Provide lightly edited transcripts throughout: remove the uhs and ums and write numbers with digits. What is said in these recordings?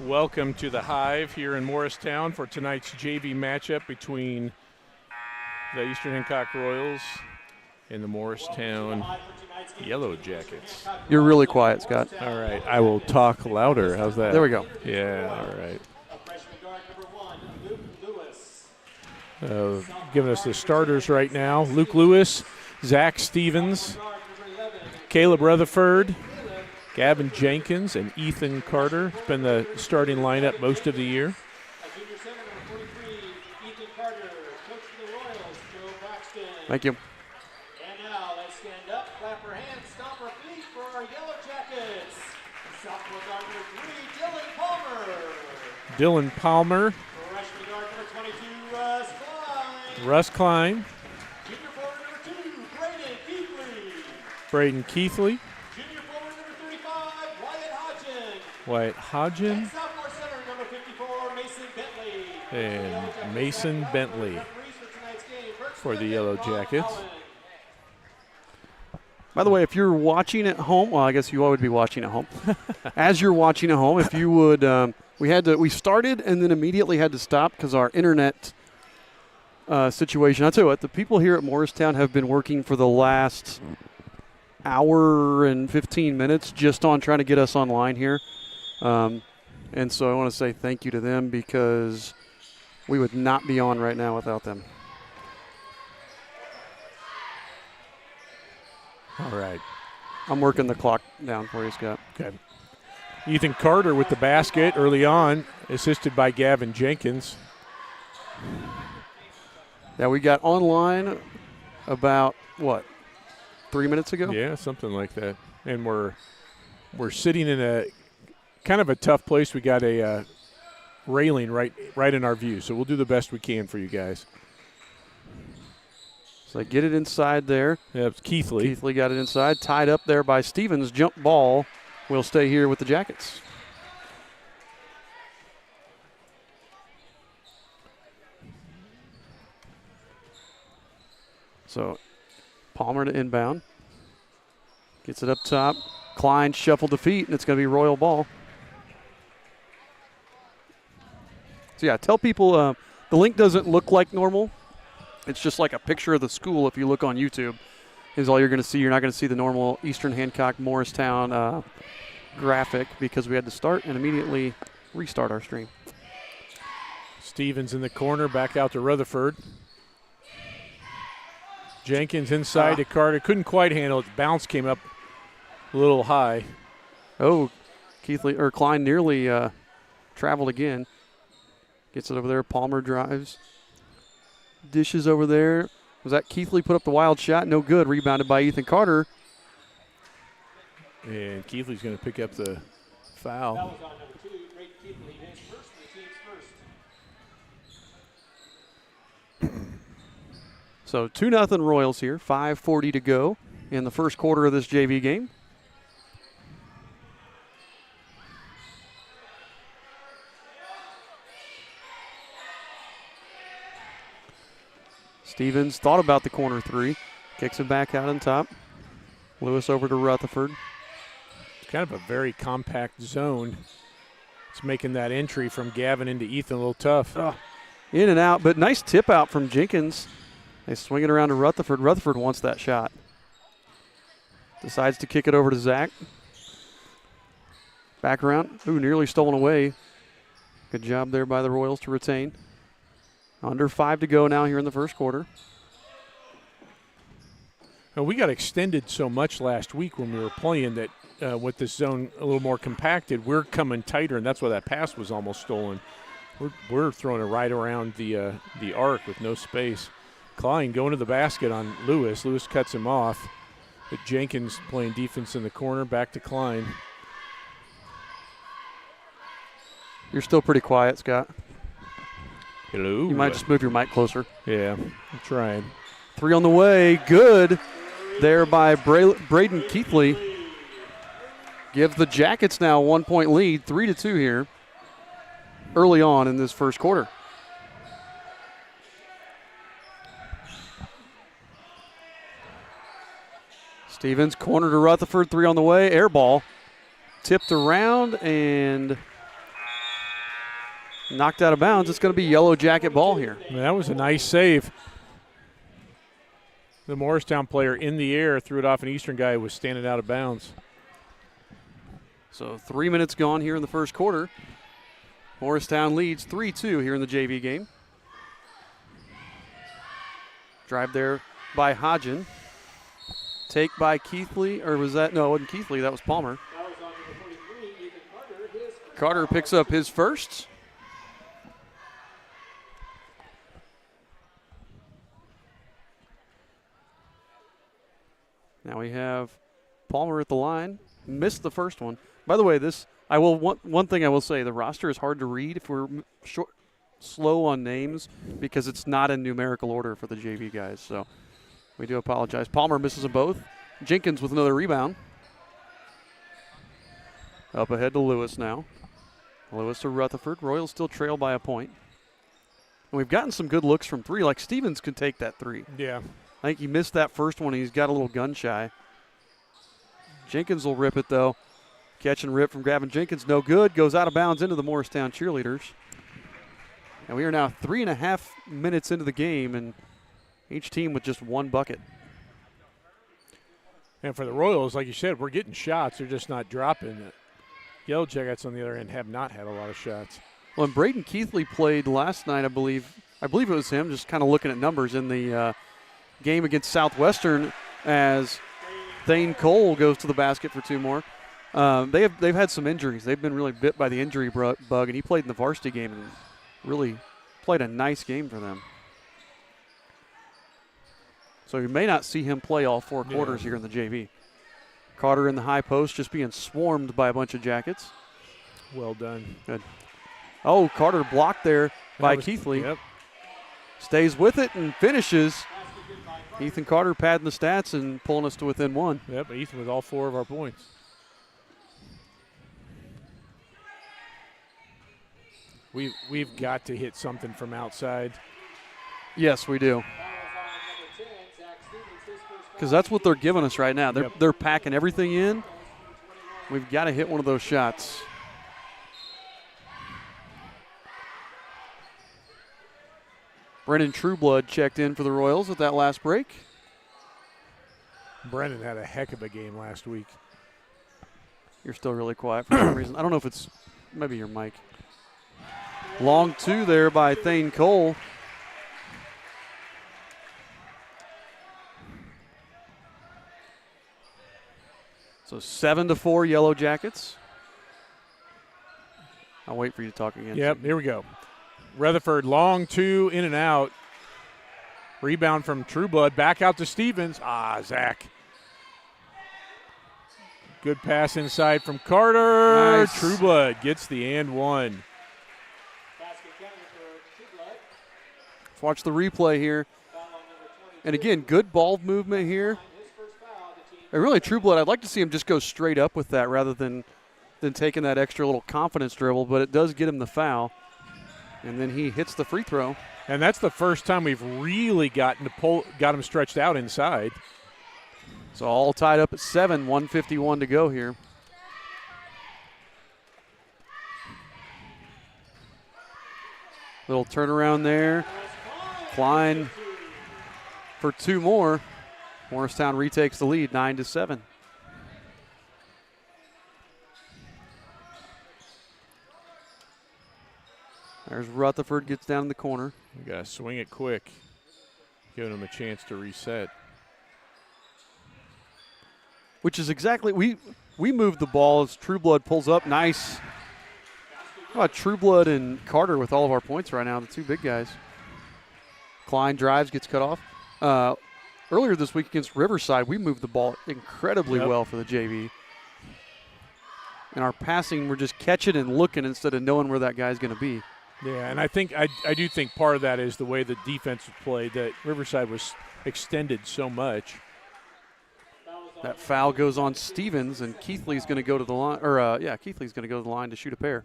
Welcome to the Hive here in Morristown for tonight's JV matchup between the Eastern Hancock Royals and the Morristown Yellow Jackets. You're really quiet, Scott. All right, I will talk louder. How's that? There we go. Yeah, all right. Giving us the starters right now. Luke Lewis, Zach Stevens, Caleb Rutherford, Gavin Jenkins, and Ethan Carter. It's been the starting lineup most of the year. Thank you. And now let's stand up, clap our hands, stomp our feet for our Yellow Jackets. Sophomore guard number 3, Dylan Palmer. Dylan Palmer. Freshman guard number 22, Russ Klein. Russ Klein. Junior forward number 2, Braden Keithley. Braden Keithley. Junior forward number 35, Wyatt Hodgen. Wyatt Hodgen. And sophomore center number 54, Mason Bentley. And Mason Bentley for the Yellow Jackets. By the way, if you're watching at home, well, I guess you all would be watching at home. As you're watching at home, if you would, we started and then immediately had to stop because our internet situation. I'll tell you what, the people here at Morristown have been working for the last hour and 15 minutes just on trying to get us online here. And so I want to say thank you to them because we would not be on right now without them. All right. I'm working the clock down for you, Scott. Okay. Ethan Carter with the basket early on, assisted by Gavin Jenkins. Yeah, we got online about, 3 minutes ago? Yeah, something like that. And we're sitting in a kind of a tough place. We got a railing right in our view, so we'll do the best we can for you guys. So get it inside there. Yeah, it's Keithley. Keithley got it inside. Tied up there by Stevens. Jump ball will stay here with the Jackets. So Palmer to inbound. Gets it up top. Klein shuffled the feet, and it's going to be Royal ball. So, yeah, tell people the link doesn't look like normal. It's just like a picture of the school if you look on YouTube is all you're going to see. You're not going to see the normal Eastern Hancock Morristown graphic because we had to start and immediately restart our stream. Stevens in the corner, back out to Rutherford. Jenkins inside to Carter. Couldn't quite handle it. The bounce came up a little high. Oh, Klein nearly traveled again. Gets it over there. Palmer drives. Dishes over there. Was that Keithley put up the wild shot? No good. Rebounded by Ethan Carter. And Keithley's going to pick up the foul. That was on number 2, Braden Keithley, his first, the team's first. So 2-0 Royals here. 5:40 to go in the first quarter of this JV game. Stevens thought about the corner three. Kicks it back out on top. Lewis over to Rutherford. It's kind of a very compact zone. It's making that entry from Gavin into Ethan a little tough. In and out, but nice tip out from Jenkins. They swing it around to Rutherford. Rutherford wants that shot. Decides to kick it over to Zach. Back around. Ooh, nearly stolen away. Good job there by the Royals to retain. Under 5 to go now here in the first quarter. We got extended so much last week when we were playing that with this zone a little more compacted, we're coming tighter, and that's why that pass was almost stolen. We're throwing it right around the arc with no space. Klein going to the basket on Lewis. Lewis cuts him off. But Jenkins playing defense in the corner. Back to Klein. You're still pretty quiet, Scott. Hello. You might just move your mic closer. Yeah, I'm trying. 3 on the way. Good there by Braden Keithley. Gives the Jackets now a 1-point lead. 3-2 here early on in this first quarter. Stevens, corner to Rutherford, 3 on the way. Air ball. Tipped around and Knocked out of bounds. It's going to be Yellow Jacket ball here. That was a nice save. The Morristown player in the air threw it off an Eastern guy who was standing out of bounds. So 3 minutes gone here in the first quarter. Morristown leads 3-2 here in the JV game. Drive there by Hodgen. Take by Keithley, or was that, no, it wasn't Keithley, that was Palmer. That was on number 43, Ethan Carter. His first Carter foul. picks up his first. Now we have Palmer at the line. Missed the first one. By the way, one thing I will say, the roster is hard to read if we're slow on names because it's not in numerical order for the JV guys. So we do apologize. Palmer misses them both. Jenkins with another rebound. Up ahead to Lewis now. Lewis to Rutherford. Royals still trail by a point. And we've gotten some good looks from three. Like Stevens could take that three. Yeah. I think he missed that first one. He's got a little gun shy. Jenkins will rip it, though. Catch and rip from Gavin Jenkins. No good. Goes out of bounds into the Morristown cheerleaders. And we are now 3.5 minutes into the game, and each team with just one bucket. And for the Royals, like you said, we're getting shots. They're just not dropping it. Yellow Jackets, on the other end, have not had a lot of shots. Well, and Braden Keithley played last night, I believe it was him, just kind of looking at numbers in the game against Southwestern as Thane Cole goes to the basket for two more. They've had some injuries. They've been really bit by the injury bug, and he played in the varsity game and really played a nice game for them. So you may not see him play all four quarters here in the JV. Carter in the high post just being swarmed by a bunch of Jackets. Well done. Good. Oh, Carter blocked there by Keithley. Yep. Stays with it and finishes. Ethan Carter padding the stats and pulling us to within one. Yep, Ethan with all four of our points. We've got to hit something from outside. Yes, we do. Because that's what they're giving us right now. They're packing everything in. We've got to hit one of those shots. Brennan Trueblood checked in for the Royals at that last break. Brennan had a heck of a game last week. You're still really quiet for some reason. I don't know if it's maybe your mic. Long two there by Thane Cole. So 7-4 Yellow Jackets. I'll wait for you to talk again. Yep, here we go. Rutherford, long two, in and out. Rebound from Trueblood, back out to Stevens. Zach. Good pass inside from Carter. Nice. Trueblood gets the and one. Let's watch the replay here. And again, good ball movement here. And really, Trueblood, I'd like to see him just go straight up with that rather than taking that extra little confidence dribble, but it does get him the foul. And then he hits the free throw. And that's the first time we've really got him stretched out inside. So all tied up at 7, 1:51 to go here. Little turnaround there. Klein for two more. Morristown retakes the lead, 9-7. There's Rutherford, gets down in the corner. We got to swing it quick, giving him a chance to reset. Which is exactly, we moved the ball as Trueblood pulls up. Nice. How about Trueblood and Carter with all of our points right now, the two big guys. Klein drives, gets cut off. Earlier this week against Riverside, we moved the ball incredibly well for the JV. And our passing, we're just catching and looking instead of knowing where that guy's going to be. Yeah, and I do think part of that is the way the defense was played, that Riverside was extended so much. That foul goes on Stevens, and Keithley's going to go to the line. Keithley's going to go to the line to shoot a pair.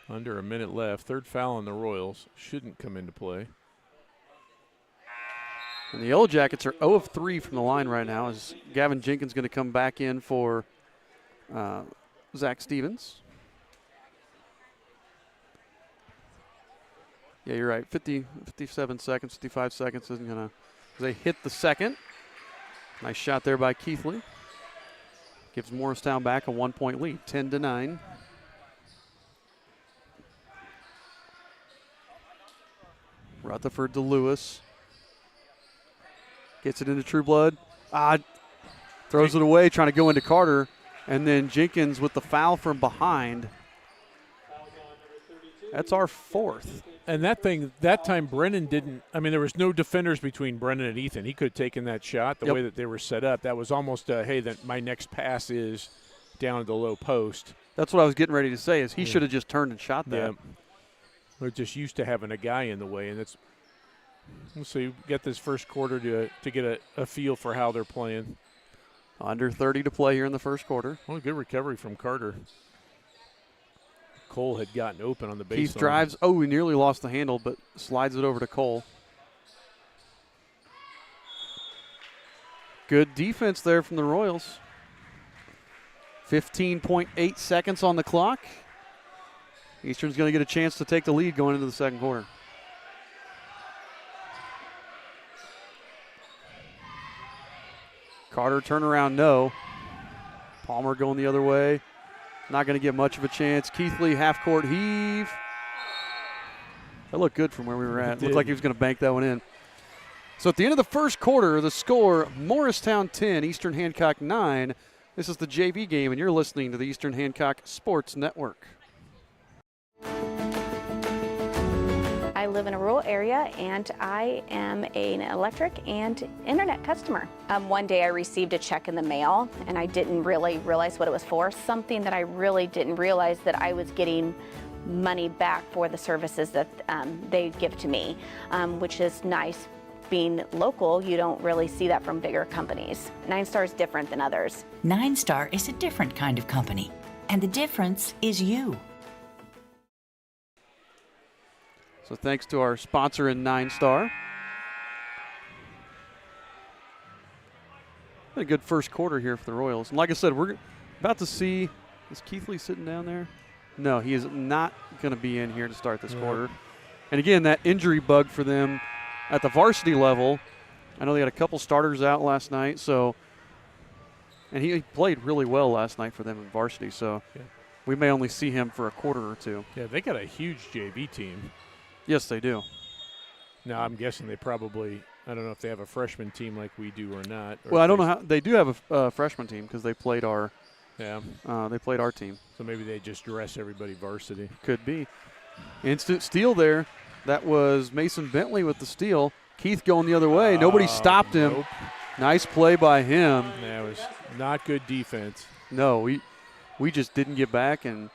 Under a minute left. Third foul on the Royals. Shouldn't come into play. And the Yellow Jackets are 0 of 3 from the line right now as Gavin Jenkins going to come back in for Zach Stevens. Yeah, you're right. 57 seconds, 55 seconds isn't going to – they hit the second. Nice shot there by Keithley. Gives Morristown back a 1-point lead, 10-9. Rutherford to Lewis. Gets it into Trueblood. Throws it away, trying to go into Carter. And then Jenkins with the foul from behind. That's our fourth. And that time Brennan didn't – I mean, there was no defenders between Brennan and Ethan. He could have taken that shot the way that they were set up. That was almost, hey, my next pass is down at the low post. That's what I was getting ready to say is he should have just turned and shot that. Yeah. We're just used to having a guy in the way, and it's – we'll see. Get this first quarter to get a feel for how they're playing. Under 30 to play here in the first quarter. Well, good recovery from Carter. Cole had gotten open on the baseline. Keith drives. Oh, he nearly lost the handle, but slides it over to Cole. Good defense there from the Royals. 15.8 seconds on the clock. Eastern's going to get a chance to take the lead going into the second quarter. Carter turnaround, no. Palmer going the other way. Not going to get much of a chance. Keithley, half-court heave. That looked good from where we were at. Looked like he was going to bank that one in. So at the end of the first quarter, the score, Morristown 10, Eastern Hancock 9. This is the JV game, and you're listening to the Eastern Hancock Sports Network. I live in a rural area, and I am an electric and internet customer. One day I received a check in the mail, and I didn't really realize what it was for. Something that I really didn't realize, that I was getting money back for the services that they give to me, which is nice. Being local, you don't really see that from bigger companies. 9 Star is different than others. 9 Star is a different kind of company, and the difference is you. So thanks to our sponsor in 9 Star. A good first quarter here for the Royals. And like I said, we're about to see, is Keithley sitting down there? No, he is not going to be in here to start this quarter. And again, that injury bug for them at the varsity level. I know they had a couple starters out last night, so, and he played really well last night for them in varsity, so we may only see him for a quarter or two. Yeah, they got a huge JV team. Yes, they do. Now, I'm guessing they probably, I don't know if they have a freshman team like we do or not. Or Well, I don't know how they do have a freshman team because they played our they played our team. So maybe they just dress everybody varsity. Could be. Instant steal there. That was Mason Bentley with the steal. Keith going the other way. Nobody stopped him. Nope. Nice play by him. That was not good defense. No, we just didn't get back, and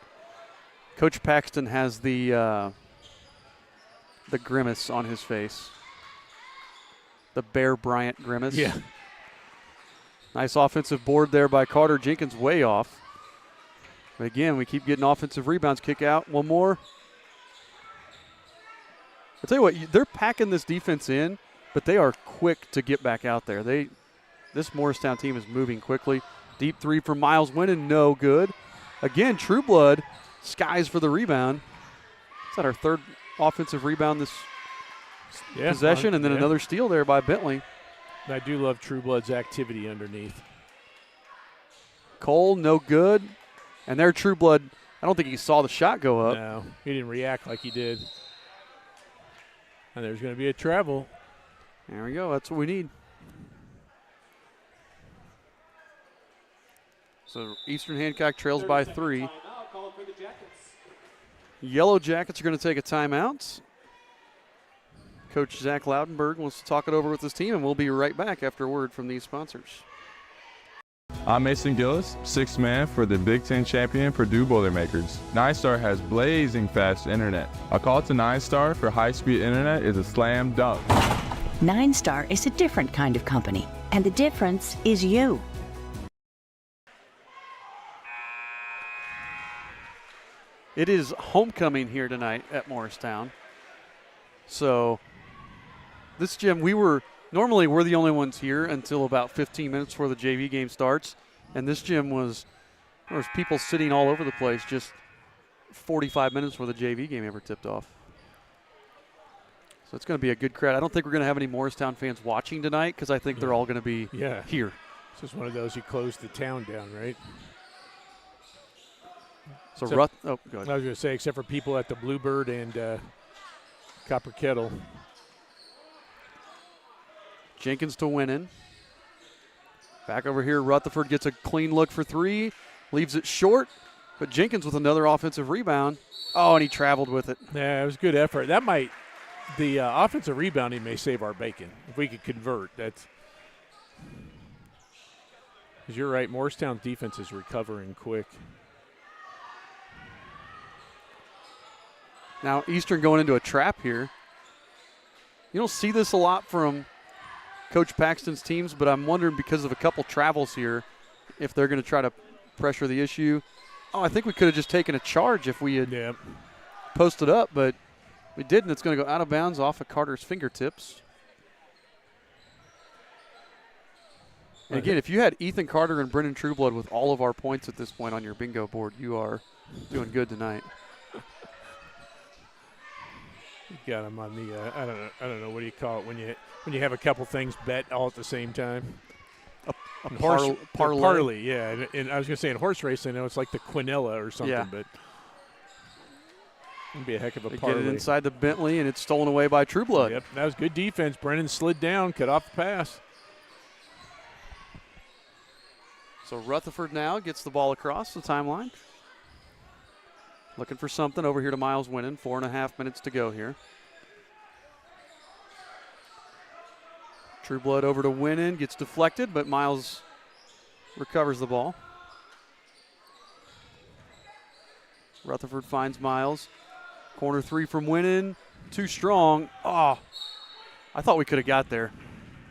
Coach Paxton has the grimace on his face. The Bear Bryant grimace. Yeah. Nice offensive board there by Carter. Jenkins way off. But again, we keep getting offensive rebounds. Kick out. One more. I'll tell you what, they're packing this defense in, but they are quick to get back out there. This Morristown team is moving quickly. Deep three from Miles Winnan, no good. Again, Trueblood skies for the rebound. Is that our third offensive rebound this possession? And then another steal there by Bentley. I do love Trueblood's activity underneath. Cole, no good. And there Trueblood, I don't think he saw the shot go up. No, he didn't react like he did. And there's going to be a travel. There we go. That's what we need. So Eastern Hancock trails by 3. Yellow Jackets are going to take a timeout. Coach Zach Loudenberg wants to talk it over with his team, and we'll be right back after a word from these sponsors. I'm Mason Gillis, sixth man for the Big Ten champion Purdue Boilermakers. 9 Star has blazing fast internet. A call to 9 Star for high-speed internet is a slam dunk. 9 Star is a different kind of company, and the difference is you. It is homecoming here tonight at Morristown. So this gym, normally we're the only ones here until about 15 minutes before the JV game starts. And this gym there was people sitting all over the place just 45 minutes before the JV game ever tipped off. So it's going to be a good crowd. I don't think we're going to have any Morristown fans watching tonight because I think they're all going to be here. It's just one of those you close the town down, right? So go ahead. I was going to say, except for people at the Bluebird and Copper Kettle. Jenkins to Winnan. Back over here, Rutherford gets a clean look for three, leaves it short, but Jenkins with another offensive rebound. Oh, and he traveled with it. Yeah, it was good effort. The offensive rebounding may save our bacon if we could convert. That's because you're right. Morristown's defense is recovering quick. Now Eastern going into a trap here. You don't see this a lot from Coach Paxton's teams, but I'm wondering because of a couple travels here if they're going to try to pressure the issue. Oh, I think we could have just taken a charge if we had posted up, but we didn't. It's going to go out of bounds off of Carter's fingertips. And again, if you had Ethan Carter and Brendan Trueblood with all of our points at this point on your bingo board, you are doing good tonight. You got them on the I don't know what do you call it when you have a couple things bet all at the same time. A parlay. Yeah. And I was going to say in horse race, I know it's like the Quinella or something, but it'd be a heck of a parlay. Get it inside the Bentley, and it's stolen away by Trueblood. Yep, that was good defense. Brennan slid down, cut off the pass. So Rutherford now gets the ball across the timeline. Looking for something over here to Miles Winnan. 4.5 minutes to go here. Trueblood over to Winnan, gets deflected, but Miles recovers the ball. Rutherford finds Miles. Corner three from Winnan. Too strong. Oh, I thought we could have got there.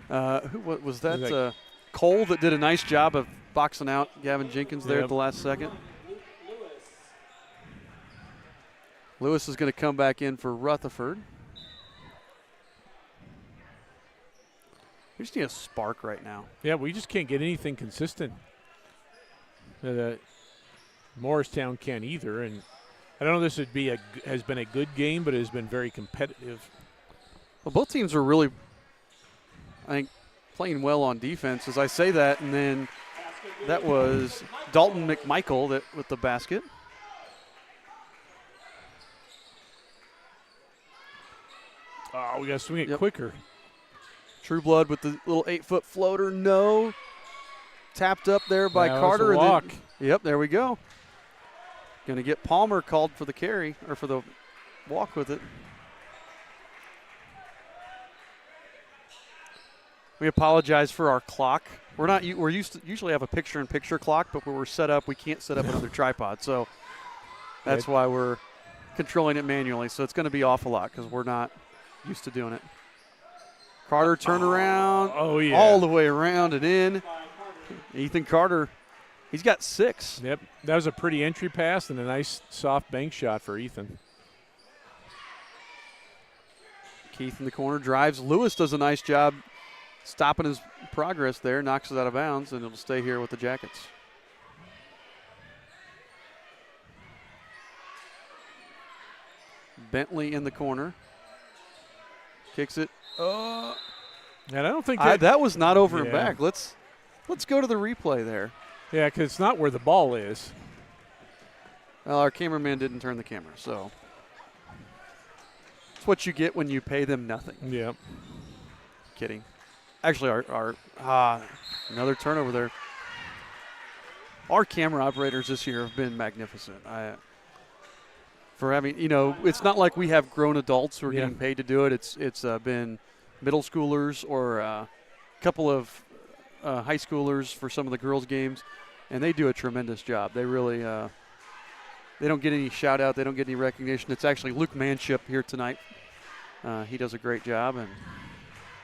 What was that? Cole that did a nice job of boxing out Gavin Jenkins there at the last second. Lewis is going to come back in for Rutherford. We just need a spark right now. Yeah, we just can't get anything consistent. Morristown can't either, and I don't know if this has been a good game, but it has been very competitive. Well, both teams are really, I think, playing well on defense. As I say that, and then that was Dalton McMichael with the basket. Oh, we got to swing it quicker. Trueblood with the little 8-foot floater. No. Tapped up there by Carter. And walk. Yep, there we go. Going to get Palmer called for the carry, or for the walk with it. We apologize for our clock. We're used to usually have a picture-in-picture clock, but where we're set up, we can't set up another tripod. So that's why we're controlling it manually. So it's going to be off a lot because we're not used to doing it. Carter turnaround. Oh, yeah. All the way around and in. Ethan Carter, he's got 6. Yep. That was a pretty entry pass and a nice soft bank shot for Ethan. Keith in the corner drives. Lewis does a nice job stopping his progress there, knocks it out of bounds, and it'll stay here with the Jackets. Bentley in the corner. Kicks it. And I don't think that was not over and back. Let's go to the replay there. Yeah, because it's not where the ball is. Well, our cameraman didn't turn the camera, so it's what you get when you pay them nothing. Yep. Kidding. Actually, our another turnover there. Our camera operators this year have been magnificent. For having, it's not like we have grown adults who are getting paid to do it. It's been middle schoolers or a couple of high schoolers for some of the girls' games, and they do a tremendous job. They really they don't get any shout out. They don't get any recognition. It's actually Luke Manship here tonight. He does a great job, and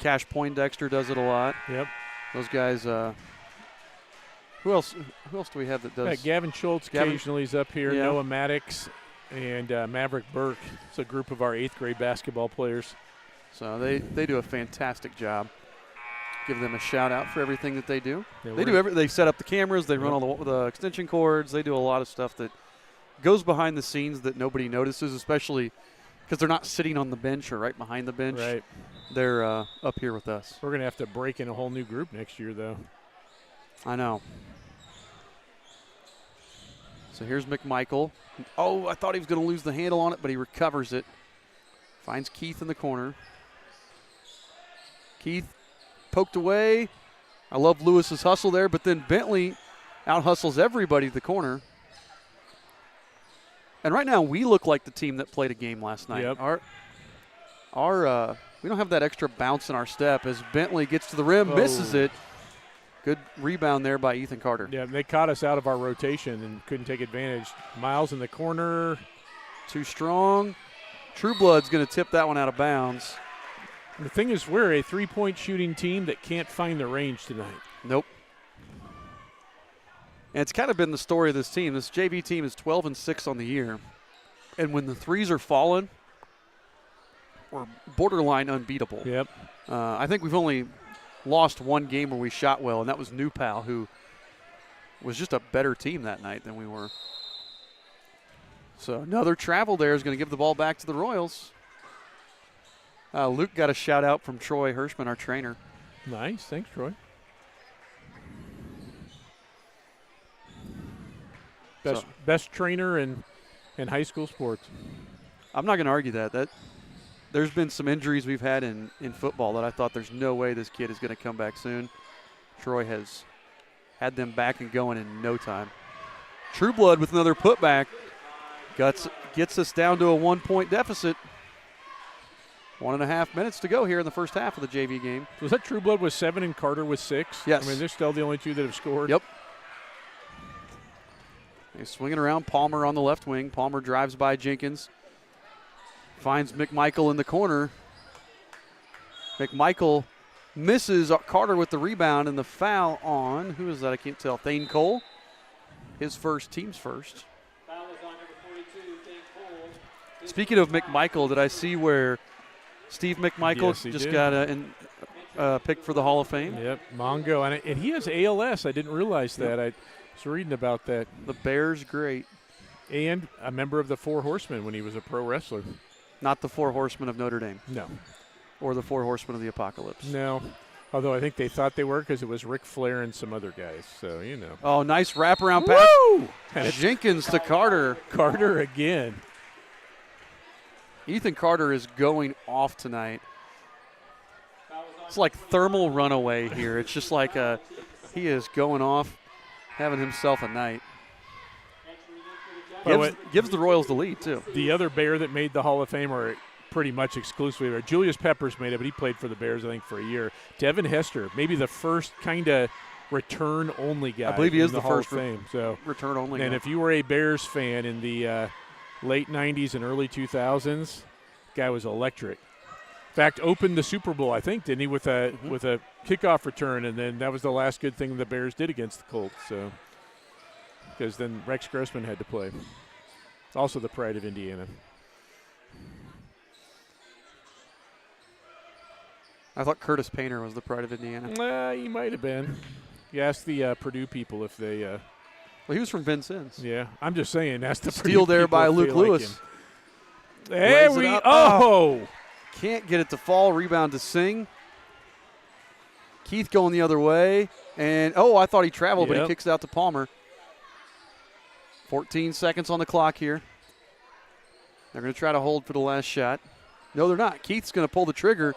Cash Poindexter does it a lot. Yep. Those guys. Who else do we have that does? Gavin Schultz occasionally is up here. Yeah. Noah Maddox and Maverick Burke. It's a group of our 8th grade basketball players. So they do a fantastic job. Give them a shout out for everything that they do. Yeah, They set up the cameras. They run all the extension cords. They do a lot of stuff that goes behind the scenes that nobody notices, especially because they're not sitting on the bench or right behind the bench. Right. They're up here with us. We're going to have to break in a whole new group next year, though. I know. So here's McMichael. Oh, I thought he was going to lose the handle on it, but he recovers it. Finds Keith in the corner. Keith poked away. I love Lewis's hustle there, but then Bentley out-hustles everybody at the corner. And right now, we look like the team that played a game last night. Yep. We don't have that extra bounce in our step as Bentley gets to the rim, misses it. Good rebound there by Ethan Carter. Yeah, they caught us out of our rotation and couldn't take advantage. Miles in the corner. Too strong. Trueblood's going to tip that one out of bounds. And the thing is, we're a three-point shooting team that can't find the range tonight. Nope. And it's kind of been the story of this team. This JV team is 12-6 on the year. And when the threes are falling, we're borderline unbeatable. Yep. I think we've only lost one game where we shot well, and that was New Pal, who was just a better team that night than we were. So another travel there is going to give the ball back to the Royals. Luke got a shout out from Troy Hirschman, our trainer. Nice. Thanks, Troy. Best trainer in high school sports. I'm not going to argue that. There's been some injuries we've had in football that I thought there's no way this kid is going to come back soon. Troy has had them back and going in no time. Trueblood with another putback. Gets us down to a 1-point deficit. 1.5 minutes to go here in the first half of the JV game. Was that Trueblood with 7 and Carter with 6? Yes. I mean, they're still the only two that have scored. Yep. He's swinging around. Palmer on the left wing. Palmer drives by Jenkins. Finds McMichael in the corner. McMichael misses Carter with the rebound and the foul on, who is that? I can't tell. Thane Cole. His first, team's first. Foul is on number 42, Thane Cole. Speaking of McMichael, did I see where Steve McMichael Yes, he just did. got picked for the Hall of Fame? Yep, Mongo. And he has ALS. I didn't realize that. I was reading about that. The Bears great. And a member of the Four Horsemen when he was a pro wrestler. Not the Four Horsemen of Notre Dame No. or the Four Horsemen of the Apocalypse. No. Although I think they thought they were because it was Ric Flair and some other guys. So, you know. Oh, nice wraparound pass. Woo! And it's Jenkins to Carter. Carter again. Ethan Carter is going off tonight. It's like thermal runaway here. It's just like he is going off, having himself a night. Gives the Royals the lead, too. The other Bear that made the Hall of Fame, or pretty much exclusively, or Julius Peppers made it, but he played for the Bears, I think, for a year. Devin Hester, maybe the first kind of return-only guy. I believe he is in the Hall first of Fame. So, return-only and guy. if you were a Bears fan in the late 90s and early 2000s, guy was electric. In fact, opened the Super Bowl, I think, didn't he, with a kickoff return, and then that was the last good thing the Bears did against the Colts. So, because then Rex Grossman had to play. It's also the pride of Indiana. I thought Curtis Painter was the pride of Indiana. He might have been. You ask the Purdue people if they. Well, he was from Vincennes. Yeah, I'm just saying. Ask the Steal Purdue there people by if Luke they like Lewis. him. There Lays it we up. oh. Can't get it to fall. Rebound to Singh. Keith going the other way. And, I thought he traveled, but he Yep. kicks it out to Palmer. 14 seconds on the clock here. They're going to try to hold for the last shot. No, they're not. Keith's going to pull the trigger.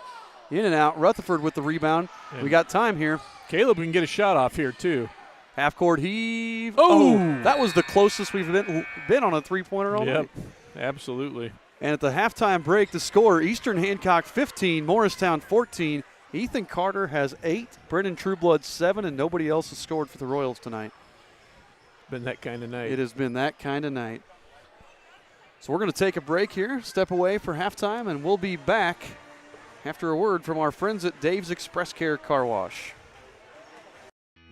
In and out. Rutherford with the rebound. And we got time here. Caleb can get a shot off here, too. Half-court heave. Oh! That was the closest we've been on a three-pointer all night. Yep, absolutely. And at the halftime break, the score, Eastern Hancock 15, Morristown 14. Ethan Carter has 8, Brendan Trueblood 7, and nobody else has scored for the Royals tonight. Been that kind of night. It has been that kind of night. So we're going to take a break here, step away for halftime, and we'll be back after a word from our friends at Dave's Express Care Car Wash.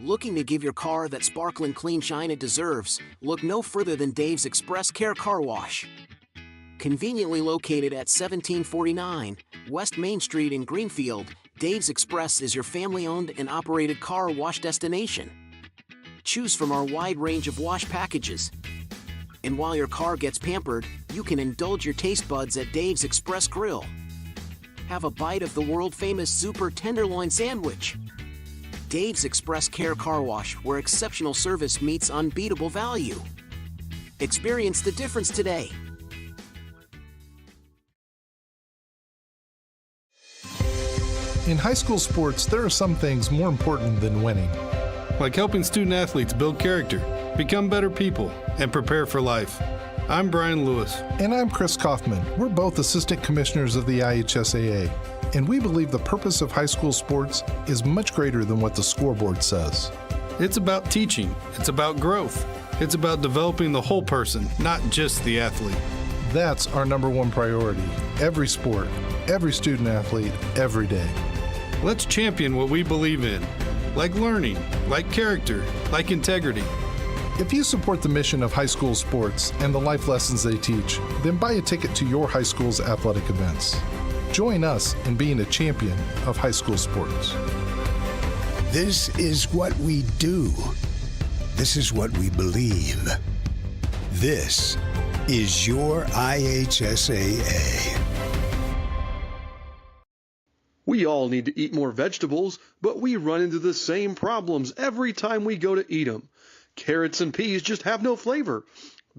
Looking to give your car that sparkling clean shine it deserves? Look no further than Dave's Express Care Car Wash. Conveniently located at 1749 West Main Street in Greenfield, Dave's Express is your family-owned and operated car wash destination. Choose from our wide range of wash packages. And while your car gets pampered, you can indulge your taste buds at Dave's Express Grill. Have a bite of the world-famous Super Tenderloin Sandwich. Dave's Express Care Car Wash, where exceptional service meets unbeatable value. Experience the difference today. In high school sports, there are some things more important than winning. Like helping student athletes build character, become better people, and prepare for life. I'm Brian Lewis. And I'm Chris Kaufman. We're both assistant commissioners of the IHSAA. And we believe the purpose of high school sports is much greater than what the scoreboard says. It's about teaching. It's about growth. It's about developing the whole person, not just the athlete. That's our number one priority. Every sport, every student athlete, every day. Let's champion what we believe in. Like learning, like character, like integrity. If you support the mission of high school sports and the life lessons they teach, then buy a ticket to your high school's athletic events. Join us in being a champion of high school sports. This is what we do. This is what we believe. This is your IHSAA. We all need to eat more vegetables, but we run into the same problems every time we go to eat them. Carrots and peas just have no flavor.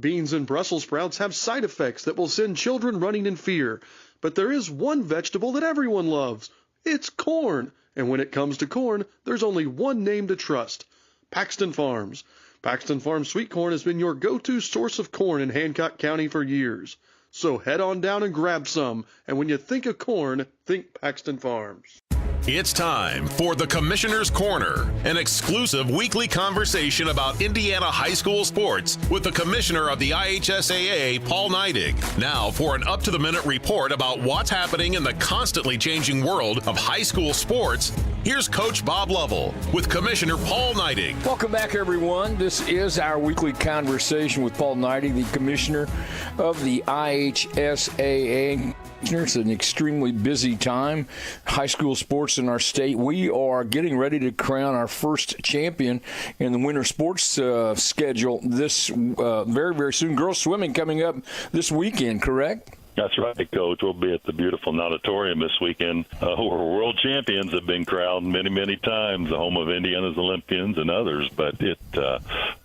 Beans and Brussels sprouts have side effects that will send children running in fear. But there is one vegetable that everyone loves. It's corn. And when it comes to corn, there's only one name to trust: Paxton Farms. Paxton Farms sweet corn has been your go-to source of corn in Hancock County for years. So head on down and grab some. And when you think of corn, think Paxton Farms. It's time for the Commissioner's Corner, an exclusive weekly conversation about Indiana high school sports with the Commissioner of the IHSAA, Paul Neidig. Now for an up-to-the-minute report about what's happening in the constantly changing world of high school sports, here's Coach Bob Lovell with Commissioner Paul Neidig. Welcome back, everyone. This is our weekly conversation with Paul Neidig, the Commissioner of the IHSAA. It's an extremely busy time, high school sports in our state. We are getting ready to crown our first champion in the winter sports schedule this very, very soon. Girls swimming coming up this weekend, correct? That's right, Coach. We'll be at the beautiful Auditorium this weekend. Where world champions have been crowned many, many times, the home of Indiana's Olympians and others. But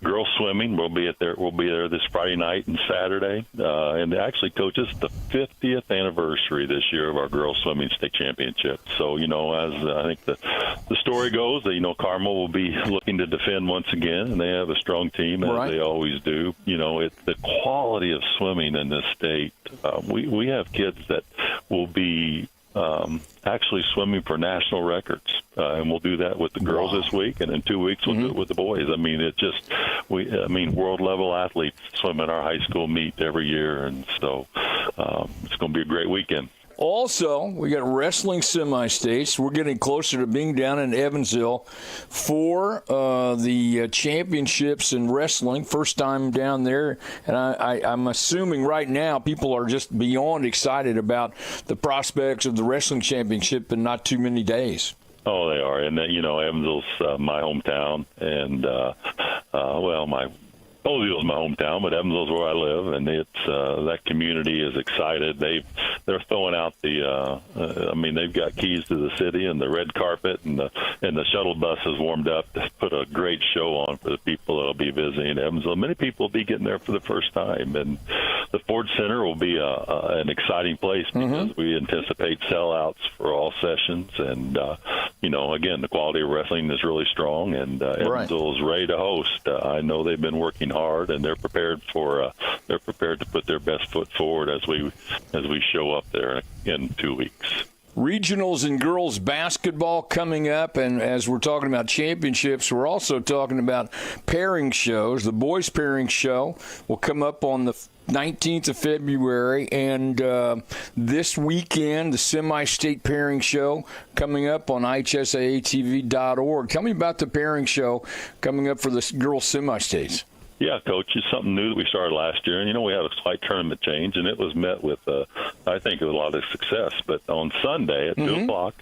girls swimming, we'll be there this Friday night and Saturday. And actually, Coach, it's the 50th anniversary this year of our girls swimming state championship. So, as I think the story goes, that Carmel will be looking to defend once again, and they have a strong team as they always do. It's the quality of swimming in this state. We have kids that will be actually swimming for national records, and we'll do that with the girls this week, and in 2 weeks we'll do it with the boys. I mean, world-level athletes swim at our high school meet every year, and so it's going to be a great weekend. Also, we got wrestling semi-states. We're getting closer to being down in Evansville for the championships in wrestling. First time down there. And I'm assuming right now people are just beyond excited about the prospects of the wrestling championship in not too many days. Oh, they are. And, Evansville's my hometown. And, Poseville's my hometown, but Evansville's where I live, and it's that community is excited. They're throwing out they've got keys to the city and the red carpet, and the shuttle bus is warmed up to put a great show on for the people that'll be visiting Evansville. Many people will be getting there for the first time, and the Ford Center will be an exciting place because we anticipate sellouts for all sessions, and again, the quality of wrestling is really strong, and Evansville is ready to host. I know they've been working hard, and they're prepared to put their best foot forward as we show up there in 2 weeks. Regionals and girls basketball coming up, and as we're talking about championships, we're also talking about pairing shows. The boys pairing show will come up on the 19th of February, and this weekend, the semi-state pairing show coming up on IHSAATV.org. Tell me about the pairing show coming up for the girls semi-states. Yeah, Coach, it's something new that we started last year. And, we had a slight tournament change, and it was met with, I think, a lot of success. But on Sunday at 2 o'clock,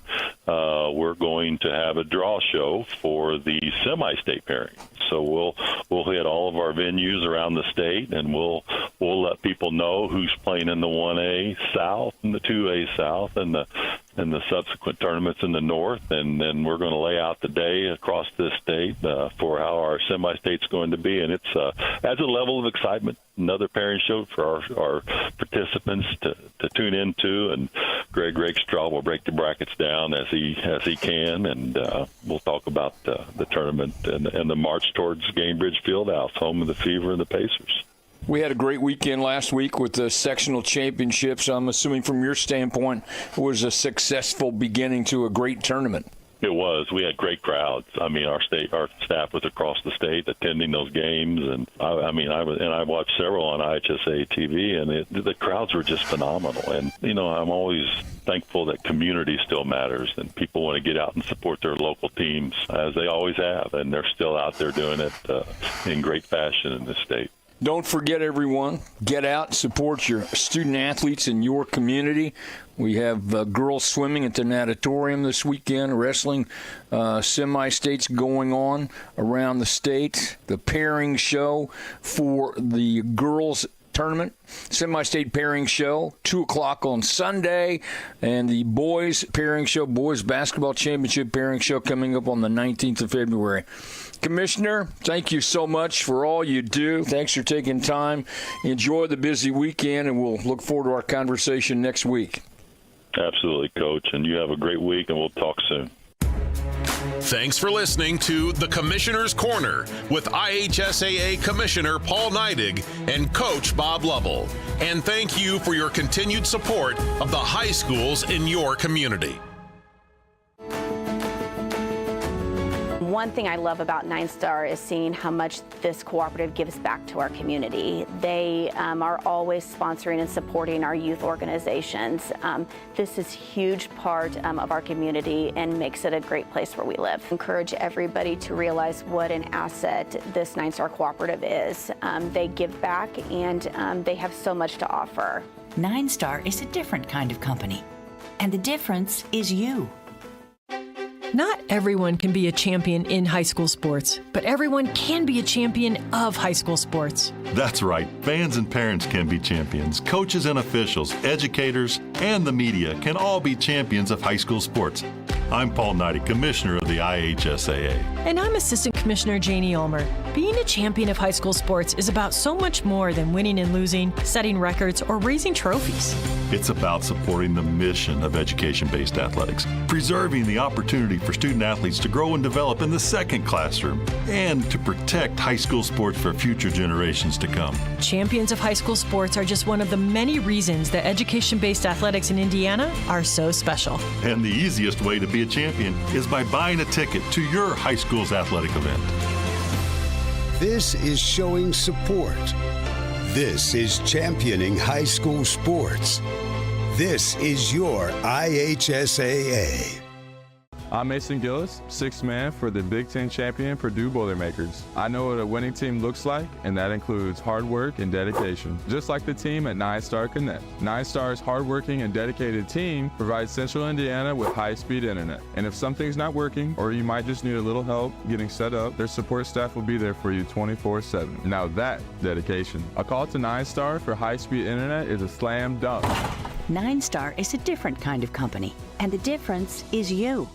we're going to have a draw show for the semi-state pairing. So we'll hit all of our venues around the state, and we'll let people know who's playing in the 1A South and the 2A South and the subsequent tournaments in the North, and then we're going to lay out the day across this state for how our semi-state's going to be, and it's adds a level of excitement. Another pairing show for our participants to tune into, and Greg Rakestraw will break the brackets down as he can, and we'll talk about the tournament and the march towards Gamebridge Fieldhouse, home of the Fever and the Pacers. We had a great weekend last week with the sectional championships. I'm assuming from your standpoint it was a successful beginning to a great tournament. It was. We had great crowds. I mean, our staff was across the state attending those games, and I watched several on IHSA TV, and the crowds were just phenomenal. And I'm always thankful that community still matters, and people want to get out and support their local teams as they always have, and they're still out there doing it in great fashion in this state. Don't forget, everyone, get out and support your student athletes in your community. We have girls swimming at the natatorium this weekend, wrestling semi-states going on around the state, the pairing show for the girls tournament, semi-state pairing show, 2 o'clock on Sunday, and the boys pairing show, boys basketball championship pairing show coming up on the 19th of February. Commissioner, thank you so much for all you do. Thanks for taking time. Enjoy the busy weekend, and we'll look forward to our conversation next week. Absolutely, Coach, and you have a great week, and we'll talk soon. Thanks for listening to The Commissioner's Corner with IHSAA Commissioner Paul Neidig and Coach Bob Lovell. And thank you for your continued support of the high schools in your community. One thing I love about Nine Star is seeing how much this cooperative gives back to our community. They are always sponsoring and supporting our youth organizations. This is a huge part of our community and makes it a great place where we live. I encourage everybody to realize what an asset this Nine Star cooperative is. They give back, and they have so much to offer. Nine Star is a different kind of company, and the difference is you. Not everyone can be a champion in high school sports, but everyone can be a champion of high school sports. That's right. Fans and parents can be champions. Coaches and officials, educators, and the media can all be champions of high school sports. I'm Paul Neidig, Commissioner of the IHSAA. And I'm Assistant Commissioner Janie Ulmer. Being a champion of high school sports is about so much more than winning and losing, setting records, or raising trophies. It's about supporting the mission of education-based athletics, preserving the opportunity for student athletes to grow and develop in the second classroom, and to protect high school sports for future generations to come. Champions of high school sports are just one of the many reasons that education-based athletics in Indiana are so special. And the easiest way to be a champion is by buying a ticket to your high school's athletic event. This is showing support. This is championing high school sports. This is your IHSAA. I'm Mason Gillis, sixth man for the Big Ten champion Purdue Boilermakers. I know what a winning team looks like, and that includes hard work and dedication. Just like the team at Nine Star Connect. Nine Star's hardworking and dedicated team provides Central Indiana with high-speed internet. And if something's not working, or you might just need a little help getting set up, their support staff will be there for you 24/7. Now that dedication. A call to Nine Star for high-speed internet is a slam dunk. Nine Star is a different kind of company, and the difference is you.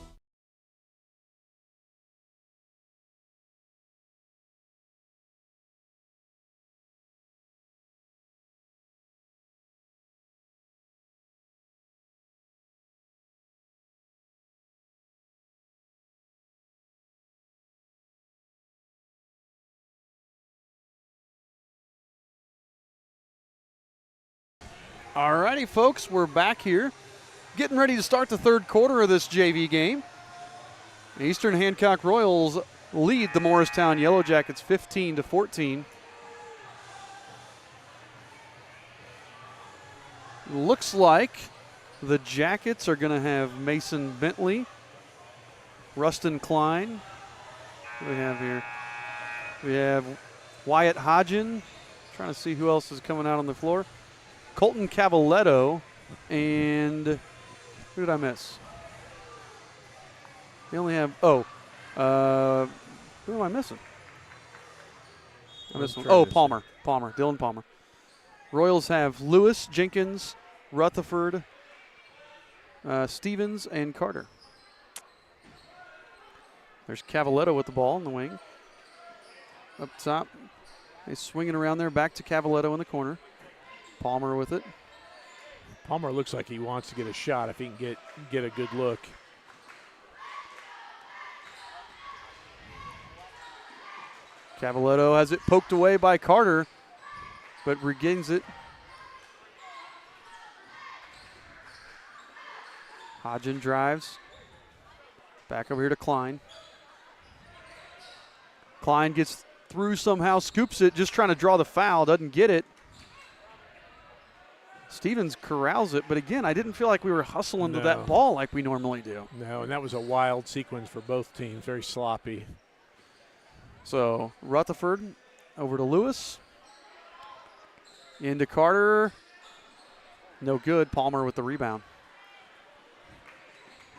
All righty, folks, we're back here, getting ready to start the third quarter of this JV game. Eastern Hancock Royals lead the Morristown Yellow Jackets 15-14. Looks like the Jackets are going to have Mason Bentley, Rustin Klein. What do we have here? We have Wyatt Hodgen. Trying to see who else is coming out on the floor. Colton Cavaletto. And who did I miss? They only have, who am I missing? Palmer. Dylan Palmer. Royals have Lewis, Jenkins, Rutherford, Stevens, and Carter. There's Cavaletto with the ball in the wing. Up top. He's swinging around there. Back to Cavaletto in the corner. Palmer with it. Palmer looks like he wants to get a shot if he can get a good look. Cavaletto has it poked away by Carter, but regains it. Hodgen drives. Back over here to Klein. Klein gets through somehow, scoops it, just trying to draw the foul, doesn't get it. Stevens corrals it, but again, I didn't feel like we were hustling to that ball like we normally do. No, and that was a wild sequence for both teams, very sloppy. So Rutherford over to Lewis. Into Carter. No good. Palmer with the rebound.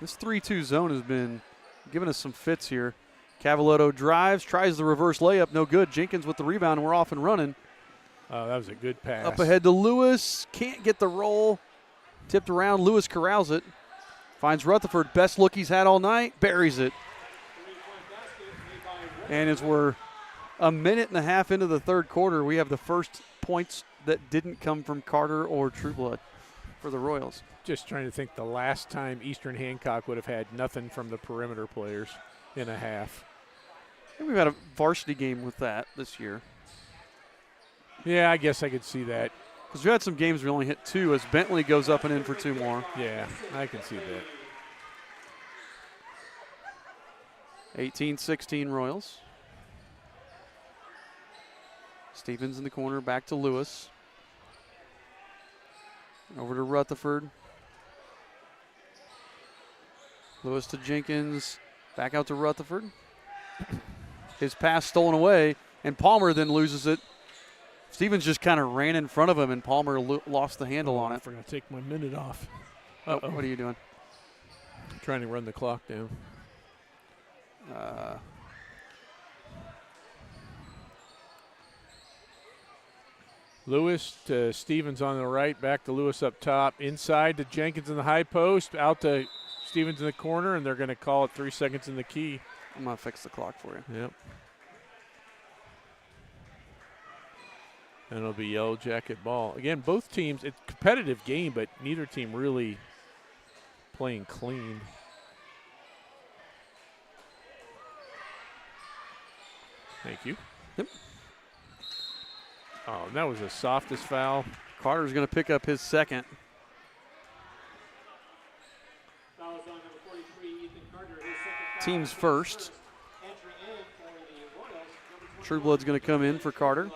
This 3-2 zone has been giving us some fits here. Cavaletto drives, tries the reverse layup. No good. Jenkins with the rebound, and we're off and running. Oh, that was a good pass. Up ahead to Lewis. Can't get the roll. Tipped around. Lewis corrals it. Finds Rutherford. Best look he's had all night. Buries it. And as we're a minute and a half into the third quarter, we have the first points that didn't come from Carter or Trueblood for the Royals. Just trying to think the last time Eastern Hancock would have had nothing from the perimeter players in a half. I think we've had a varsity game with that this year. Yeah, I guess I could see that. Because we had some games we only hit 2 as Bentley goes up and in for 2 more. Yeah, I can see that. 18-16 Royals. Stevens in the corner, back to Lewis. Over to Rutherford. Lewis to Jenkins, back out to Rutherford. His pass stolen away, and Palmer then loses it. Stevens just kind of ran in front of him, and Palmer lost the handle on it. I forgot to take my minute off. What are you doing? I'm trying to run the clock down. Lewis to Stevens on the right, back to Lewis up top, inside to Jenkins in the high post, out to Stevens in the corner, and they're going to call it 3 seconds in the key. I'm going to fix the clock for you. Yep. And it'll be yellow jacket ball. Again, both teams, it's a competitive game, but neither team really playing clean. Thank you. Yep. Oh, that was the softest foul. Carter's going to pick up his second. Team's first. Trueblood's going to come in for Carter.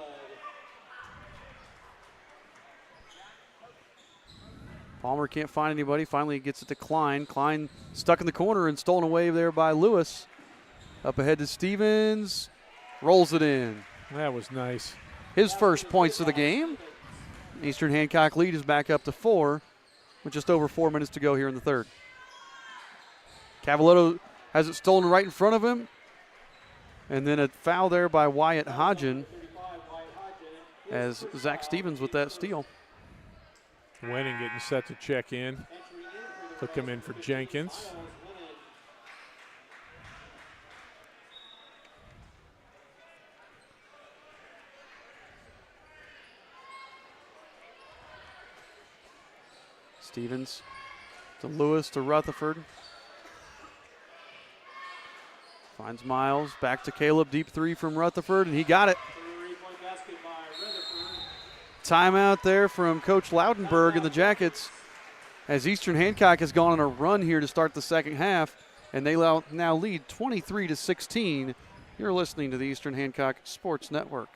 Palmer can't find anybody. Finally gets it to Klein. Klein stuck in the corner and stolen away there by Lewis. Up ahead to Stevens. Rolls it in. That was nice. His first points of the game. Eastern Hancock lead is back up to 4 with just over 4 minutes to go here in the third. Cavaletto has it stolen right in front of him. And then a foul there by Wyatt Hodgen as Zach Stevens with that steal. Wenning getting set to check in. He'll come in for Jenkins. Stevens to Lewis to Rutherford. Finds Miles, back to Caleb, deep 3 from Rutherford, and he got it. Timeout there from Coach Loudenberg and the Jackets as Eastern Hancock has gone on a run here to start the second half, and they now lead 23-16. You're listening to the Eastern Hancock Sports Network.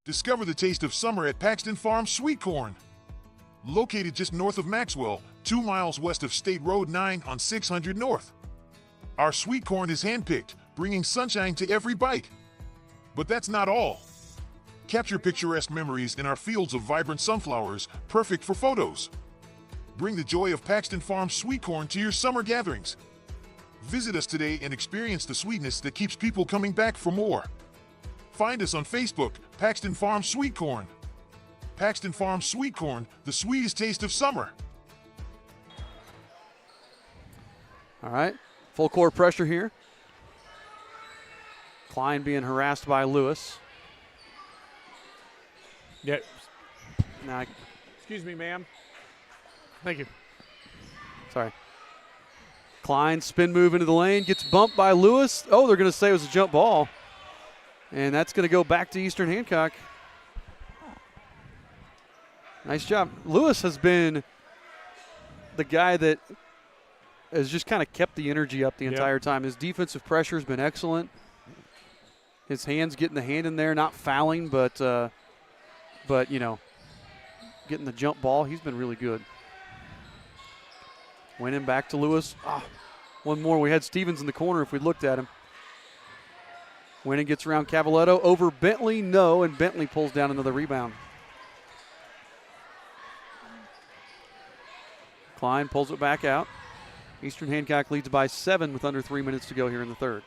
Discover the taste of summer at Paxton Farms Sweet Corn. Located just north of Maxwell, 2 miles west of State Road 9 on 600 North. Our sweet corn is handpicked, bringing sunshine to every bite. But that's not all. Capture picturesque memories in our fields of vibrant sunflowers, perfect for photos. Bring the joy of Paxton Farms sweet corn to your summer gatherings. Visit us today and experience the sweetness that keeps people coming back for more. Find us on Facebook, Paxton Farms Sweet Corn. Paxton Farms Sweet Corn, the sweetest taste of summer. All right, full court pressure here. Klein being harassed by Lewis. Yeah. Now, Excuse me, ma'am. Thank you. sorry. Klein spin move into the lane, gets bumped by Lewis. Oh, they're going to say it was a jump ball. And that's going to go back to Eastern Hancock. Nice job. Lewis has been the guy that has just kind of kept the energy up the entire time. His defensive pressure has been excellent. His hands getting the hand in there, not fouling, but you know, getting the jump ball. He's been really good. Winning back to Lewis. One more. We had Stevens in the corner if we looked at him. Winning gets around Cavaletto. Over Bentley, no, and Bentley pulls down another rebound. Klein pulls it back out. Eastern Hancock leads by 7 with under 3 minutes to go here in the third.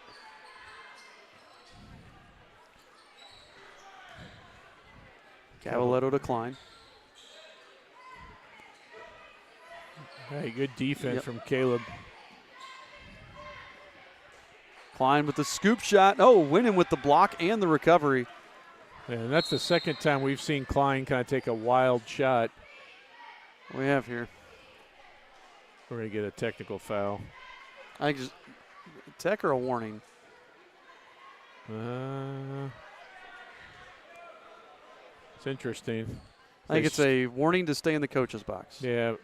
Cavaletto to Klein. Hey, good defense from Caleb. Klein with the scoop shot. Oh, winning with the block and the recovery. Yeah, and that's the second time we've seen Klein kind of take a wild shot. We have here. We're going to get a technical foul. I think just tech or a warning? It's interesting. I think it's a warning to stay in the coach's box. Yeah,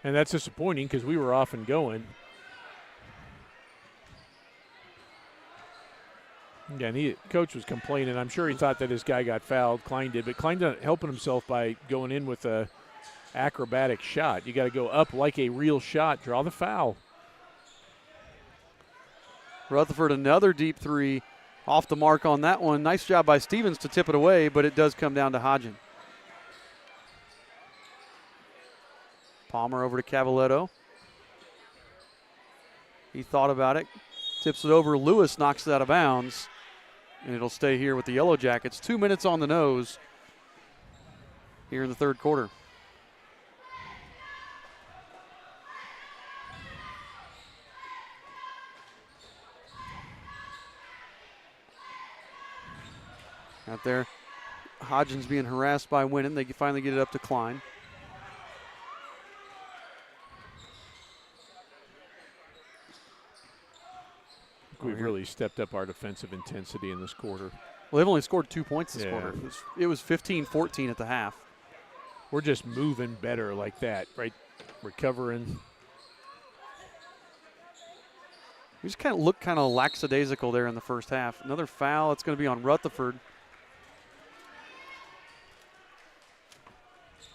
and that's disappointing because we were off and going. Yeah, and coach was complaining. I'm sure he thought that his guy got fouled. Klein did, but Klein not helping himself by going in with a acrobatic shot. You got to go up like a real shot. Draw the foul. Rutherford, another deep three. Off the mark on that one. Nice job by Stevens to tip it away, but it does come down to Hodgen. Palmer over to Cavaletto. He thought about it. Tips it over. Lewis knocks it out of bounds. And it'll stay here with the Yellow Jackets. 2 minutes on the nose here in the third quarter. Out there, Hodgen's being harassed by Winnan. They finally get it up to Klein. We've really stepped up our defensive intensity in this quarter. Well, they've only scored 2 points this quarter. It was 15-14 at the half. We're just moving better like that, right? Recovering. We just kind of looked kind of lackadaisical there in the first half. Another foul. It's going to be on Rutherford.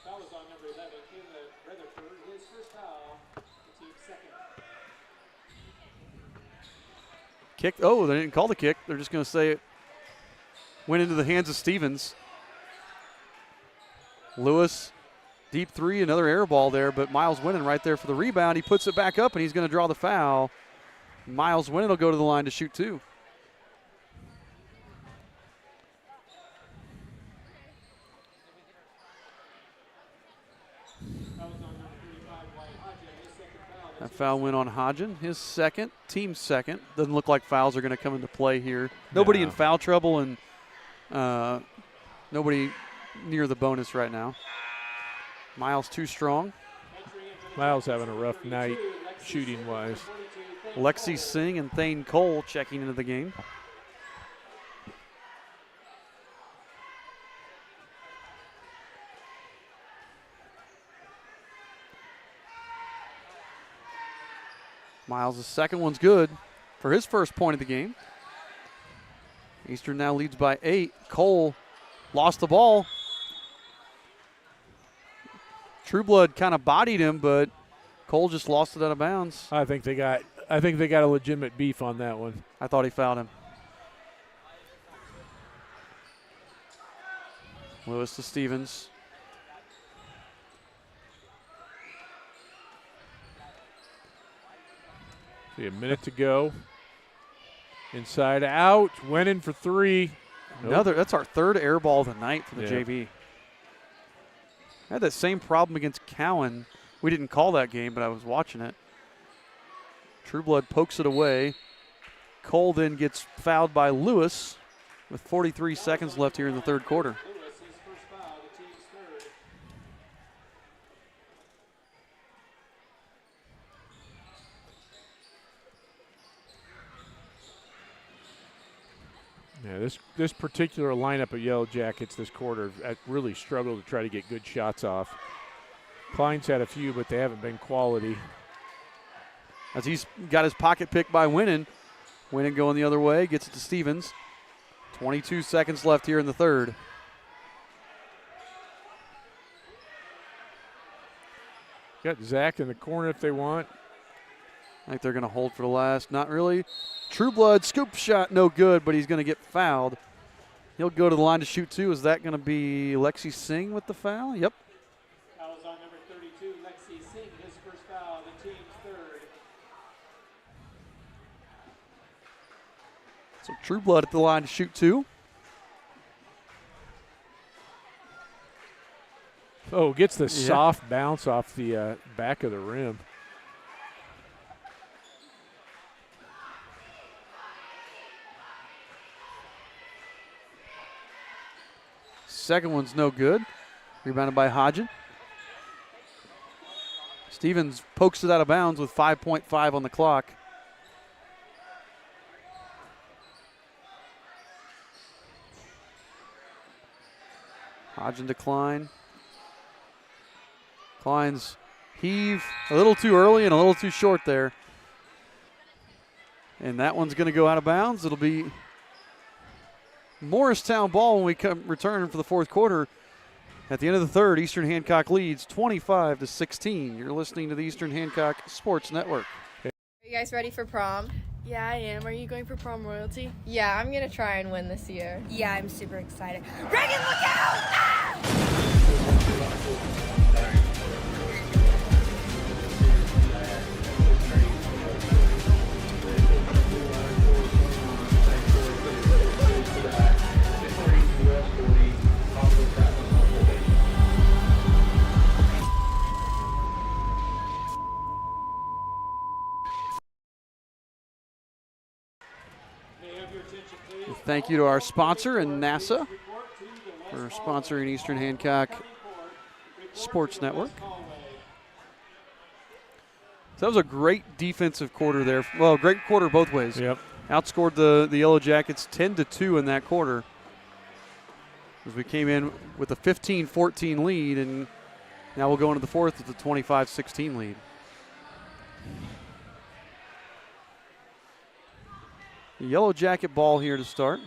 Foul is on number 11, Caleb Rutherford. His first foul, the team's second. Kick. Oh, they didn't call the kick. They're just going to say it went into the hands of Stevens. Lewis, deep three, another air ball there, but Miles Winnan right there for the rebound. He puts it back up, and he's going to draw the foul. Miles Winnan will go to the line to shoot two. That foul went on Hodgen, his second, team's second. Doesn't look like fouls are going to come into play here. Nobody in foul trouble and nobody near the bonus right now. Miles too strong. Miles having a rough night shooting-wise. Lexi Singh and Thane Cole checking into the game. Miles' second one's good for his first point of the game. Eastern now leads by 8. Cole lost the ball. Trueblood kind of bodied him, but Cole just lost it out of bounds. I think they got a legitimate beef on that one. I thought he fouled him. Lewis to Stevens. See, a minute to go. Inside out, went in for three. Another. That's our third air ball of the night for the Yeah. JV. I had that same problem against Cowan. We didn't call that game, but I was watching it. Trueblood pokes it away. Cole then gets fouled by Lewis with 43 seconds left here in the third quarter. Lewis, his first foul, the team's third. Yeah, this particular lineup of Yellow Jackets this quarter really struggled to try to get good shots off. Klein's had a few, but they haven't been quality. As he's got his pocket picked by Winnan. Winnan going the other way, gets it to Stevens. 22 seconds left here in the third. Got Zach in the corner if they want. I think they're going to hold for the last. Not really. Trueblood, scoop shot, no good, but he's going to get fouled. He'll go to the line to shoot two. Is that going to be Lexi Singh with the foul? Yep. Fouls on number 32, Lexi Singh, his first foul, the team's third. So Trueblood at the line to shoot two. Oh, gets the soft bounce off the back of the rim. Second one's no good. Rebounded by Hodgen. Stevens pokes it out of bounds with 5.5 on the clock. Hodgen to Klein. Klein's heave a little too early and a little too short there. And that one's going to go out of bounds. It'll be Morristown ball when we return for the fourth quarter. At the end of the third, Eastern Hancock leads 25-16. You're listening to the Eastern Hancock Sports Network. Are you guys ready for prom? Yeah, I am. Are you going for prom royalty? Yeah, I'm going to try and win this year. Yeah, I'm super excited. Reagan, look out! Thank you to our sponsor and NASA for sponsoring Eastern Hancock Sports Network. So that was a great defensive quarter there. Well, great quarter both ways. Yep. Outscored the Yellow Jackets 10-2 in that quarter. As we came in with a 15-14 lead, and now we'll go into the fourth with a 25-16 lead. The Yellow Jacket ball here to start.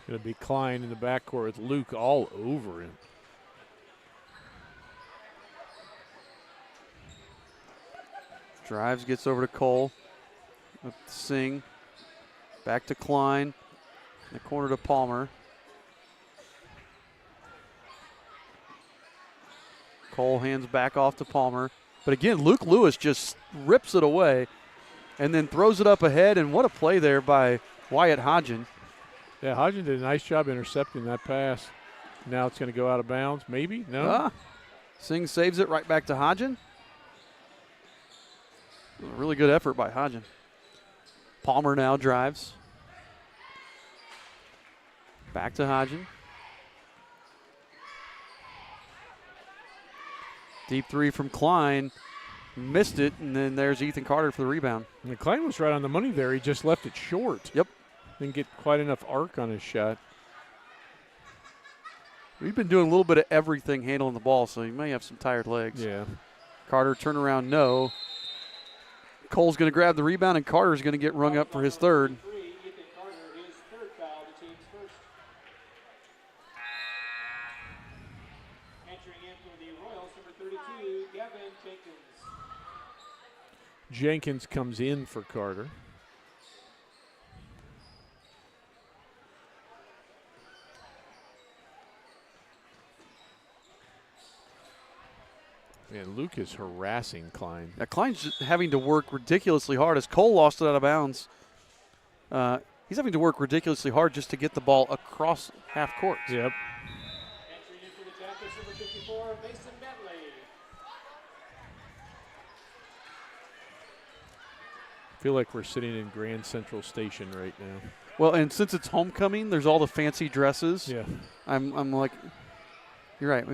Going to be Klein in the backcourt with Luke all over him. Drives, gets over to Cole. With Singh. Back to Klein. In the corner to Palmer. Cole hands back off to Palmer. But again, Luke Lewis just rips it away and then throws it up ahead. And what a play there by Wyatt Hodgen. Yeah, Hodgen did a nice job intercepting that pass. Now it's going to go out of bounds. Maybe? No? Singh saves it right back to Hodgen. A really good effort by Hodgen. Palmer now drives. Back to Hodgen. Deep three from Klein. Missed it, and then there's Ethan Carter for the rebound. And Klein was right on the money there. He just left it short. Yep. Didn't get quite enough arc on his shot. We've been doing a little bit of everything handling the ball, so he may have some tired legs. Yeah. Carter, turnaround, no. Cole's going to grab the rebound, and Carter's going to get rung up for his third. Ethan Carter, his third foul, the team's first. Entering in for the Royals, number 32, Gavin Jenkins. Jenkins comes in for Carter. Man, Luke is harassing Klein. Yeah, Klein's just having to work ridiculously hard as Cole lost it out of bounds. He's having to work ridiculously hard just to get the ball across half court. Yep. Entering in for the Jackets, number 54, Mason Bentley. I feel like we're sitting in Grand Central Station right now. Well, and since it's homecoming, there's all the fancy dresses. Yeah. I'm like, you're right.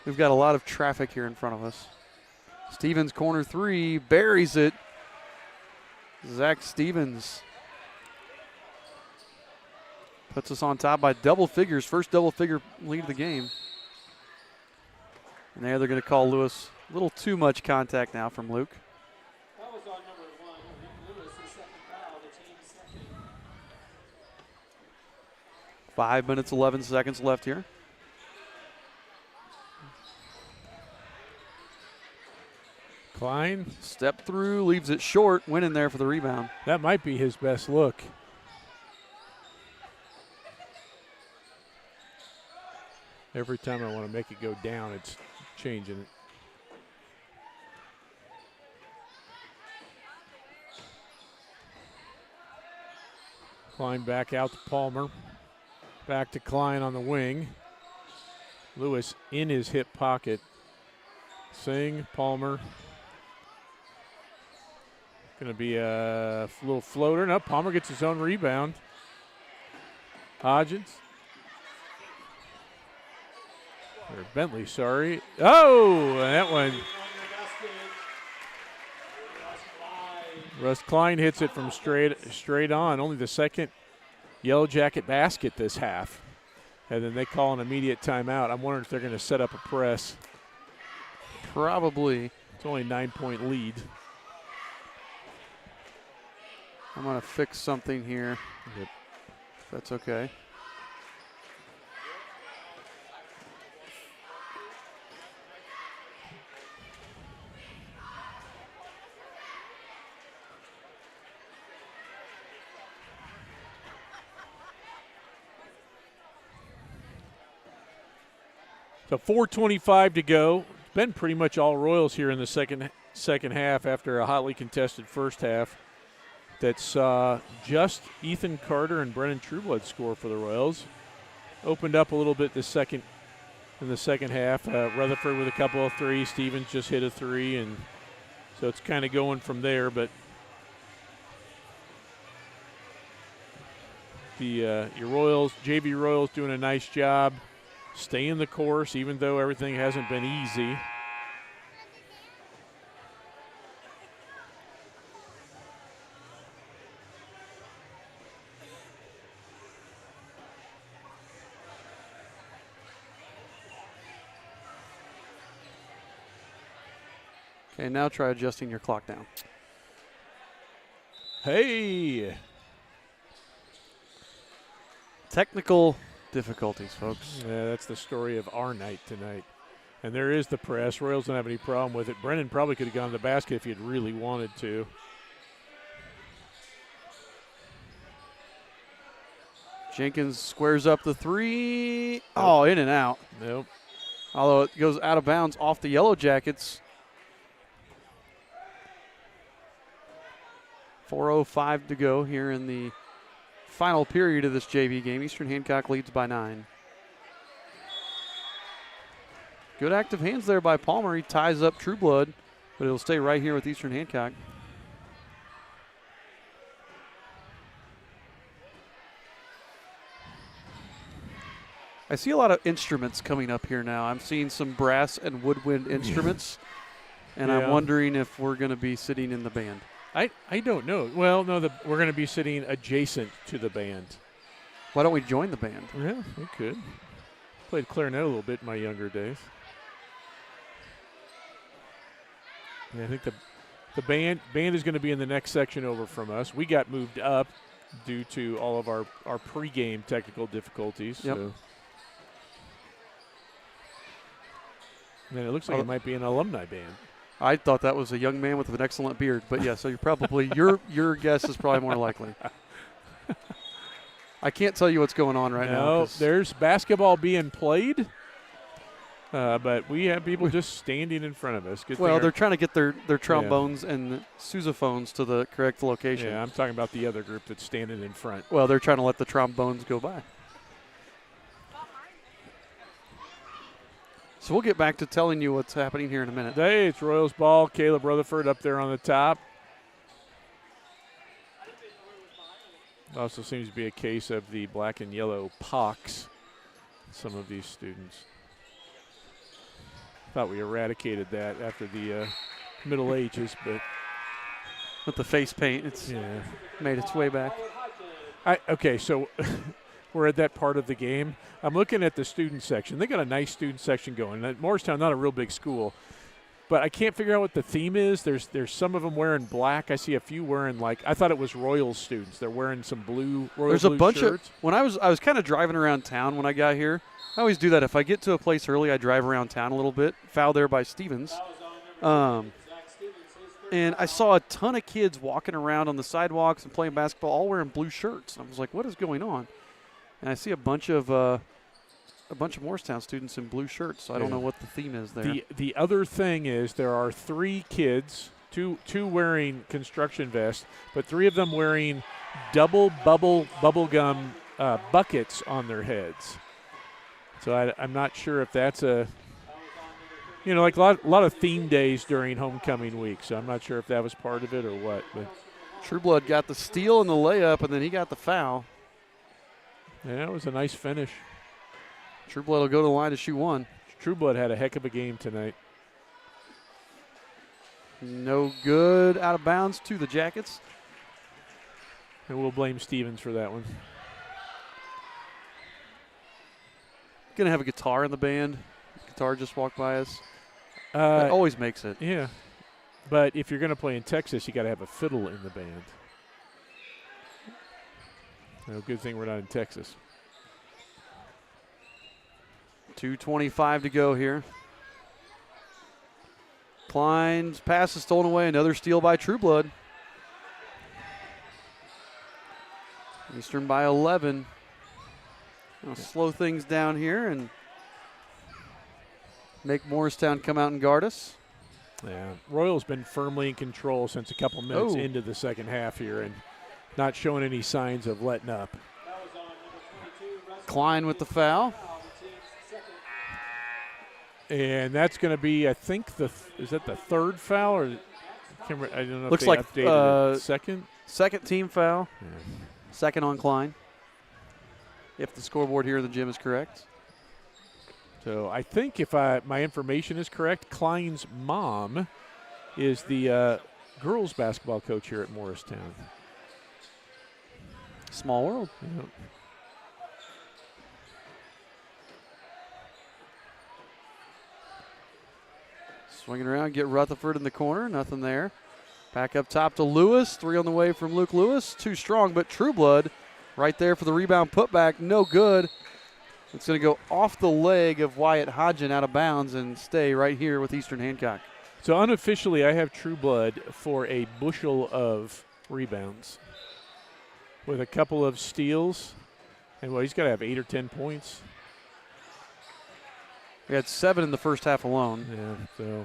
We've got a lot of traffic here in front of us. Stevens, corner three, buries it. Zach Stevens puts us on top by double figures, first double figure lead of the game. And there they're going to call Lewis a little too much contact now from Luke. That was on number 1. Lewis, his second foul, the team's second. 5 minutes, 11 seconds left here. Klein. Step through, leaves it short, went in there for the rebound. That might be his best look. Every time I want to make it go down, it's changing it. Klein back out to Palmer. Back to Klein on the wing. Lewis in his hip pocket. Singh, Palmer. Going to be a little floater. No, Palmer gets his own rebound. Hodgins. Or Bentley, sorry. Oh, that one. Russ Klein hits it from straight on. Only the second Yellow Jacket basket this half. And then they call an immediate timeout. I'm wondering if they're going to set up a press. Probably. It's only a 9-point lead. I'm going to fix something here. Yep. If that's okay. So 4:25 to go. It's been pretty much all Royals here in the second half after a hotly contested first half. That's just Ethan Carter and Brennan Trueblood score for the Royals. Opened up a little bit in the second half. Rutherford with a couple of threes. Stevens just hit a three, and so it's kind of going from there. But your Royals, JV Royals, doing a nice job staying the course, even though everything hasn't been easy. Okay, now try adjusting your clock down. Hey! Technical difficulties, folks. Yeah, that's the story of our night tonight. And there is the press. Royals don't have any problem with it. Brennan probably could have gone to the basket if he had really wanted to. Jenkins squares up the three. Oh, in and out. Nope. Although it goes out of bounds off the Yellow Jackets. 4:05 to go here in the final period of this JV game. Eastern Hancock leads by 9. Good active hands there by Palmer. He ties up Trueblood, but it'll stay right here with Eastern Hancock. I see a lot of instruments coming up here now. I'm seeing some brass and woodwind instruments, and I'm wondering if we're going to be sitting in the band. I don't know. Well, no, we're going to be sitting adjacent to the band. Why don't we join the band? Yeah, we could. Played clarinet a little bit in my younger days. Yeah, I think the band is going to be in the next section over from us. We got moved up due to all of our pregame technical difficulties. Yep. So. And it looks like it might be an alumni band. I thought that was a young man with an excellent beard, but yeah, so you're probably your guess is probably more likely. I can't tell you what's going on right now. No, there's basketball being played, But we have people just standing in front of us. Well, they're trying to get their trombones and sousaphones to the correct location. Yeah, I'm talking about the other group that's standing in front. Well, they're trying to let the trombones go by. So we'll get back to telling you what's happening here in a minute. Hey, it's Royals ball. Caleb Rutherford up there on the top. Also seems to be a case of the black and yellow pox. Some of these students. Thought we eradicated that after the Middle Ages, but with the face paint, it's made its way back. Okay, so we're at that part of the game. I'm looking at the student section. They got a nice student section going. Morristown, not a real big school, but I can't figure out what the theme is. There's some of them wearing black. I see a few wearing I thought it was Royals students. They're wearing some blue Royal There's blue a bunch shirts. When I was kind of driving around town when I got here. I always do that. If I get to a place early, I drive around town a little bit. Foul there by Stevens. And I saw a ton of kids walking around on the sidewalks and playing basketball, all wearing blue shirts. And I was like, what is going on? And I see a bunch of Morristown students in blue shirts. So I don't know what the theme is there. The other thing is there are 3 kids, two wearing construction vests, but 3 of them wearing double bubble gum buckets on their heads. So I'm not sure if that's like a lot of theme days during homecoming week. So I'm not sure if that was part of it or what. But Trueblood got the steal and the layup, and then he got the foul. Yeah, it was a nice finish. Trueblood will go to the line to shoot 1. Trueblood had a heck of a game tonight. No good, out of bounds to the Jackets. And we'll blame Stevens for that one. Going to have a guitar in the band. Guitar just walked by us. That always makes it. Yeah. But if you're going to play in Texas, you got to have a fiddle in the band. Well, good thing we're not in Texas. 2:25 to go here. Klein's pass is stolen away. Another steal by Trueblood. Eastern by 11. I'll slow things down here and make Morristown come out and guard us. Yeah, Royal's been firmly in control since a couple minutes into the second half here and not showing any signs of letting up. Klein with the foul. And that's going to be, I think, is that the third foul? Or I don't know. Looks if they like updated it. Second team foul. Yeah. Second on Klein. If the scoreboard here in the gym is correct. So I think if my information is correct, Klein's mom is the girls basketball coach here at Morristown. Small world. Yep. Swinging around, get Rutherford in the corner. Nothing there. Back up top to Lewis. 3 on the way from Luke Lewis. Too strong, but Trueblood right there for the rebound putback. No good. It's going to go off the leg of Wyatt Hodgen out of bounds and stay right here with Eastern Hancock. So unofficially, I have Trueblood for a bushel of rebounds with a couple of steals. And, well, he's got to have 8 or 10 points. We had 7 in the first half alone. Yeah, so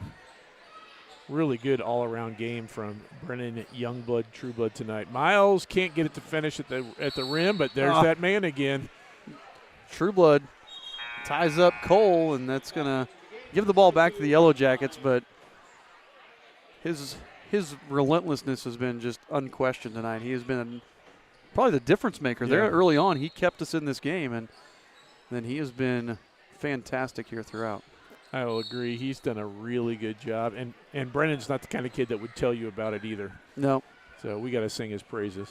really good all-around game from Brennan Youngblood Trueblood tonight. Miles can't get it to finish at the rim, but there's that man again. Trueblood ties up Cole, and that's going to give the ball back to the Yellow Jackets, but his relentlessness has been just unquestioned tonight. He has been probably the difference maker there early on. He kept us in this game, and then he has been fantastic here throughout. I will agree. He's done a really good job, and Brennan's not the kind of kid that would tell you about it either. No. So we got to sing his praises.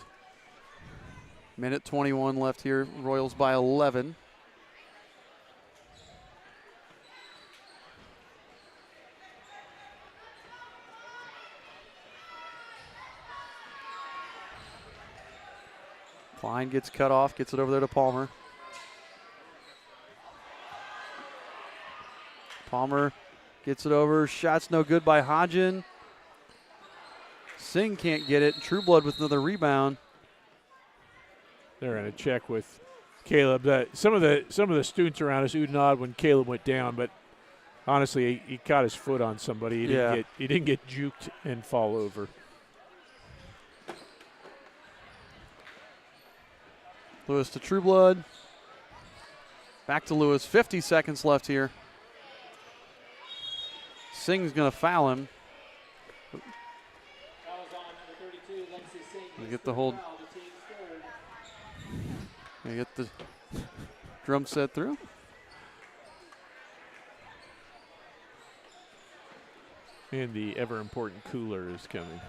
Minute 21 left here. Royals by 11. Klein gets cut off, gets it over there to Palmer. Palmer gets it over. Shot's no good by Hodgen. Singh can't get it. Trueblood with another rebound. They're going to check with Caleb. Some of the students around us oohed and awed when Caleb went down, but Honestly, he caught his foot on somebody. He didn't get juked and fall over. Lewis to Trueblood. Back to Lewis. 50 seconds left here. Singh's going to foul him. Get the hold. Get the drum set through. And the ever-important cooler is coming.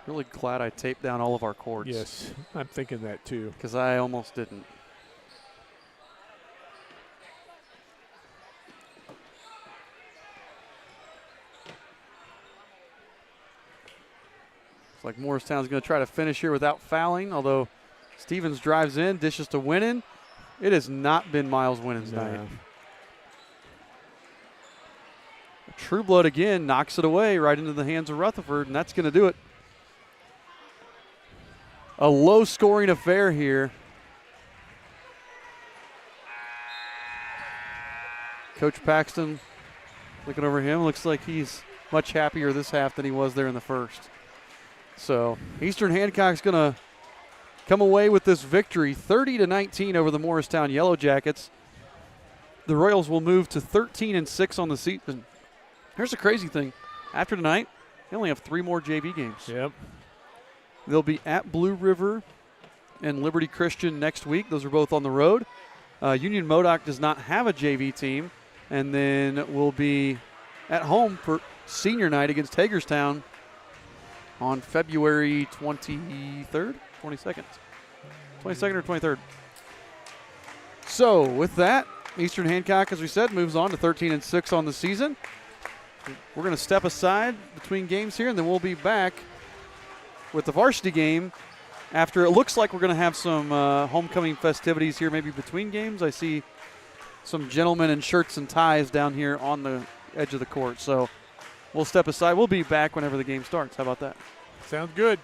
Really glad I taped down all of our cords. Yes, I'm thinking that too. Because I almost didn't. It's like Morristown's going to try to finish here without fouling, although Stevens drives in, dishes to Winnan. It has not been Miles Winnan's night. Trueblood again knocks it away right into the hands of Rutherford, and that's going to do it. A low-scoring affair here. Coach Paxton looking over him. Looks like he's much happier this half than he was there in the first. So Eastern Hancock's going to come away with this victory, 30-19 over the Morristown Yellow Jackets. The Royals will move to 13-6 on the season. Here's the crazy thing. After tonight, they only have 3 more JV games. Yep. They'll be at Blue River and Liberty Christian next week. Those are both on the road. Union Modoc does not have a JV team. And then we'll be at home for senior night against Hagerstown on February 23rd, 22nd. 22nd or 23rd. So with that, Eastern Hancock, as we said, moves on to 13-6 on the season. We're going to step aside between games here, and then we'll be back with the varsity game after it looks like we're going to have some homecoming festivities here maybe between games. I see some gentlemen in shirts and ties down here on the edge of the court. So we'll step aside. We'll be back whenever the game starts. How about that? Sounds good.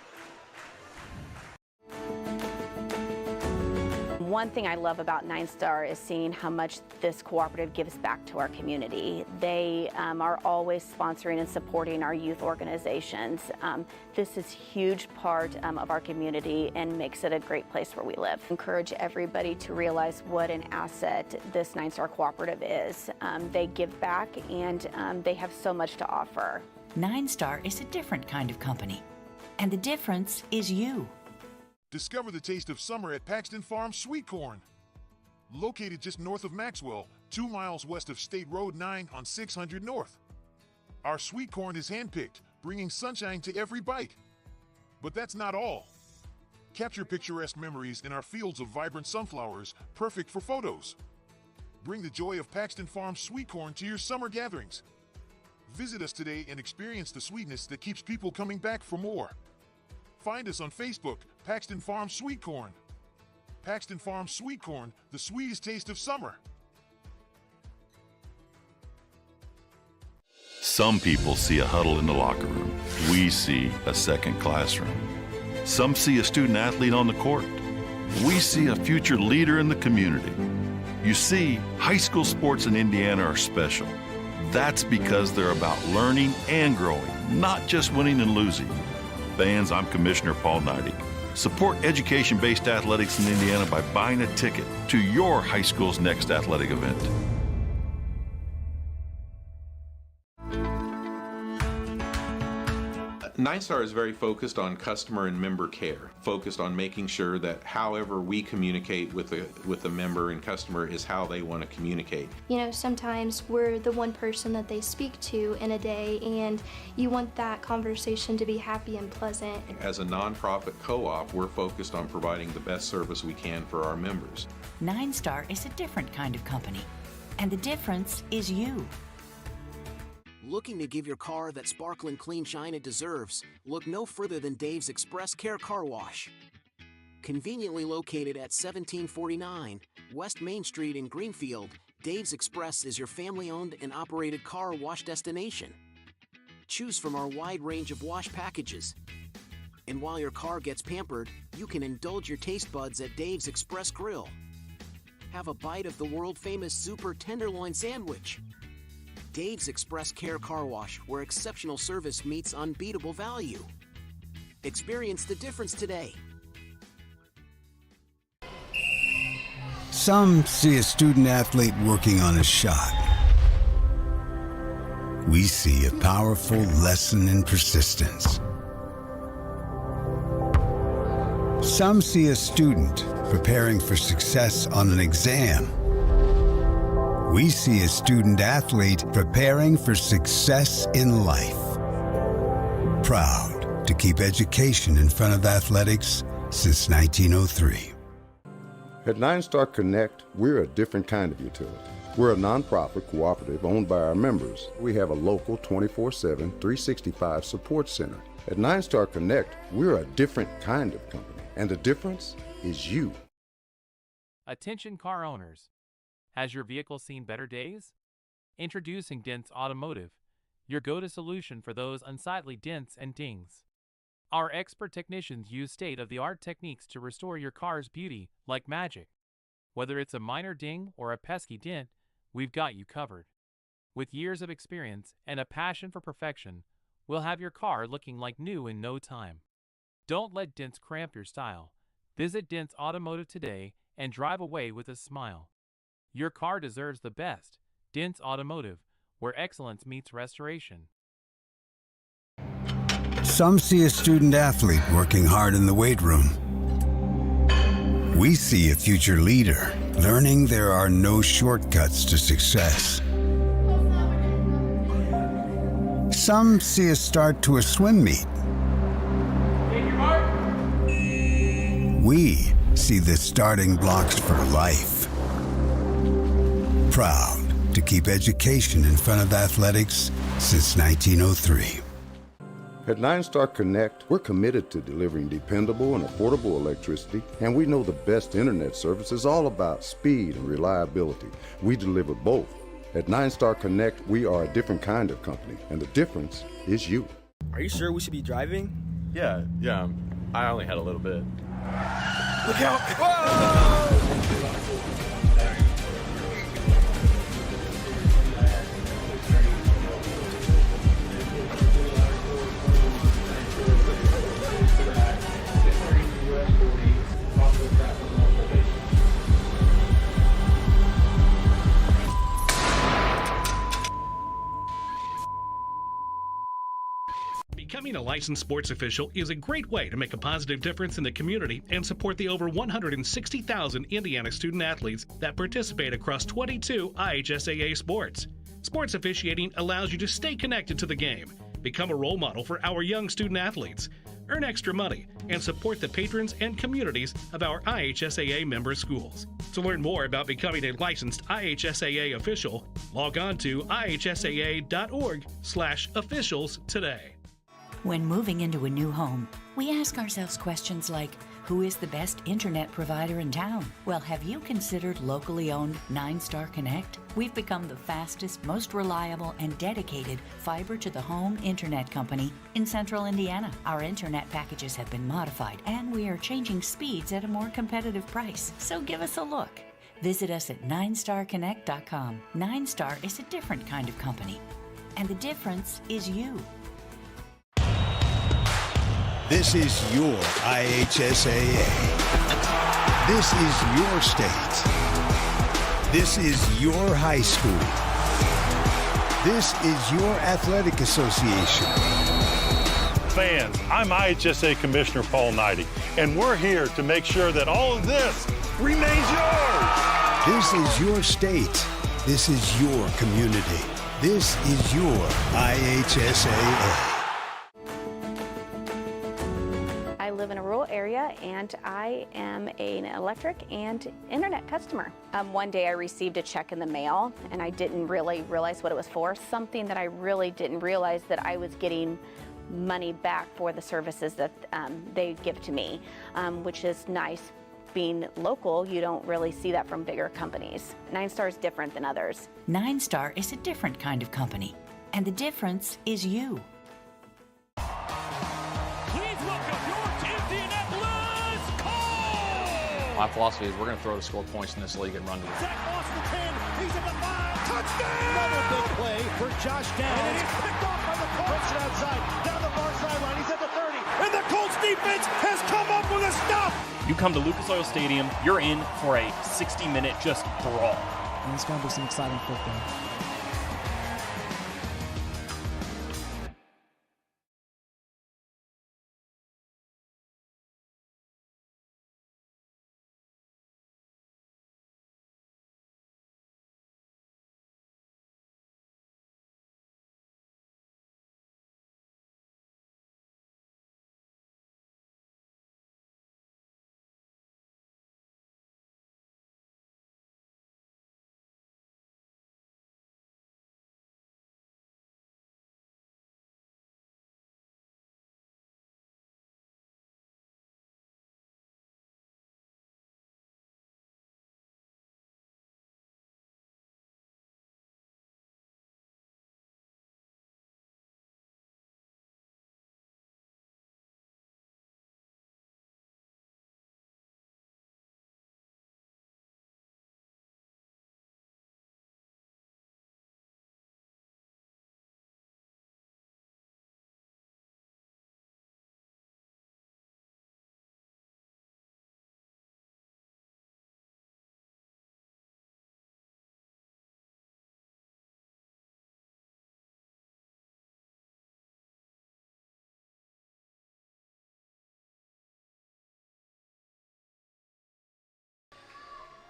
One thing I love about Nine Star is seeing how much this cooperative gives back to our community. They are always sponsoring and supporting our youth organizations. This is a huge part of our community and makes it a great place where we live. Encourage everybody to realize what an asset this Nine Star cooperative is. They give back and they have so much to offer. Nine Star is a different kind of company, and the difference is you. Discover the taste of summer at Paxton Farms Sweet Corn. Located just north of Maxwell, 2 miles west of State Road 9 on 600 North. Our sweet corn is handpicked, bringing sunshine to every bite. But that's not all. Capture picturesque memories in our fields of vibrant sunflowers, perfect for photos. Bring the joy of Paxton Farms Sweet Corn to your summer gatherings. Visit us today and experience the sweetness that keeps people coming back for more. Find us on Facebook, Paxton Farms Sweet Corn. Paxton Farms Sweet Corn, the sweetest taste of summer. Some people see a huddle in the locker room. We see a second classroom. Some see a student athlete on the court. We see a future leader in the community. You see, high school sports in Indiana are special. That's because they're about learning and growing, not just winning and losing. Fans, I'm Commissioner Paul Neidig. Support education-based athletics in Indiana by buying a ticket to your high school's next athletic event. Nine Star is very focused on customer and member care, focused on making sure that however we communicate with the member and customer is how they want to communicate. You know, sometimes we're the one person that they speak to in a day, and you want that conversation to be happy and pleasant. As a nonprofit co-op, we're focused on providing the best service we can for our members. Nine Star is a different kind of company, and the difference is you. Looking to give your car that sparkling clean shine it deserves? Look no further than Dave's Express Care Car Wash. Conveniently located at 1749 West Main Street in Greenfield, Dave's Express is your family-owned and operated car wash destination. Choose from our wide range of wash packages. And while your car gets pampered, you can indulge your taste buds at Dave's Express Grill. have a bite of the world-famous Super Tenderloin Sandwich. Dave's Express Care Car Wash, where exceptional service meets unbeatable value. Experience the difference today. Some see a student athlete working on a shot. We see a powerful lesson in persistence. Some see a student preparing for success on an exam. We see a student athlete preparing for success in life. Proud to keep education in front of athletics since 1903. At 9-Star Connect, we're a different kind of utility. We're a nonprofit cooperative owned by our members. We have a local 24/7, 365 support center. At 9-Star Connect, we're a different kind of company, and the difference is you. Attention car owners. Has your vehicle seen better days? Introducing Dents Automotive, your go-to solution for those unsightly dents and dings. Our expert technicians use state-of-the-art techniques to restore your car's beauty like magic. Whether it's a minor ding or a pesky dent, we've got you covered. With years of experience and a passion for perfection, we'll have your car looking like new in no time. Don't let dents cramp your style. Visit Dents Automotive today and drive away with a smile. Your car deserves the best. Dents Automotive, where excellence meets restoration. Some see a student athlete working hard in the weight room. We see a future leader learning there are no shortcuts to success. Some see a start to a swim meet. We see the starting blocks for life. Proud to keep education in front of athletics since 1903. At 9-Star Connect, we're committed to delivering dependable and affordable electricity, and we know the best internet service is all about speed and reliability. We deliver both. At 9-Star Connect, we are a different kind of company, and the difference is you. Are you sure we should be driving? Yeah, I only had a little bit. Look out! Whoa! Becoming a licensed sports official is a great way to make a positive difference in the community and support the over 160,000 Indiana student athletes that participate across 22 IHSAA sports. Sports officiating allows you to stay connected to the game, become a role model for our young student athletes, earn extra money, and support the patrons and communities of our IHSAA member schools. To learn more about becoming a licensed IHSAA official, log on to ihsaa.org/officials today. When moving into a new home, we ask ourselves questions like, who is the best internet provider in town? Well, have you considered locally owned 9-Star Connect? We've become the fastest, most reliable, and dedicated fiber-to-the-home internet company in central Indiana. Our internet packages have been modified, and we are changing speeds at a more competitive price. So give us a look. Visit us at 9starconnect.com. 9-Star is a different kind of company, and the difference is you. This is your IHSAA. This is your state. This is your high school. This is your athletic association. Fans, I'm IHSA Commissioner Paul Knighty, and we're here to make sure that all of this remains yours. This is your state. This is your community. This is your IHSAA. I live in a rural area and I am an electric and internet customer. One day I received a check in the mail and I didn't really realize what it was for. Something that I really didn't realize, that I was getting money back for the services that they give to me, which is nice. Being local, you don't really see that from bigger companies. 9-Star is different than others. 9-Star is a different kind of company, and the difference is you. Please welcome your Indianapolis Colts! My philosophy is we're going to throw to score points in this league and run to the Zach Moss to the 10. He's at the 5. Touchdown! Another big play for Josh Downs. And he's picked off by the Colts. Puts it outside. Down the far sideline. He's at the 30. And the Colts defense has come up with a stop. You come to Lucas Oil Stadium, you're in for a 60-minute just brawl. And it's going to be some exciting football.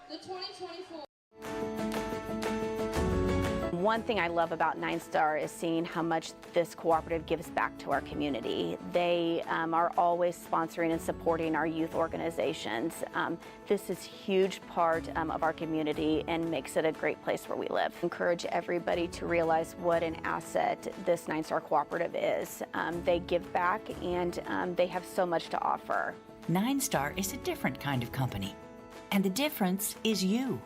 The 2024. One thing I love about 9-Star is seeing how much this cooperative gives back to our community. They are always sponsoring and supporting our youth organizations. This is a huge part of our community and makes it a great place where we live. Encourage everybody to realize what an asset this 9-Star cooperative is. They give back and they have so much to offer. 9-Star is a different kind of company, and the difference is you.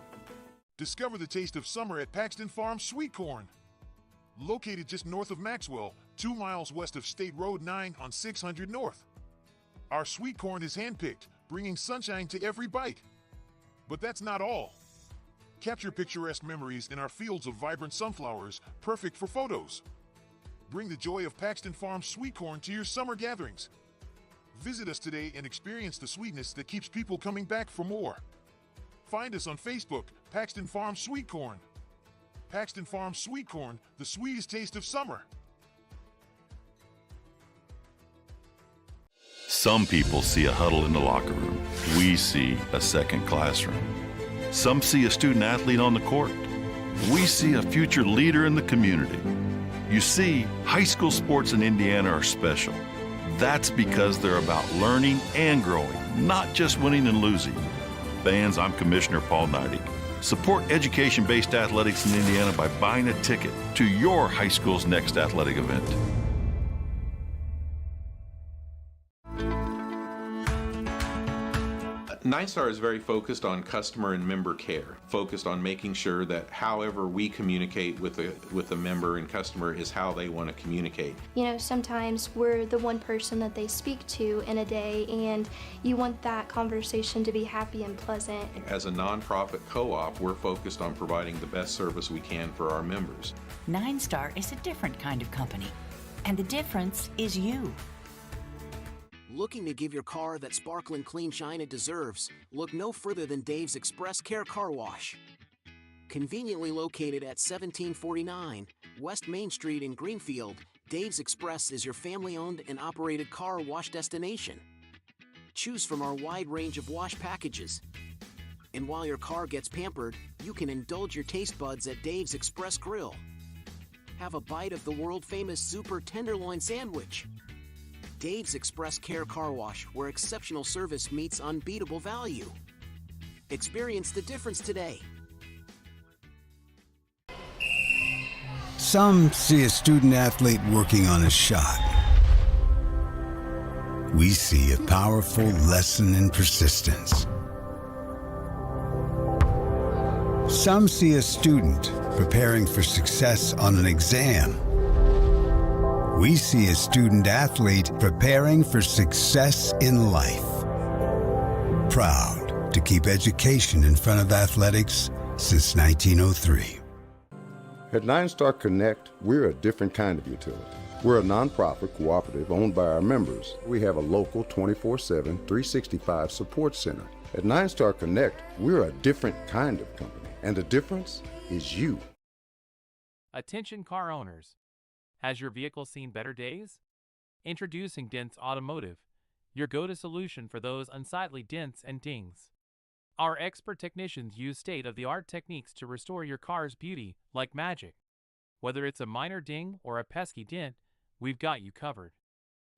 Discover the taste of summer at Paxton Farm Sweet Corn. Located just north of Maxwell, 2 miles west of State Road 9 on 600 North. Our sweet corn is handpicked, bringing sunshine to every bite. But that's not all. Capture picturesque memories in our fields of vibrant sunflowers, perfect for photos. Bring the joy of Paxton Farm Sweet Corn to your summer gatherings. Visit us today and experience the sweetness that keeps people coming back for more. Find us on Facebook, Paxton Farm Sweet Corn. Paxton Farm Sweet Corn, the sweetest taste of summer. Some people see a huddle in the locker room. We see a second classroom. Some see a student athlete on the court. We see a future leader in the community. You see, high school sports in Indiana are special. That's because they're about learning and growing, not just winning and losing. Fans, I'm Commissioner Paul Neidig. Support education-based athletics in Indiana by buying a ticket to your high school's next athletic event. 9-Star is very focused on customer and member care, focused on making sure that however we communicate with the member and customer is how they want to communicate. You know, sometimes we're the one person that they speak to in a day, and you want that conversation to be happy and pleasant. As a nonprofit co-op, we're focused on providing the best service we can for our members. 9-Star is a different kind of company, and the difference is you. Looking to give your car that sparkling clean shine it deserves? Look no further than Dave's Express Care Car Wash. Conveniently located at 1749 West Main Street in Greenfield, Dave's Express is your family-owned and operated car wash destination. Choose from our wide range of wash packages. And while your car gets pampered, you can indulge your taste buds at Dave's Express Grill. Have a bite of the world-famous Super Tenderloin Sandwich. Dave's Express Care Car Wash, where exceptional service meets unbeatable value. Experience the difference today. Some see a student athlete working on a shot. We see a powerful lesson in persistence. Some see a student preparing for success on an exam. We see a student athlete preparing for success in life. Proud to keep education in front of athletics since 1903. At 9-Star Connect, we're a different kind of utility. We're a nonprofit cooperative owned by our members. We have a local 24/7, 365 support center. At 9-Star Connect, we're a different kind of company, and the difference is you. Attention car owners. Has your vehicle seen better days? Introducing Dents Automotive, your go-to solution for those unsightly dents and dings. Our expert technicians use state-of-the-art techniques to restore your car's beauty like magic. Whether it's a minor ding or a pesky dent, we've got you covered.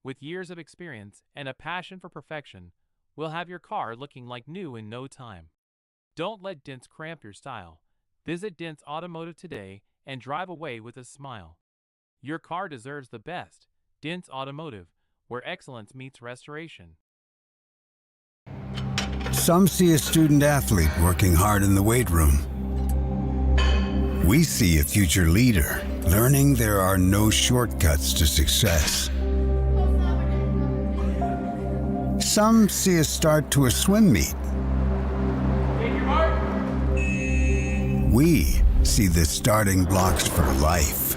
With years of experience and a passion for perfection, we'll have your car looking like new in no time. Don't let dents cramp your style. Visit Dents Automotive today and drive away with a smile. Your car deserves the best. Dents Automotive, where excellence meets restoration. Some see a student athlete working hard in the weight room. We see a future leader learning there are no shortcuts to success. Some see a start to a swim meet. We see the starting blocks for life.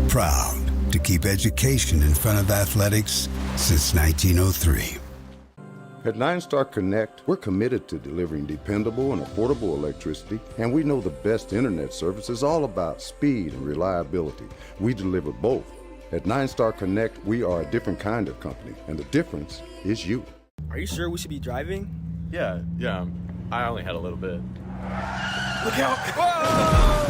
Proud to keep education in front of athletics since 1903. At 9-Star Connect, we're committed to delivering dependable and affordable electricity, and we know the best internet service is all about speed and reliability. We deliver both. At 9-Star Connect, we are a different kind of company, and the difference is you. Are you sure we should be driving? Yeah. I only had a little bit. Look out! Whoa!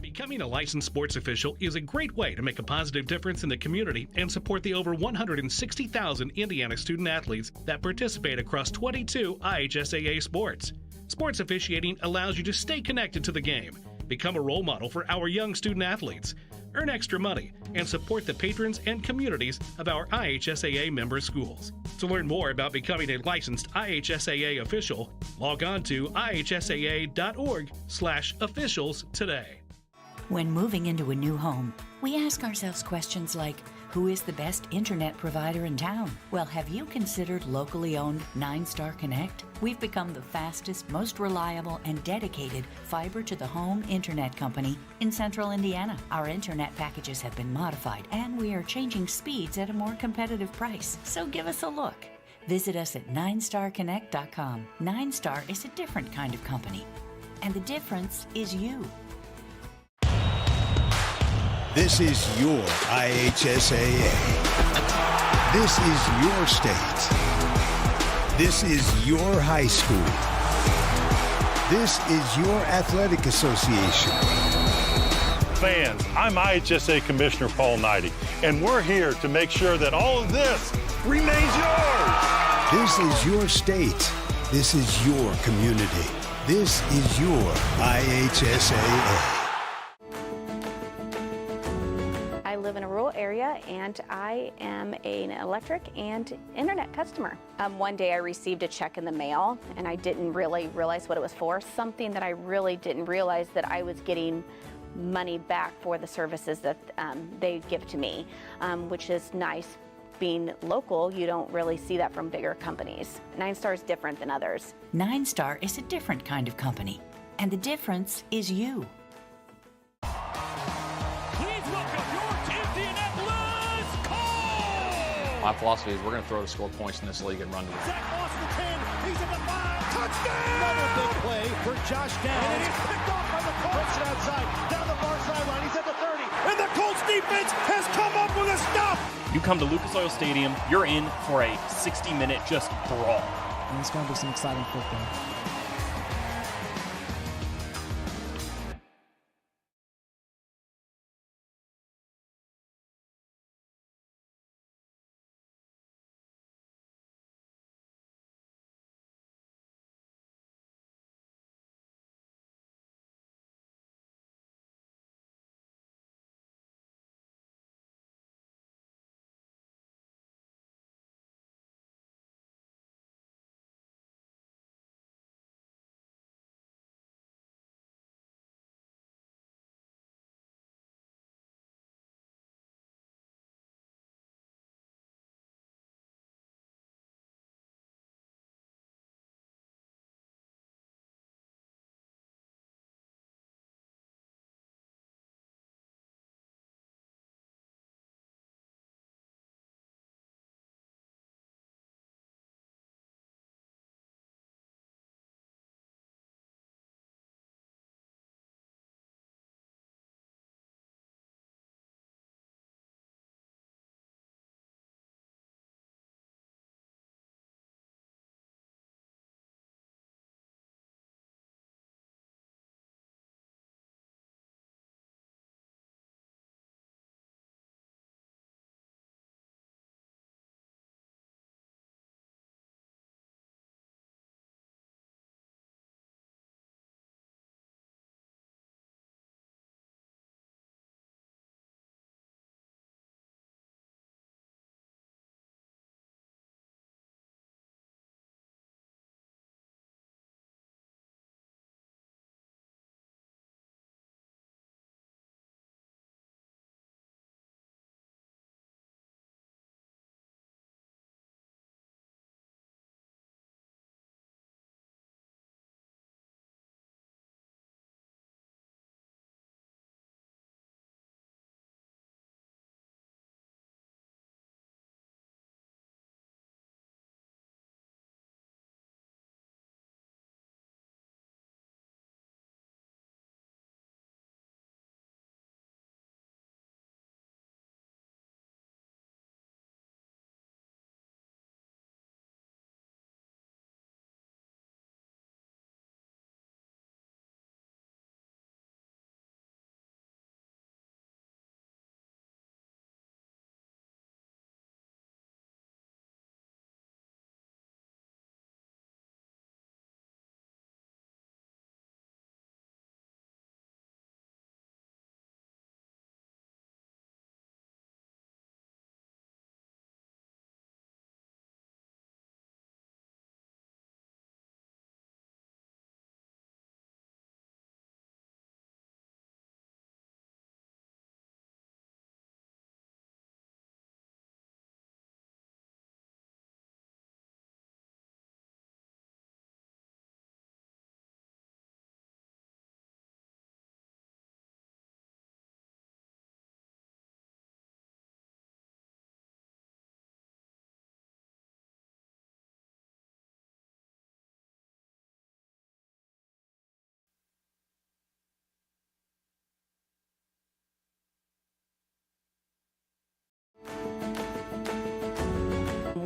Becoming a licensed sports official is a great way to make a positive difference in the community and support the over 160,000 Indiana student athletes that participate across 22 IHSAA sports. Sports officiating allows you to stay connected to the game, become a role model for our young student athletes, earn extra money, and support the patrons and communities of our IHSAA member schools. To learn more about becoming a licensed IHSAA official, log on to ihsaa.org/officials today. When moving into a new home, we ask ourselves questions like, who is the best internet provider in town? Well, have you considered locally owned 9-Star Connect? We've become the fastest, most reliable, and dedicated fiber-to-the-home internet company in central Indiana. Our internet packages have been modified, and we are changing speeds at a more competitive price. So give us a look. Visit us at 9starconnect.com. 9-Star is a different kind of company, and the difference is you. This is your IHSAA. This is your state. This is your high school. This is your athletic association. Fans, I'm IHSA Commissioner Paul Knighty, and we're here to make sure that all of this remains yours. This is your state. This is your community. This is your IHSAA. I live in a rural area and I am an electric and internet customer. One day I received a check in the mail and I didn't really realize what it was for. Something that I really didn't realize, that I was getting money back for the services that they give to me, which is nice. Being local, you don't really see that from bigger companies. 9-Star is different than others. 9-Star is a different kind of company, and the difference is you. My philosophy is we're going to throw the score points in this league and run to the Zach Moss at the 10. He's at the 5. Touchdown! Another big play for Josh Downs. And he's picked off by the Colts. Puts it outside. Down the far sideline. He's at the 30. And the Colts defense has come up with a stop. You come to Lucas Oil Stadium, you're in for a 60-minute just brawl. And it's going to be some exciting football.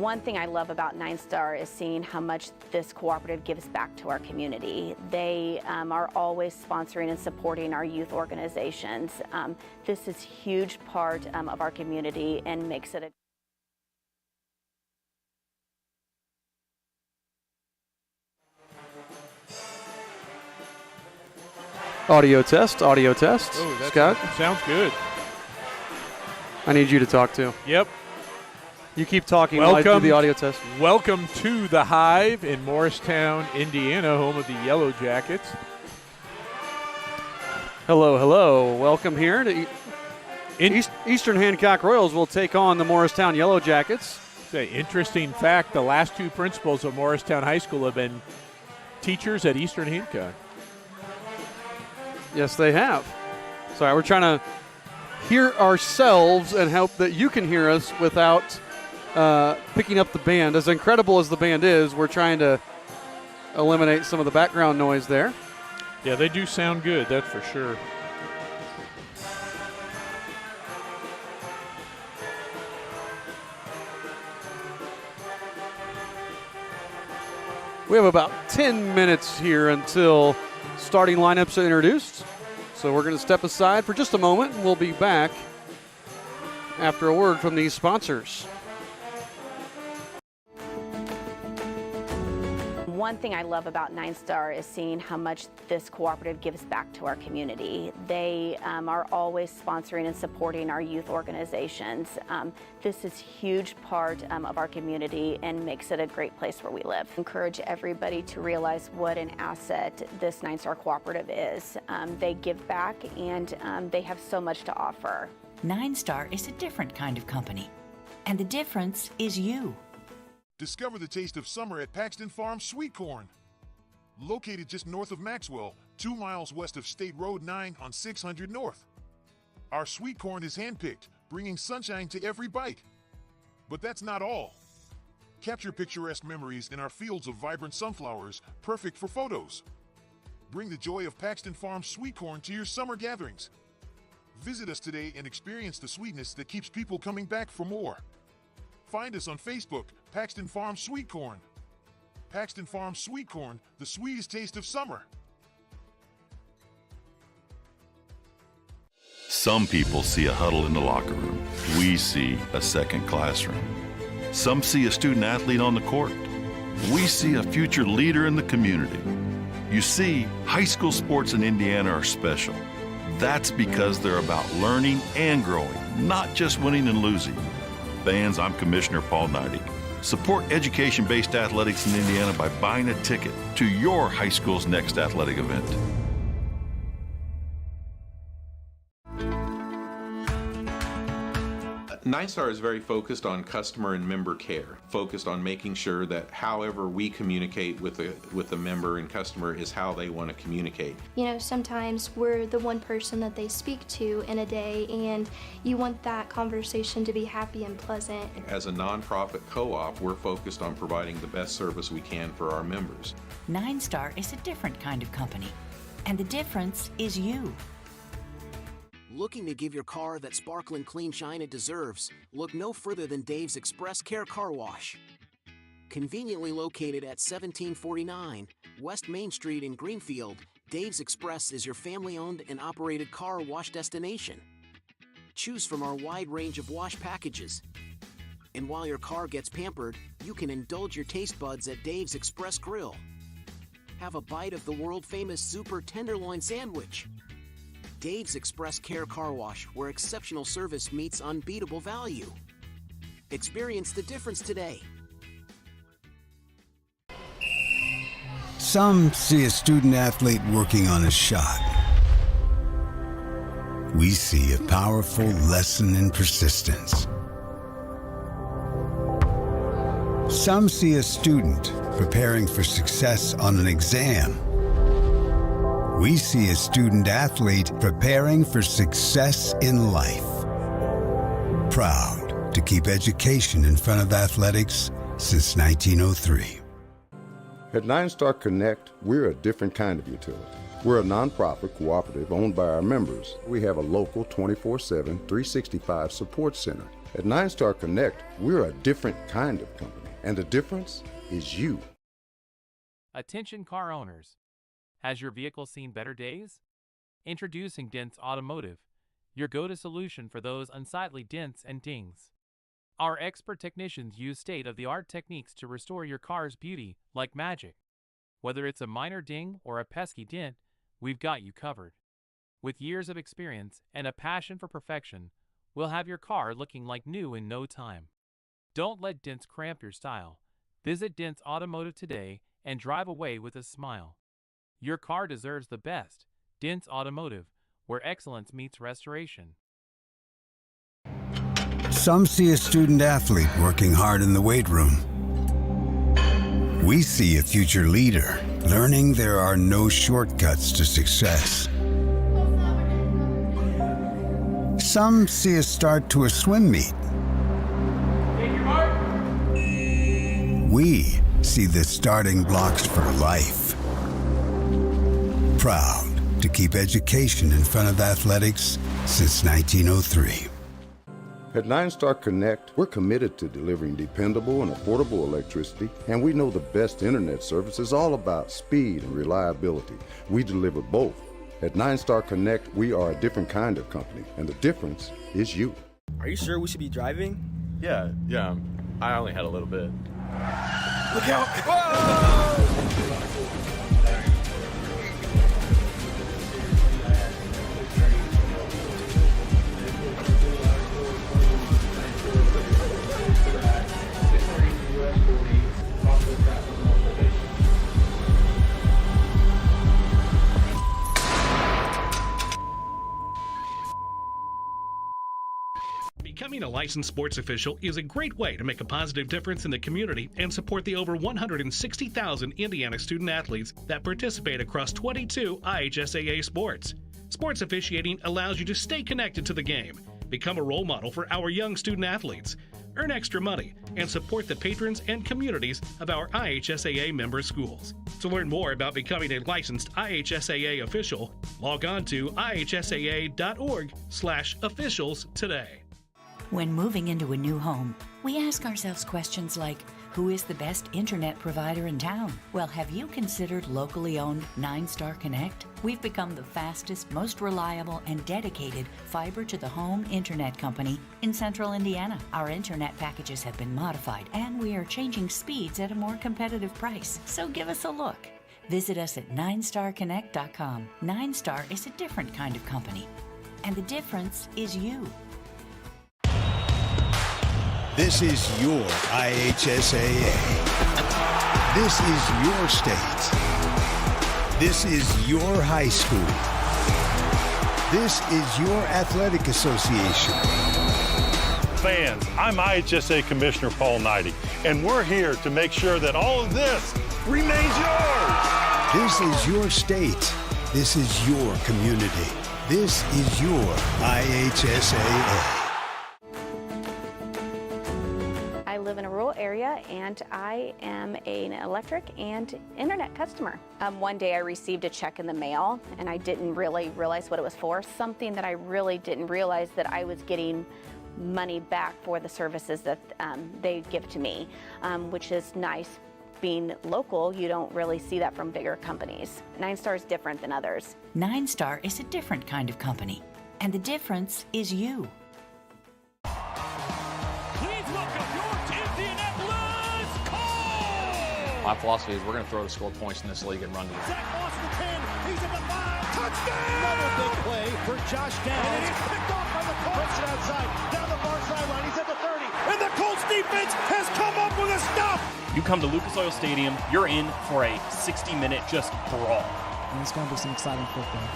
One thing I love about 9-Star is seeing how much this cooperative gives back to our community. They are always sponsoring and supporting our youth organizations. This is a huge part of our community and makes it a Audio test. Oh, Scott? Sounds good. I need you to talk too. Yep. You keep talking while I do the audio test. Welcome to the Hive in Morristown, Indiana, home of the Yellow Jackets. Hello. Welcome here to Eastern Hancock Royals will take on the Morristown Yellow Jackets. It's an interesting fact. The last two principals of Morristown High School have been teachers at Eastern Hancock. Yes, they have. Sorry, we're trying to hear ourselves and hope that you can hear us without picking up the band. As incredible as the band is, we're trying to eliminate some of the background noise there. Yeah, they do sound good, that's for sure. We have about 10 minutes here until starting lineups are introduced. So we're going to step aside for just a moment, and we'll be back after a word from these sponsors. One thing I love about 9-Star is seeing how much this cooperative gives back to our community. They are always sponsoring and supporting our youth organizations. This is a huge part of our community and makes it a great place where we live. Encourage everybody to realize what an asset this 9-Star cooperative is. They give back and they have so much to offer. 9-Star is a different kind of company, and the difference is you. Discover the taste of summer at Paxton Farms Sweet Corn. Located just north of Maxwell, 2 miles west of State Road 9 on 600 North. Our sweet corn is handpicked, bringing sunshine to every bite. But that's not all. Capture picturesque memories in our fields of vibrant sunflowers, perfect for photos. Bring the joy of Paxton Farms Sweet Corn to your summer gatherings. Visit us today and experience the sweetness that keeps people coming back for more. Find us on Facebook, Paxton Farms Sweet Corn. Paxton Farms Sweet Corn, the sweetest taste of summer. Some people see a huddle in the locker room. We see a second classroom. Some see a student athlete on the court. We see a future leader in the community. You see, high school sports in Indiana are special. That's because they're about learning and growing, not just winning and losing. Fans, I'm Commissioner Paul Neidig. Support education-based athletics in Indiana by buying a ticket to your high school's next athletic event. 9-Star is very focused on customer and member care, focused on making sure that however we communicate with the member and customer is how they want to communicate. You know, sometimes we're the one person that they speak to in a day, and you want that conversation to be happy and pleasant. As a nonprofit co-op, we're focused on providing the best service we can for our members. 9-Star is a different kind of company, and the difference is you. Looking to give your car that sparkling clean shine it deserves? Look no further than Dave's Express Care Car Wash. Conveniently located at 1749 West Main Street in Greenfield, Dave's Express is your family-owned and operated car wash destination. Choose from our wide range of wash packages. And while your car gets pampered, you can indulge your taste buds at Dave's Express Grill. Have a bite of the world-famous Super Tenderloin Sandwich. Dave's Express Care Car Wash, where exceptional service meets unbeatable value. Experience the difference today. Some see a student athlete working on a shot. We see a powerful lesson in persistence. Some see a student preparing for success on an exam. We see a student athlete preparing for success in life. Proud to keep education in front of athletics since 1903. At 9-Star Connect, we're a different kind of utility. We're a nonprofit cooperative owned by our members. We have a local 24/7, 365 support center. At 9-Star Connect, we're a different kind of company, and the difference is you. Attention car owners. Has your vehicle seen better days? Introducing Dents Automotive, your go-to solution for those unsightly dents and dings. Our expert technicians use state-of-the-art techniques to restore your car's beauty like magic. Whether it's a minor ding or a pesky dent, we've got you covered. With years of experience and a passion for perfection, we'll have your car looking like new in no time. Don't let dents cramp your style. Visit Dents Automotive today and drive away with a smile. Your car deserves the best. Dents Automotive, where excellence meets restoration. Some see a student athlete working hard in the weight room. We see a future leader learning there are no shortcuts to success. Some see a start to a swim meet. We see the starting blocks for life. Proud to keep education in front of athletics since 1903. At 9-Star Connect, we're committed to delivering dependable and affordable electricity, and we know the best internet service is all about speed and reliability. We deliver both. At 9-Star Connect, we are a different kind of company, and the difference is you. Are you sure we should be driving? Yeah, I only had a little bit. Look out! Whoa! Becoming a licensed sports official is a great way to make a positive difference in the community and support the over 160,000 Indiana student athletes that participate across 22 IHSAA sports. Sports officiating allows you to stay connected to the game, become a role model for our young student athletes, earn extra money, and support the patrons and communities of our IHSAA member schools. To learn more about becoming a licensed IHSAA official, log on to ihsaa.org/officials today. When moving into a new home, we ask ourselves questions like, who is the best internet provider in town? Well, have you considered locally owned 9-Star Connect? We've become the fastest, most reliable, and dedicated fiber-to-the-home internet company in central Indiana. Our internet packages have been modified, and we are changing speeds at a more competitive price. So give us a look. Visit us at 9starconnect.com. 9-Star is a different kind of company, and the difference is you. This is your IHSAA. This is your state. This is your high school. This is your athletic association. Fans, I'm IHSA Commissioner Paul Knighty, and we're here to make sure that all of this remains yours. This is your state. This is your community. This is your IHSAA. I live in a rural area and I am an electric and internet customer. One day I received a check in the mail and I didn't really realize what it was for. Something that I really didn't realize, that I was getting money back for the services that they give to me, which is nice. Being local, you don't really see that from bigger companies. 9-Star is different than others. 9-Star is a different kind of company, and the difference is you. My philosophy is we're going to throw to score points in this league and run to the Zach Moss the 10. He's at the 5. Touchdown! Another big play for Josh Downs. And he's picked off by the Colts. Puts it outside. Down the far sideline. He's at the 30. And the Colts defense has come up with a stop. You come to Lucas Oil Stadium, you're in for a 60-minute just brawl. And it's going to be some exciting football.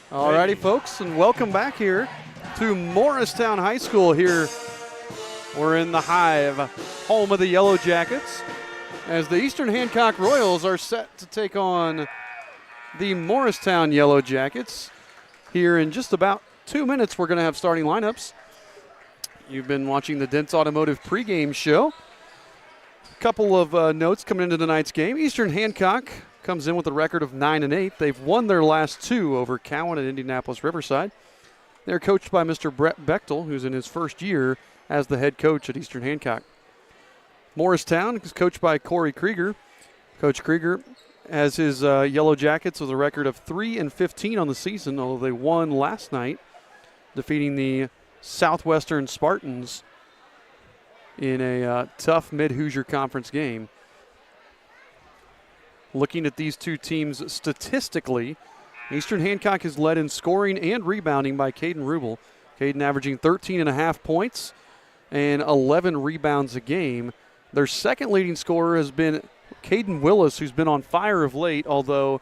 All righty, folks, and welcome back here to Morristown High School here We're in the Hive, home of the Yellow Jackets, as the Eastern Hancock Royals are set to take on the Morristown Yellow Jackets. Here in just about 2 minutes, we're going to have starting lineups. You've been watching the Dents Automotive pregame show. A couple of notes coming into tonight's game. Eastern Hancock comes in with a record of 9-8. They've won their last two over Cowan and Indianapolis Riverside. They're coached by Mr. Brett Bechtel, who's in his first year as the head coach at Eastern Hancock. Morristown is coached by Corey Krieger. Coach Krieger has his Yellow Jackets with a record of 3-15 on the season, although they won last night, defeating the Southwestern Spartans in a tough Mid-Hoosier Conference game. Looking at these two teams statistically, Eastern Hancock is led in scoring and rebounding by Caden Rubel. Caden averaging 13.5 points and 11 rebounds a game. Their second leading scorer has been Caden Willis, who's been on fire of late, although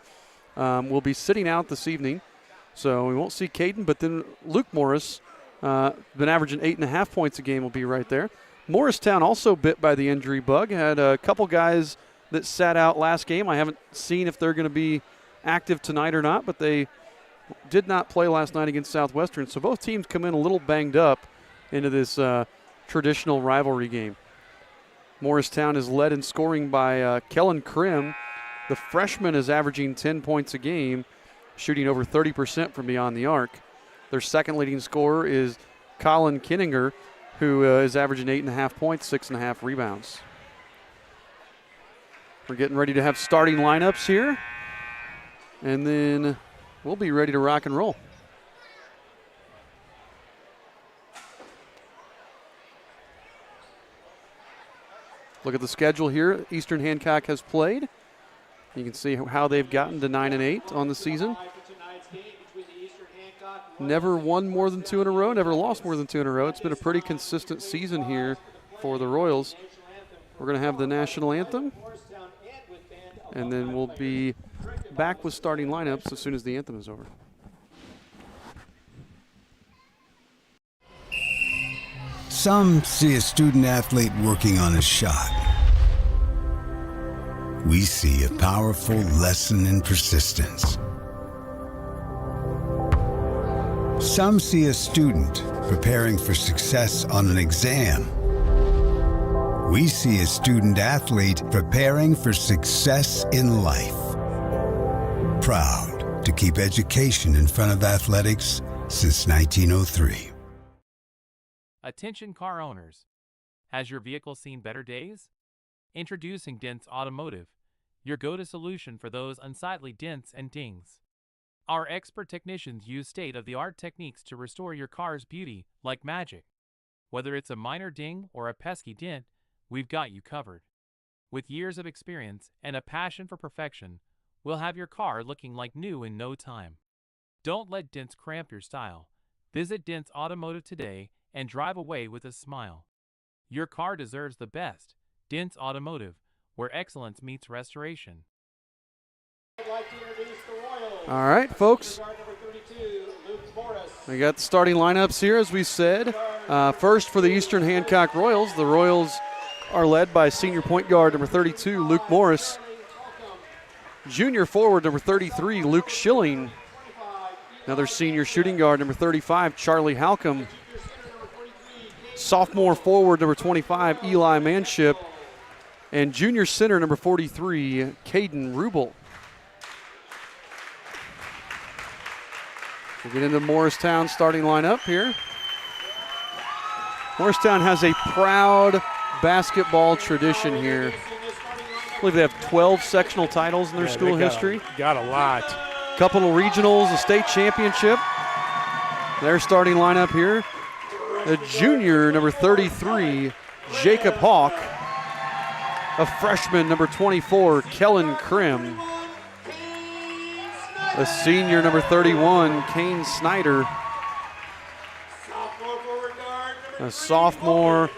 will be sitting out this evening. So we won't see Caden, but then Luke Morris, been averaging 8.5 points a game, will be right there. Morristown also bit by the injury bug. Had a couple guys that sat out last game. I haven't seen if they're going to be active tonight or not, but they did not play last night against Southwestern. So both teams come in a little banged up into this traditional rivalry game. Morristown is led in scoring by Kellen Krim. The freshman is averaging 10 points a game, shooting over 30% from beyond the arc. Their second leading scorer is Colin Kinninger, who is averaging 8.5 points, 6.5 rebounds. We're getting ready to have starting lineups here, and then we'll be ready to rock and roll. Look at the schedule here. Eastern Hancock has played. You can see how they've gotten to 9-8 on the season. Never won more than 2 in a row, never lost more than 2 in a row. It's been a pretty consistent season here for the Royals. We're going to have the national anthem, and then we'll be back with starting lineups as soon as the anthem is over. Some see a student athlete working on a shot. We see a powerful lesson in persistence. Some see a student preparing for success on an exam. We see a student athlete preparing for success in life. Proud to keep education in front of athletics since 1903. Attention car owners. Has your vehicle seen better days? Introducing Dents Automotive, your go-to solution for those unsightly dents and dings. Our expert technicians use state-of-the-art techniques to restore your car's beauty like magic. Whether it's a minor ding or a pesky dent, we've got you covered. With years of experience and a passion for perfection, we'll have your car looking like new in no time. Don't let dents cramp your style. Visit Dents Automotive today and drive away with a smile. Your car deserves the best. Dents Automotive, where excellence meets restoration. All right, folks. We got the starting lineups here, as we said. First for the Eastern Hancock Royals. The Royals are led by senior point guard number 32, Luke Morris. Junior forward number 33, Luke Schilling. Another senior shooting guard number 35, Charlie Halcomb. Sophomore forward number 25, Eli Manship. And junior center number 43, Caden Rubel. We'll get into Morristown starting lineup here. Morristown has a proud basketball tradition here. I believe they have 12 sectional titles in their school history. Got a lot. Couple of regionals, a state championship. Their starting lineup here. The junior, number 33, Jacob Hawk. A freshman, number 24, Kellen Krim. A senior, number 31, Kane Snyder. A sophomore,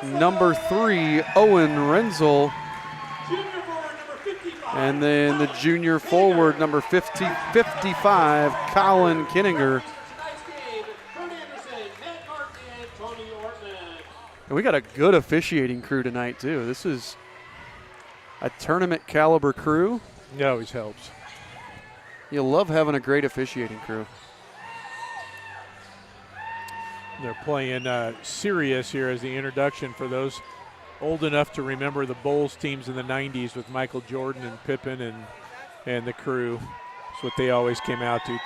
number 3, Owen Renzel. And then the junior forward, number 55, Colin Kinninger. And we got a good officiating crew tonight, too. This is a tournament caliber crew. It always helps. You love having a great officiating crew. They're playing Sirius here as the introduction for those old enough to remember the Bulls teams in the 90s with Michael Jordan and Pippen and the crew. That's what they always came out to.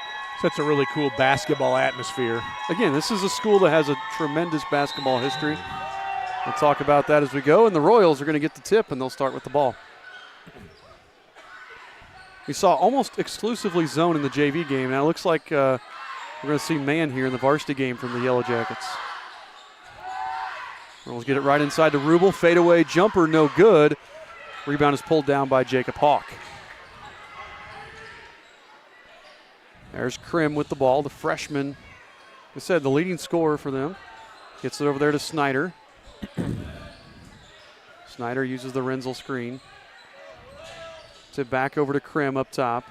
Such a really cool basketball atmosphere. Again, this is a school that has a tremendous basketball history. We'll talk about that as we go, and the Royals are going to get the tip, and they'll start with the ball. We saw almost exclusively zone in the JV game. Now it looks like we're going to see man here in the varsity game from the Yellow Jackets. Royals get it right inside to Rubel. Fadeaway jumper, no good. Rebound is pulled down by Jacob Hawk. There's Krim with the ball, the freshman. Like I said, the leading scorer for them. Gets it over there to Snyder. Snyder uses the Renzel screen. Tip back over to Krim up top.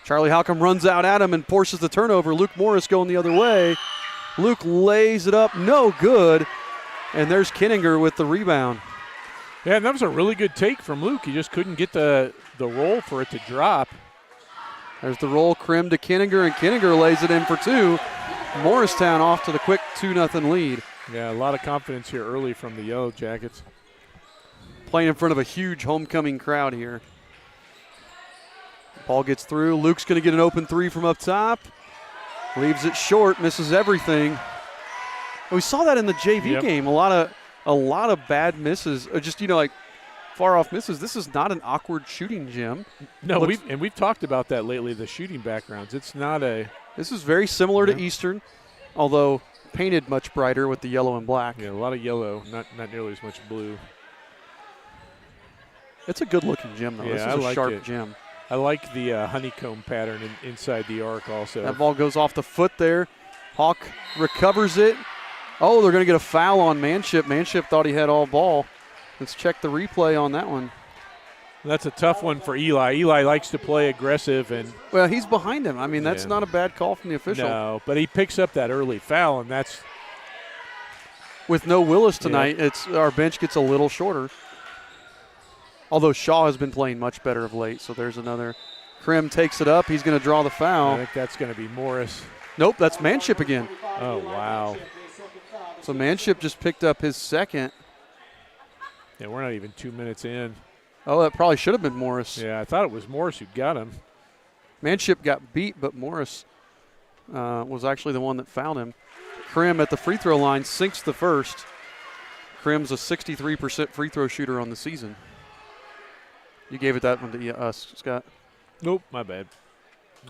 Charlie Halcomb runs out at him and forces the turnover. Luke Morris going the other way. Luke lays it up, no good. And there's Kinninger with the rebound. Yeah, and that was a really good take from Luke. He just couldn't get the roll for it to drop. There's the roll, Krim to Kinninger, and Kinninger lays it in for two. Morristown off to the quick 2-0 lead. Yeah, a lot of confidence here early from the Yellow Jackets. Playing in front of a huge homecoming crowd here. Ball gets through. Luke's going to get an open three from up top. Leaves it short, misses everything. We saw that in the JV game. A lot of bad misses. Just, like far off misses. This is not an awkward shooting gym. No, we've talked about that lately, the shooting backgrounds. It's not a... This is very similar to Eastern, although painted much brighter with the yellow and black. Yeah, a lot of yellow, not nearly as much blue. It's a good-looking gym, though. Yeah, this is a sharp gym. I like the honeycomb pattern inside the arc also. That ball goes off the foot there. Hawk recovers it. Oh, they're going to get a foul on Manship. Manship thought he had all ball. Let's check the replay on that one. That's a tough one for Eli. Eli likes to play aggressive. Well, he's behind him. I mean, that's not a bad call from the official. No, but he picks up that early foul, and that's... With no Willis tonight, our bench gets a little shorter. Although Shaw has been playing much better of late, so there's another. Krim takes it up. He's going to draw the foul. I think that's going to be Morris. Nope, that's Manship again. Oh, wow. So Manship just picked up his second. Yeah, we're not even 2 minutes in. Oh, that probably should have been Morris. Yeah, I thought it was Morris who got him. Manship got beat, but Morris was actually the one that fouled him. Krim at the free throw line sinks the first. Krim's a 63% free throw shooter on the season. You gave it that one to us, Scott. Nope, my bad.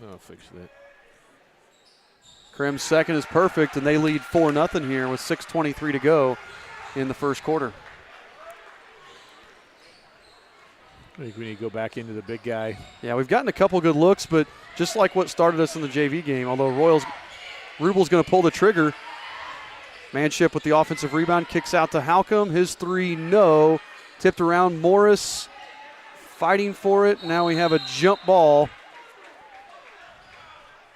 I'll fix that. Krim's second is perfect, and they lead 4-0 here with 6:23 to go in the first quarter. I think we need to go back into the big guy. Yeah, we've gotten a couple good looks, but just like what started us in the JV game, although Rubel's going to pull the trigger. Manship with the offensive rebound, kicks out to Halcomb. His three, no. Tipped around, Morris fighting for it. Now we have a jump ball.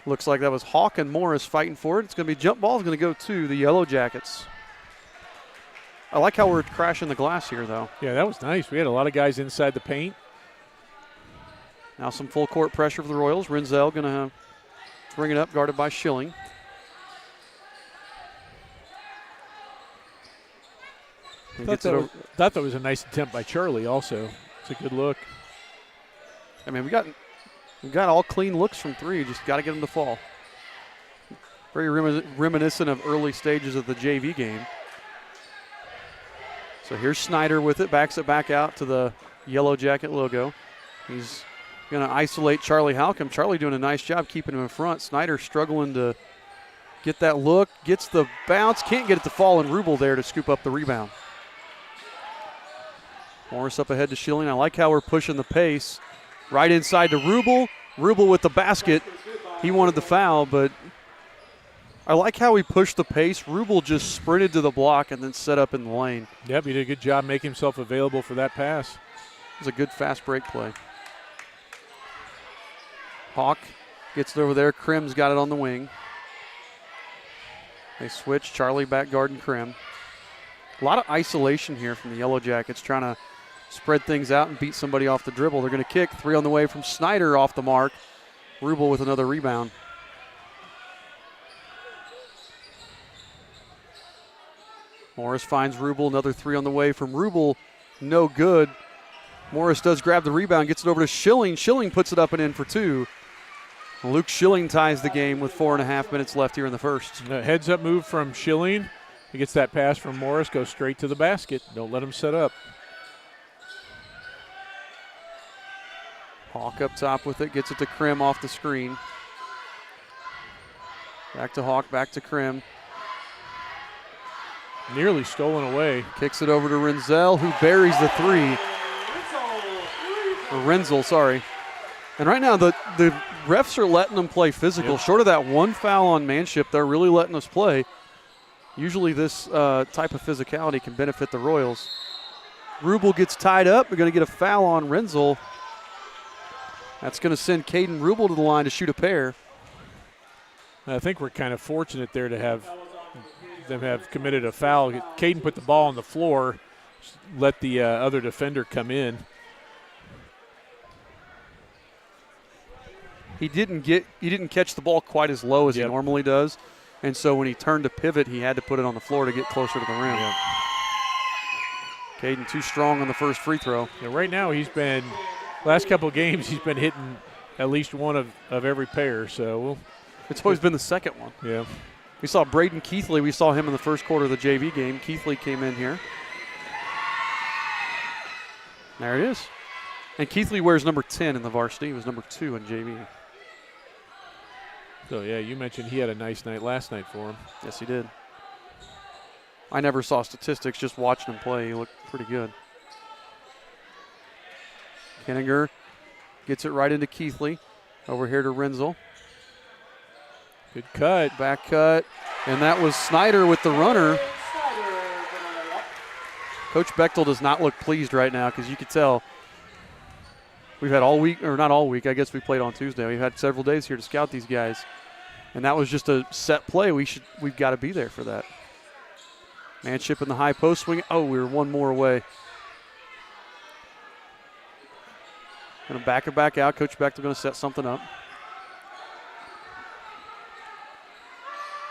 Looks like that was Hawk and Morris fighting for it. It's going to be jump ball. It's going to go to the Yellow Jackets. I like how we're crashing the glass here, though. Yeah, that was nice. We had a lot of guys inside the paint. Now some full court pressure for the Royals. Renzel going to bring it up, guarded by Schilling. Thought that was a nice attempt by Charlie also. It's a good look. I mean, we got all clean looks from three. Just got to get them to fall. Very reminiscent of early stages of the JV game. So here's Snyder with it, backs it back out to the Yellow Jacket logo. He's going to isolate Charlie Halcomb. Charlie doing a nice job keeping him in front. Snyder struggling to get that look, gets the bounce, can't get it to fall, and Rubel there to scoop up the rebound. Morris up ahead to Schilling. I like how we're pushing the pace. Right inside to Rubel. Rubel with the basket. He wanted the foul, but I like how he pushed the pace. Rubel just sprinted to the block and then set up in the lane. Yep, he did a good job making himself available for that pass. It was a good fast break play. Hawk gets it over there. Krim's got it on the wing. They switch. Charlie back guarding Krim. A lot of isolation here from the Yellow Jackets, trying to spread things out and beat somebody off the dribble. They're going to kick. 3 on the way from Snyder off the mark. Rubel with another rebound. Morris finds Rubel. Another 3 on the way from Rubel. No good. Morris does grab the rebound, gets it over to Schilling. Schilling puts it up and in for 2. Luke Schilling ties the game with 4.5 minutes left here in the first. A heads-up move from Schilling. He gets that pass from Morris, goes straight to the basket. Don't let him set up. Hawk up top with it, gets it to Krim off the screen. Back to Hawk, back to Krim. Nearly stolen away. Kicks it over to Renzel, who buries the 3. Or Renzel, sorry. And right now, the refs are letting them play physical. Yep. Short of that one foul on Manship, they're really letting us play. Usually this type of physicality can benefit the Royals. Rubel gets tied up. We're going to get a foul on Renzel. That's going to send Caden Rubel to the line to shoot a pair. I think we're kind of fortunate there to have them have committed a foul. Caden put the ball on the floor, let the other defender come in. He didn't catch the ball quite as low as he normally does, and so when he turned to pivot, he had to put it on the floor to get closer to the rim. Yep. Caden too strong on the first free throw. Yeah, right now last couple of games he's been hitting at least one of every pair. So it's always been the second one. Yeah. We saw Braden Keithley. We saw him in the first quarter of the JV game. Keithley came in here. There it is. And Keithley wears number 10 in the varsity. He was number 2 in JV. So, yeah, you mentioned he had a nice night last night for him. Yes, he did. I never saw statistics, just watching him play. He looked pretty good. Kenninger gets it right into Keithley. Over here to Renzel. Good cut. Back cut. And that was Snyder with the runner. Coach Bechtel does not look pleased right now because you could tell we've had all week, or not all week, I guess we played on Tuesday. We've had several days here to scout these guys. And that was just a set play. We've got to be there for that. Manship in the high post swing. Oh, we were one more away. Going to back it back out. Coach Bechtel going to set something up.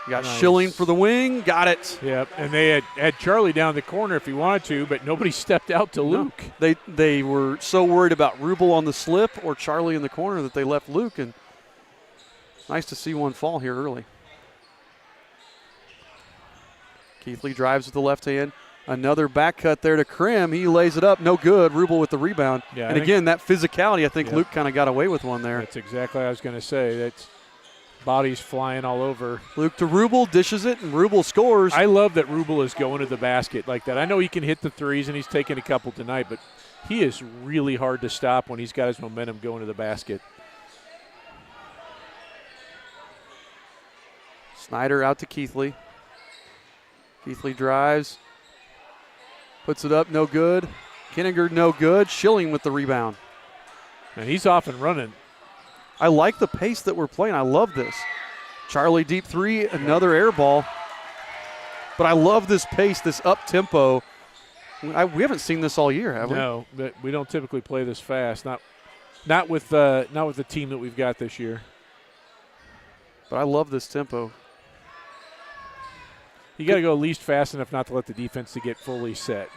You got nice. Schilling for the wing. Got it. Yep, and they had Charlie down the corner if he wanted to, but nobody stepped out to Luke. They were so worried about Rubel on the slip or Charlie in the corner that they left Luke, and nice to see one fall here early. Keithley drives with the left hand. Another back cut there to Krim. He lays it up. No good. Rubel with the rebound. Yeah, and again, that physicality, I think Luke kind of got away with one there. That's exactly what I was going to say. That's bodies flying all over. Luke to Rubel, dishes it, and Rubel scores. I love that Rubel is going to the basket like that. I know he can hit the threes, and he's taken a couple tonight, but he is really hard to stop when he's got his momentum going to the basket. Snyder out to Keithley. Keithley drives. Puts it up, no good. Kenninger, no good. Schilling with the rebound. And he's off and running. I like the pace that we're playing. I love this. Charlie deep 3, another air ball. But I love this pace, this up-tempo. We haven't seen this all year, have we? No, but we don't typically play this fast. Not with the team that we've got this year. But I love this tempo. You got to go at least fast enough not to let the defense to get fully set.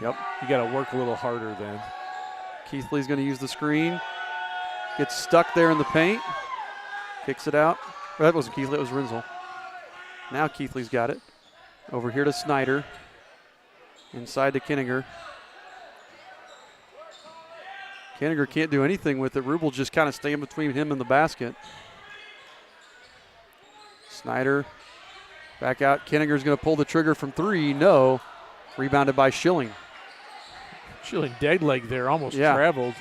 Yep. You got to work a little harder then. Keithley's going to use the screen. Gets stuck there in the paint. Kicks it out. That wasn't Keithley, it was Renzel. Now Keithley's got it. Over here to Snyder. Inside to Kenninger. Kenninger can't do anything with it. Rubel just kind of staying between him and the basket. Snyder back out. Kenninger's going to pull the trigger from 3. No. Rebounded by Schilling. Schilling dead leg there, almost traveled.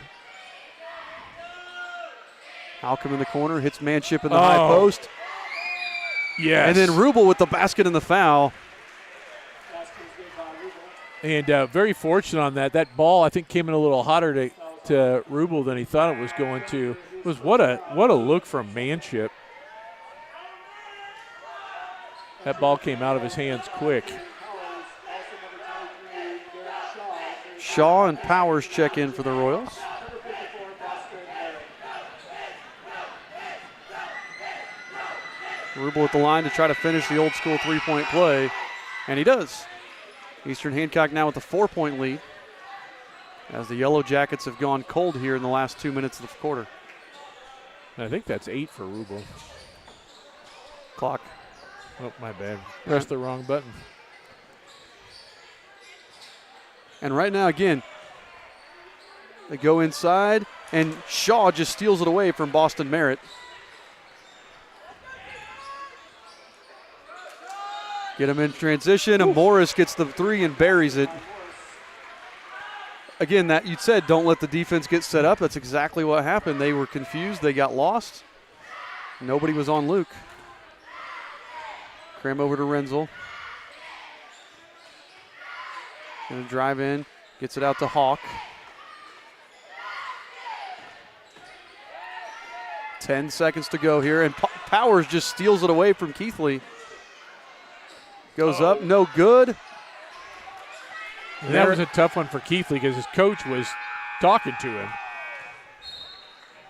Halcomb in the corner, hits Manship in the high post. Yes. And then Rubel with the basket and the foul. And very fortunate on that. That ball, I think, came in a little hotter to Rubel than he thought it was going to. It was what a look from Manship. That ball came out of his hands quick. Shaw and Powers check in for the Royals. Rubel at the line to try to finish the old school three-point play, and he does. Eastern Hancock now with a 4-point lead as the Yellow Jackets have gone cold here in the last 2 minutes of the quarter. I think that's 8 for Rubel. Clock. Oh, my bad. Pressed the wrong button. And right now, again, they go inside, and Shaw just steals it away from Boston Merritt. Get him in transition, and Morris gets the three and buries it. Again, that you said don't let the defense get set up. That's exactly what happened. They were confused. They got lost. Nobody was on Luke. Cram over to Renzel. Gonna drive in, gets it out to Hawk. 10 seconds to go here, and Powers just steals it away from Keithley. Goes up, no good. And that was a tough one for Keithley because his coach was talking to him.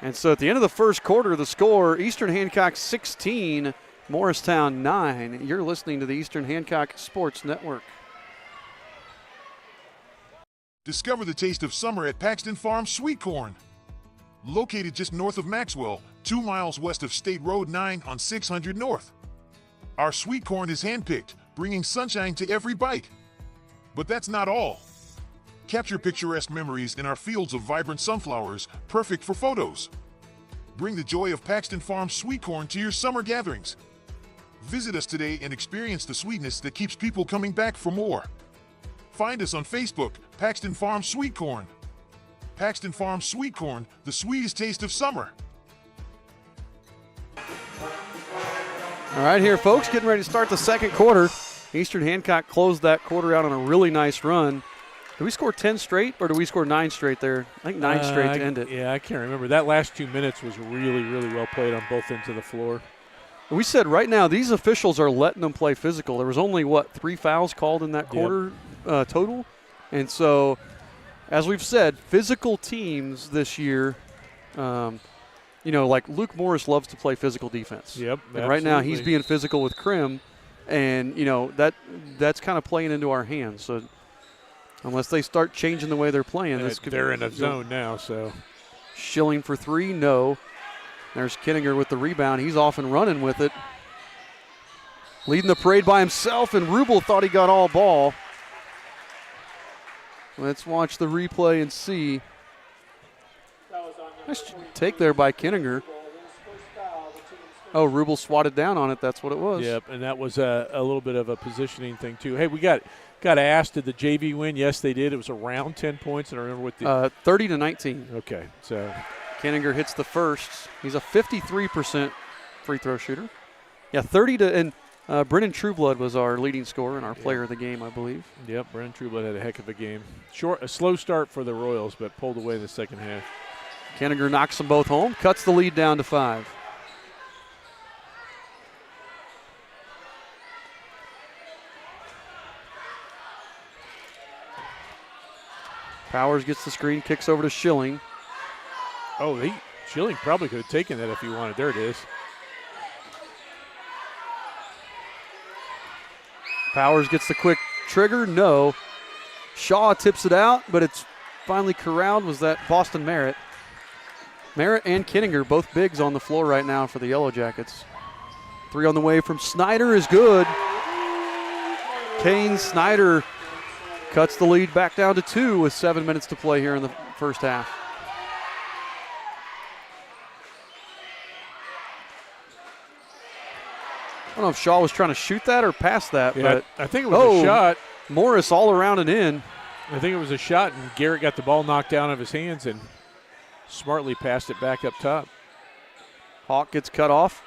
And so at the end of the first quarter, the score, Eastern Hancock 16, Morristown 9. You're listening to the Eastern Hancock Sports Network. Discover the taste of summer at Paxton Farm Sweet Corn. Located just north of Maxwell, 2 miles west of State Road 9 on 600 North. Our sweet corn is handpicked, bringing sunshine to every bite. But that's not all. Capture picturesque memories in our fields of vibrant sunflowers, perfect for photos. Bring the joy of Paxton Farm Sweet Corn to your summer gatherings. Visit us today and experience the sweetness that keeps people coming back for more. Find us on Facebook, Paxton Farm Sweet Corn. Paxton Farm Sweet Corn, the sweetest taste of summer. All right, here, folks, getting ready to start the second quarter. Eastern Hancock closed that quarter out on a really nice run. Did we score 10 straight, or did we score 9 straight there? I think 9 straight to end it. Yeah, I can't remember. That last 2 minutes was really, really well played on both ends of the floor. We said right now these officials are letting them play physical. There was only, 3 fouls called in that quarter total? And so, as we've said, physical teams this year, like Luke Morris loves to play physical defense. Yep, and right now he's being physical with Krim, and, that's kind of playing into our hands. So unless they start changing the way they're playing, this could they're in a zone now. So Schilling for 3, no. There's Kinninger with the rebound. He's off and running with it. Leading the parade by himself, and Rubel thought he got all ball. Let's watch the replay and see. Nice take there by Kinninger. Oh, Rubel swatted down on it. That's what it was. Yep, and that was a little bit of a positioning thing too. Hey, we got asked, did the JV win? Yes, they did. It was around 10 points, and I remember what the 30-19. Okay, so Kinninger hits the first. He's a 53% free throw shooter. Yeah, 30 to and Brennan Trueblood was our leading scorer and our player of the game, I believe. Yep, Brennan Trueblood had a heck of a game. A slow start for the Royals, but pulled away in the second half. Kinninger knocks them both home, cuts the lead down to 5. Powers gets the screen, kicks over to Schilling. Oh, Schilling probably could have taken that if he wanted. There it is. Powers gets the quick trigger, no. Shaw tips it out, but it's finally corralled. Was that Boston Merritt? Merritt and Kinninger, both bigs on the floor right now for the Yellow Jackets. 3 on the way from Snyder is good. Kane Snyder cuts the lead back down to 2 with 7 minutes to play here in the first half. I don't know if Shaw was trying to shoot that or pass that, but I think it was a shot. Morris all around and in. I think it was a shot, and Garrett got the ball knocked down out of his hands and smartly passed it back up top. Hawk gets cut off.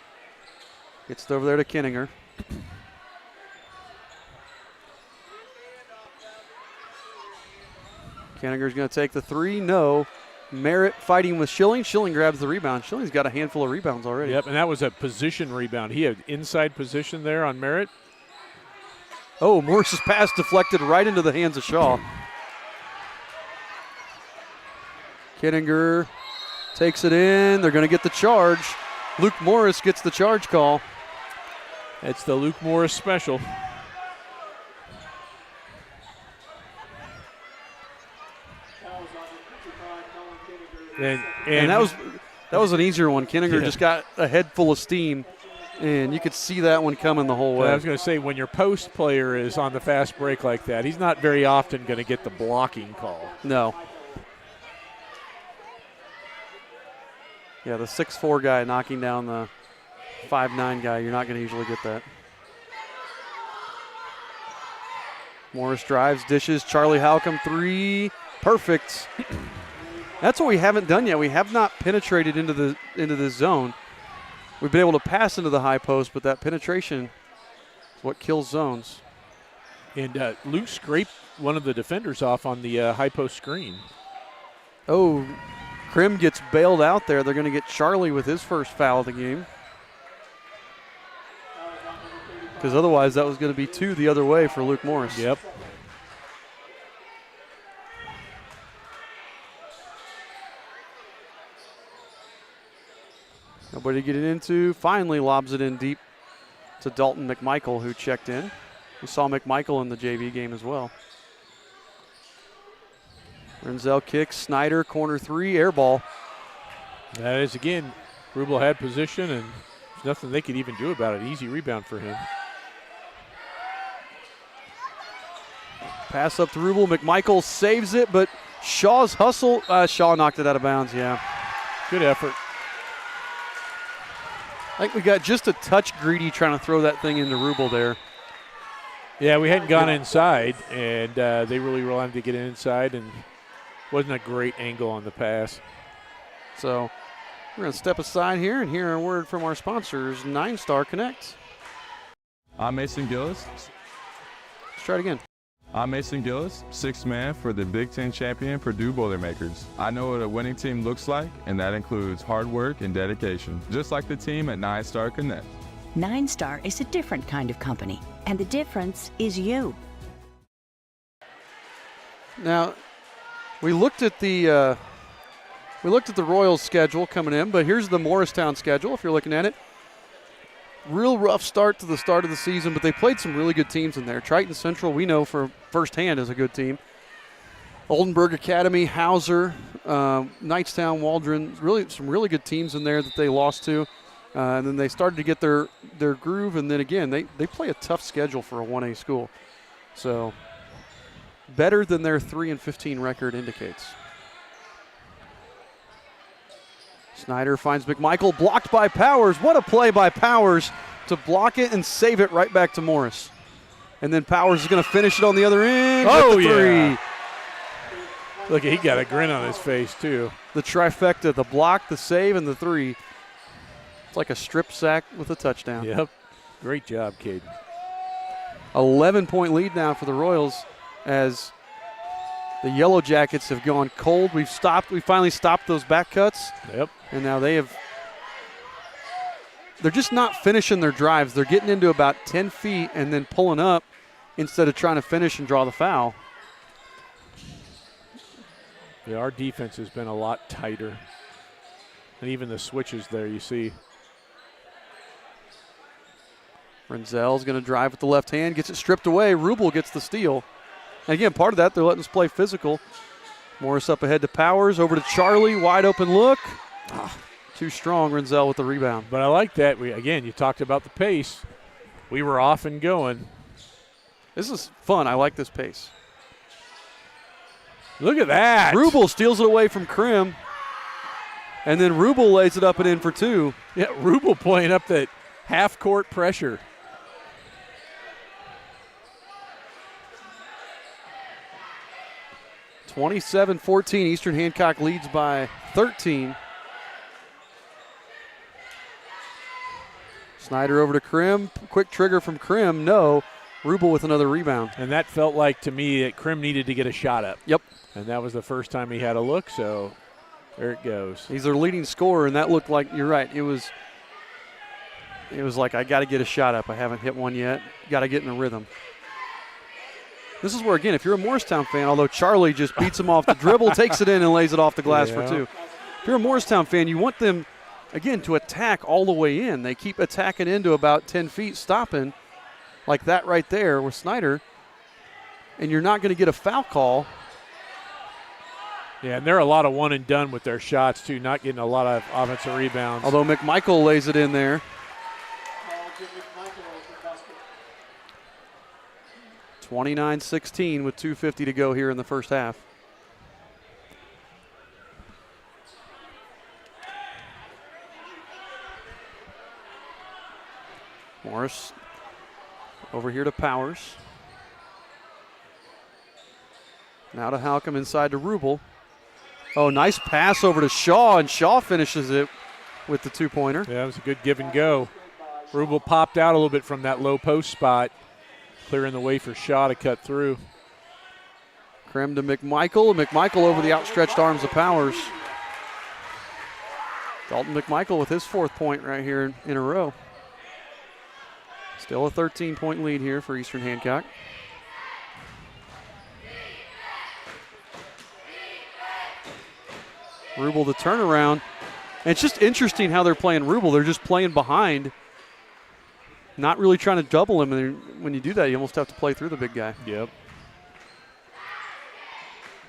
Gets it over there to Kinninger. Kinninger's going to take the 3. No. Merritt fighting with Schilling. Schilling grabs the rebound. Schilling's got a handful of rebounds already. Yep, and that was a position rebound. He had inside position there on Merritt. Oh, Morris's pass deflected right into the hands of Shaw. Kittinger takes it in. They're going to get the charge. Luke Morris gets the charge call. It's the Luke Morris special. And that was an easier one. Kittinger just got a head full of steam, and you could see that one coming the whole way. I was going to say, when your post player is on the fast break like that, he's not very often going to get the blocking call. No. Yeah, the 6'4" guy knocking down the 5'9" guy, you're not going to usually get that. Morris drives, dishes, Charlie Halcomb, 3, perfect. That's what we haven't done yet. We have not penetrated into the zone. We've been able to pass into the high post, but that penetration is what kills zones. And Luke scraped one of the defenders off on the high post screen. Oh, Krim gets bailed out there. They're going to get Charlie with his first foul of the game. Because otherwise that was going to be 2 the other way for Luke Morris. Yep. Nobody to get it into. Finally lobs it in deep to Dalton McMichael, who checked in. We saw McMichael in the JV game as well. Renzel kicks. Snyder, corner 3, air ball. That is, again, Rubel had position, and there's nothing they could even do about it. Easy rebound for him. Pass up to Rubel. McMichael saves it, but Shaw's hustle. Shaw knocked it out of bounds, yeah. Good effort. I think we got just a touch greedy trying to throw that thing into Rubel there. Yeah, we hadn't gone inside, and they really wanted to get inside, and wasn't a great angle on the pass. So we're going to step aside here and hear a word from our sponsors, 9-Star Connect. I'm Mason Gillis. Let's try it again. I'm Mason Gillis, 6th man for the Big Ten champion Purdue Boilermakers. I know what a winning team looks like, and that includes hard work and dedication, just like the team at 9-Star Connect. 9-Star is a different kind of company, and the difference is you. Now, we looked at the Royals schedule coming in, but here's the Morristown schedule if you're looking at it. Real rough start to the start of the season, but they played some really good teams in there. Triton Central, we know for firsthand, is a good team. Oldenburg Academy, Hauser, Knightstown, Waldron, really some really good teams in there that they lost to. And then they started to get their groove, and then again, they play a tough schedule for a 1A school. So better than their 3-15 record indicates. Snyder finds McMichael, blocked by Powers. What a play by Powers to block it and save it right back to Morris. And then Powers is going to finish it on the other end with the 3. Yeah. Look, he got a grin on his face, too. The trifecta, the block, the save, and the 3. It's like a strip sack with a touchdown. Yep. Great job, Caden. 11-point lead now for the Royals as the Yellow Jackets have gone cold. We finally stopped those back cuts. Yep. And now they're just not finishing their drives. They're getting into about 10 feet and then pulling up instead of trying to finish and draw the foul. Yeah, our defense has been a lot tighter. And even the switches there, you see. Renzel's going to drive with the left hand, gets it stripped away. Rubel gets the steal. And again, part of that, they're letting us play physical. Morris up ahead to Powers, over to Charlie, wide open look. Too strong, Renzel with the rebound. But I like that. Again, you talked about the pace. We were off and going. This is fun. I like this pace. Look at that. Rubel steals it away from Krim. And then Rubel lays it up and in for 2. Yeah, Rubel playing up that half-court pressure. (27-14). Eastern Hancock leads by 13. Snyder over to Krim. Quick trigger from Krim. No. Rubel with another rebound. And that felt like to me that Krim needed to get a shot up. Yep. And that was the first time he had a look, so there it goes. He's their leading scorer, and that looked like, you're right, it was like, I got to get a shot up. I haven't hit one yet. Got to get in a rhythm. This is where, again, if you're a Morristown fan, although Charlie just beats him off the dribble, takes it in and lays it off the glass for 2. If you're a Morristown fan, you want them, again, to attack all the way in. They keep attacking into about 10 feet, stopping like that right there with Snyder, and you're not going to get a foul call. Yeah, and they're a lot of one and done with their shots, too, not getting a lot of offensive rebounds. Although McMichael lays it in there. 29-16 with 2:50 to go here in the first half. Morris over here to Powers. Now to Halcomb inside to Rubel. Oh, nice pass over to Shaw, and Shaw finishes it with the 2-pointer. Yeah, it was a good give and go. Rubel popped out a little bit from that low post spot, clearing the way for Shaw to cut through. Krem to McMichael. McMichael over the outstretched arms of Powers. Dalton McMichael with his 4th point right here in a row. Still a 13-point lead here for Eastern Hancock. Rubel the turnaround. And it's just interesting how they're playing Rubel. They're just playing behind, not really trying to double him. And when you do that, you almost have to play through the big guy. Yep.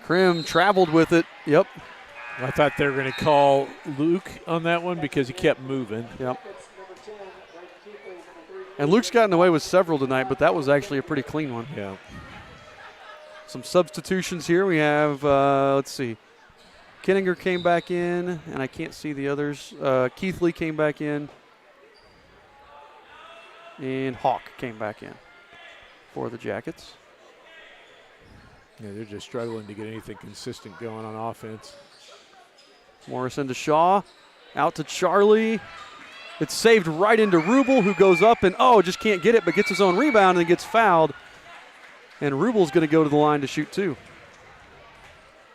Krim traveled with it. Yep. I thought they were going to call Luke on that one because he kept moving. Yep. And Luke's gotten away with several tonight, but that was actually a pretty clean one. Yeah. Some substitutions here. We have, let's see. Kenninger came back in, and I can't see the others. Keithley came back in. And Hawk came back in for the Jackets. Yeah, they're just struggling to get anything consistent going on offense. Morrison to Shaw. Out to Charlie. It's saved right into Rubel, who goes up and, just can't get it, but gets his own rebound and gets fouled. And Rubel's going to go to the line to shoot 2.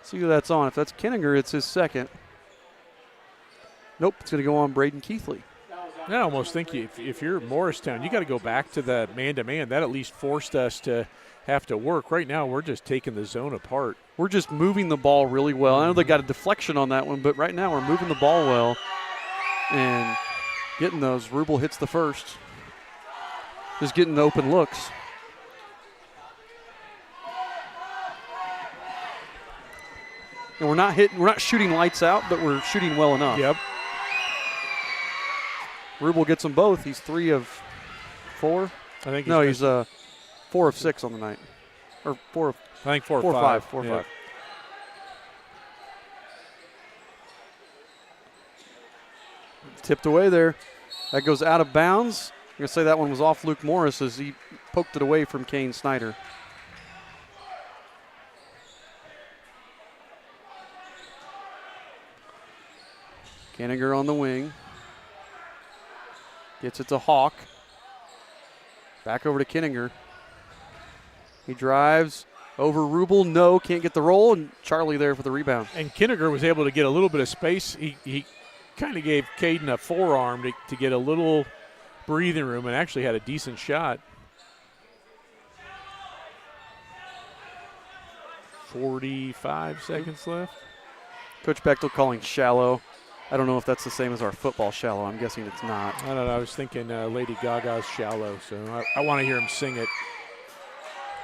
See who that's on. If that's Kenninger, it's his 2nd. Nope, it's going to go on Braden Keithley. I almost think if you're Morristown, you got to go back to the man-to-man. That at least forced us to have to work. Right now, we're just taking the zone apart. We're just moving the ball really well. I know they got a deflection on that one, but right now we're moving the ball well and getting those. Rubel hits the first. Just getting the open looks. And we're not shooting lights out, but we're shooting well enough. Yep. Rubel gets them both. He's 3 of 4. I think he's 4 of 6 on the night. Or 4 of I think 4 or 5. 4 or 5. Tipped away there. That goes out of bounds. I'm going to say that one was off Luke Morris as he poked it away from Kane Snyder. Kenninger on the wing. Gets it to Hawk. Back over to Kenninger. He drives over Rubel. No, can't get the roll, and Charlie there for the rebound. And Kenninger was able to get a little bit of space. He kind of gave Caden a forearm to get a little breathing room and actually had a decent shot. 45 seconds left. Coach Bechtel calling shallow. I don't know if that's the same as our football shallow. I'm guessing it's not. I don't know. I was thinking Lady Gaga's Shallow, so I want to hear him sing it.